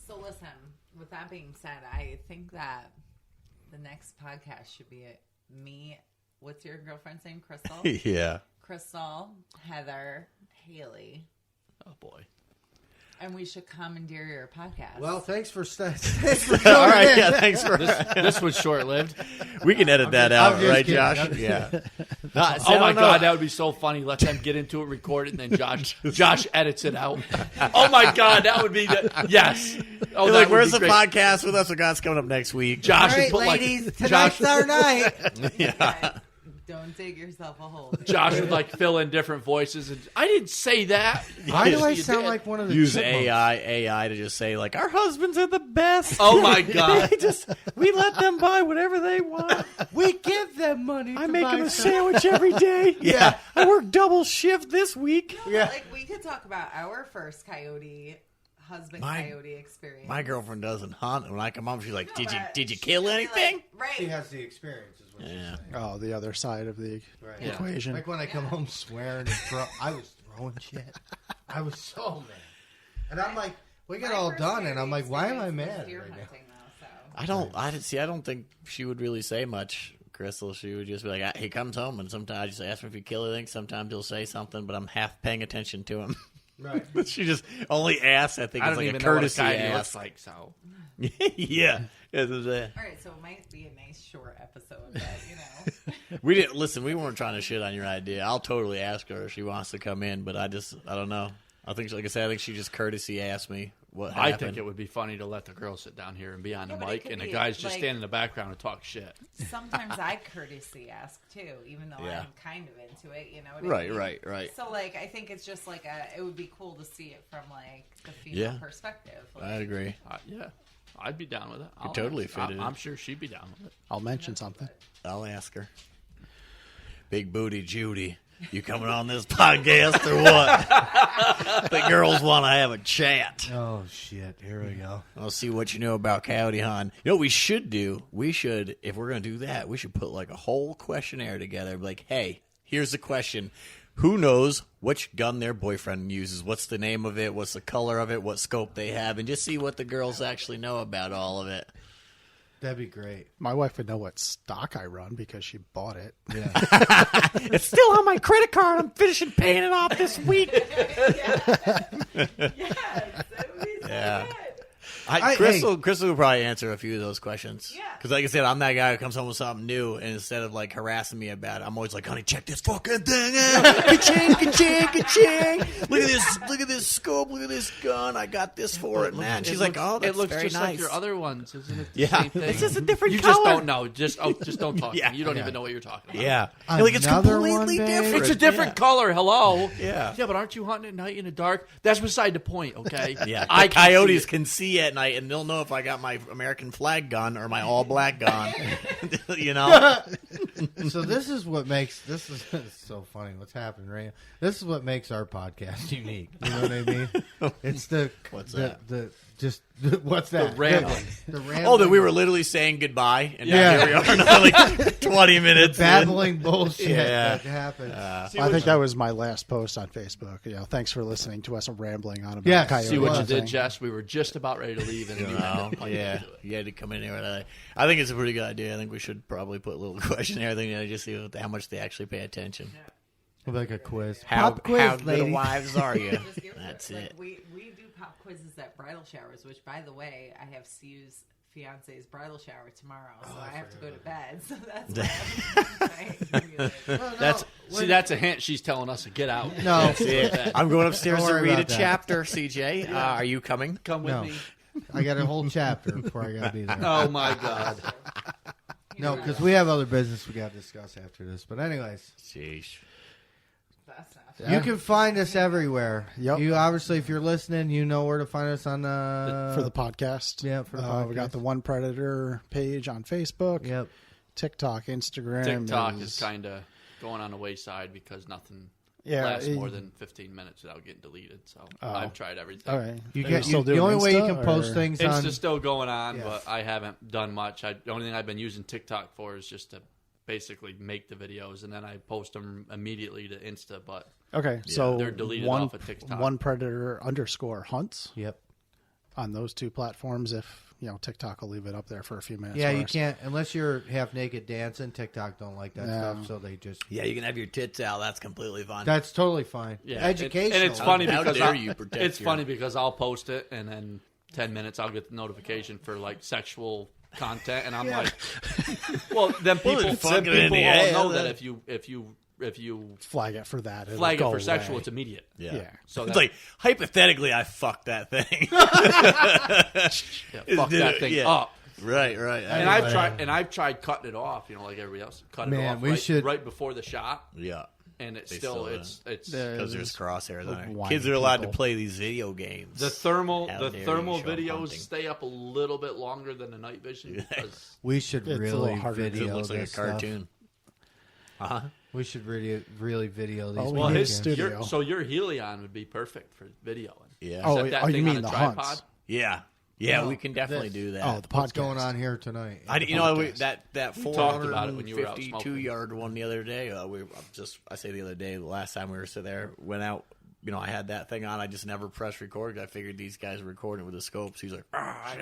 So listen, with that being said, I think that the next podcast should be me. What's your girlfriend's name? Crystal? Yeah. Crystal, Heather, Haley. Oh boy. And we should commandeer your podcast. Well, thanks for All right. Yeah. Thanks for. This was short lived. We can edit that I'm out, just right, kidding. Josh? Yeah. Oh my god, that would be so funny. Let them get into it, record it, and then Josh edits it out. Oh my god, that would be yes. Oh, You're that like, would where's be the great. podcast with us? God's coming up next week. Josh All would right, put ladies, like tonight's our night. Yeah. Don't dig yourself a hole. dude. Josh would like fill in different voices, and I didn't say that. Why do I You sound did. like one of the Use chipmunks? AI to just say, like, our husbands are the best. Oh my god. We let them buy whatever they want. We give them money. I to make buy them a stuff. sandwich every day. Yeah. I work double shift this week. No, Yeah. Like we could talk about our first husband My- coyote experience. My girlfriend doesn't hunt. And when I come home, she's like, No, did you but kill she'd be anything? like, She right. has the experience, is what she's Yeah. saying. Oh, the other side of the Right. equation. Like when I come home swearing and I was throwing shit. I was so mad. And I'm like, we got My all first done, and I'm like, why am I experience was mad deer right now? hunting, though, so. I don't think she would really say much, Crystal. She would just be like, he comes home, and sometimes I just ask him if he kill anything. Sometimes he'll say something, but I'm half paying attention to him. Right. She just only asks, I think I it's don't like even a know what a courtesy coyote ask. looks like, so Yeah. That's what I'm saying. All right, so it might be a nice short episode, but We didn't listen. We weren't trying to shit on your idea. I'll totally ask her if she wants to come in, but I don't know. I think, like I said, I think she just courtesy asked me what happened. I think it would be funny to let the girls sit down here and be on Yeah, the but it mic, could and the be, guys just like- stand in the background and talk shit. sometimes I courtesy ask too, even though Yeah. I'm kind of into it. You know what I mean? Right. So like, I think it's just like it would be cool to see it from like the female Yeah. perspective. Like, I agree. Yeah, I'd be down with it. I'll totally ask. fit it in. I'm sure she'd be down with it. I'll mention something. I'll ask her. Big booty Judy, you coming on this podcast or what? The girls want to have a chat. Oh, shit. Here we go. I'll see what you know about coyote hunting. You know what we should do? We should, if we're going to do that, we should put like a whole questionnaire together. Be like, hey, here's the question. Who knows which gun their boyfriend uses? What's the name of it? What's the color of it? What scope they have? And just see what the girls actually know about all of it. That'd be great. My wife would know what stock I run because she bought it. Yeah. It's still on my credit card. I'm finishing paying it off this week. Yes, that would be so Yeah. good. Crystal would probably answer a few of those questions. Yeah. Because like I said, I'm that guy who comes home with something new, and instead of like harassing me about it, I'm always like, honey, check this fucking thing out. Ka-ching, ka-ching, ka-ching. Look at this scope. Look at this gun. I got this for it, man. She's like, oh, that's it looks very just nice. like your other ones, isn't it? The Yeah. same thing? It's just a different You color. just don't know. Just don't talk. Yeah. To me. You don't even know what you're talking about. Yeah. And, like, it's Another completely one, babe? different. It's a different color. Hello. Yeah. Yeah, but aren't you hunting at night in the dark? That's beside the point. Okay. Yeah, I the can see coyotes it. can see at night, and they'll know if I got my American flag gun or my all black gun. You know? So this is what makes this is it's so funny what's happening right now. This is what makes our podcast unique. You know what I mean? It's What's the Just what's that? The rambling. The rambling. Oh, that we were literally saying goodbye, and now here we are, now, like 20 minutes. Babbling bullshit Yeah. that happened. I think that was my last post on Facebook. Thanks for listening to us rambling on about Coyote. See what you did, hunting. Jess? We were just about ready to leave, and you had to You had to come in here. I think it's a pretty good idea. I think we should probably put a little questionnaire thing in, just see how much they actually pay attention. Like a quiz. How Pop quiz, good lady. wives are you? Just give That's like, it. We do pop quizzes at bridal showers, which, by the way, I have Sue's fiance's bridal shower tomorrow, so I have to go to bed. So that's that's a hint. She's telling us to get out. No. I'm going upstairs Don't to worry read a about that. chapter, CJ. Are you coming? Come with No. me. I got a whole chapter before I got to be there. Oh my God. No, because we have other business we got to discuss after this. But anyways, Sheesh. That's not you can find us everywhere. Yep. You obviously, if you're listening, you know where to find us on for the podcast. Yeah, for the podcast. We got the One Predator page on Facebook. Yep. TikTok, Instagram. TikTok is kind of going on the wayside because nothing lasts more than 15 minutes without getting deleted. So I've tried everything. All right. You Are get still the doing only way you Insta, can post or- things on. Insta's still going on, Yeah. but I haven't done much. The only thing I've been using TikTok for is just to basically make the videos, and then I post them immediately to Insta. But Okay, so they're deleted off of TikTok. One Predator _hunts Yep. on those two platforms. If TikTok will leave it up there for a few minutes. Yeah, for you us. can't unless you're half naked dancing. TikTok don't like that No. stuff, so they just. Yeah, you can have your tits out. That's completely fine. That's totally fine. yeah, Educational. and it's funny How because dare you protect it's your- funny because I'll post it, and then 10 minutes I'll get the notification for like sexual content, and I'm like, well, then people, Well, fuck it in people the all air, know then. that if you flag it for that. it'll flag it go for sexual, away. it's immediate. Yeah. So it's that, like, hypothetically, I fucked that thing. fuck that thing Yeah. up. Right. And I've tried cutting it off, like everybody else, cut it Man, off we should- right before the shot, Yeah. and it's They still still, it's Because there's crosshairs on it. whiny Kids are allowed people. to play these video games. the thermal How dare you show 'em videos hunting. stay up a little bit longer than the night vision because We should It's a really little harder. It video looks like a this stuff. cartoon. Uh-huh. We should really video these. Oh, we well, need videos. a studio. your Helion would be perfect for videoing. Yeah. Oh, Set that you thing mean on a the tripod. hunts? Yeah. Yeah, we can definitely do that. Oh, the podcast. What's going on here tonight? that talked about it when you were out 452-yard one the other day. I say the other day, the last time we were sitting there, went out. I had that thing on. I just never pressed record. I figured these guys were recording with the scopes. He's like,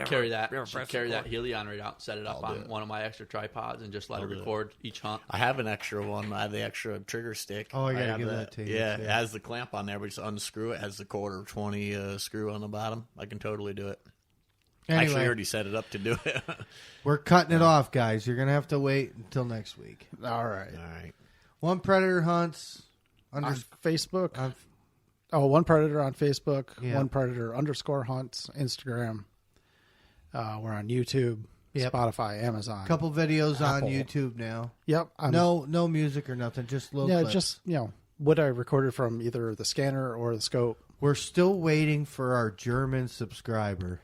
Carry that press Helion right out, set it up I'll do on it. one of my extra tripods, and just let it do it. record each hunt. I have an extra one. I have the extra trigger stick. Oh, I gotta have give that to you, Yeah, too. it has the clamp on there, but just unscrew it. It has the 1/4-20 screw on the bottom. I can totally do it. Anyway, Actually, I already set it up to do it. we're cutting it off, guys. You're gonna have to wait until next week. All right. All right. One Predator hunts. On Facebook. One Predator on Facebook. Yeah. One Predator _hunts. Instagram. We're on YouTube, Yep. Spotify, Amazon. Couple videos on Apple. YouTube now. Yep. No music or nothing. Just little. Yeah, clips. just what I recorded from either the scanner or the scope. We're still waiting for our German subscriber.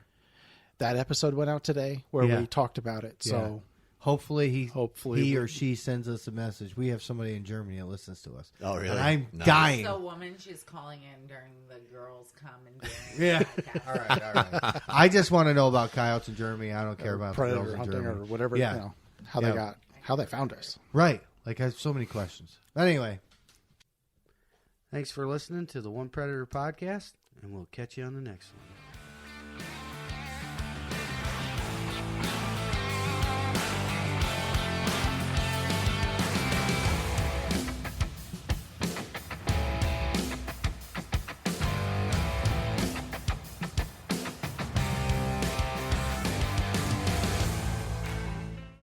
That episode went out today where Yeah. we talked about it. So Yeah. Hopefully he Hopefully or she sends us a message. We have somebody in Germany that listens to us. Oh, really? And I'm Nice. dying. So, woman, she's calling in during the girls come and doing. Yeah. podcast. All right. I just want to know about coyotes in Germany. I don't care about the Predator girls in hunting Germany. or whatever. Yeah. How they found us. Right. Like I have so many questions. Anyway. Thanks for listening to the One Predator podcast, and we'll catch you on the next one.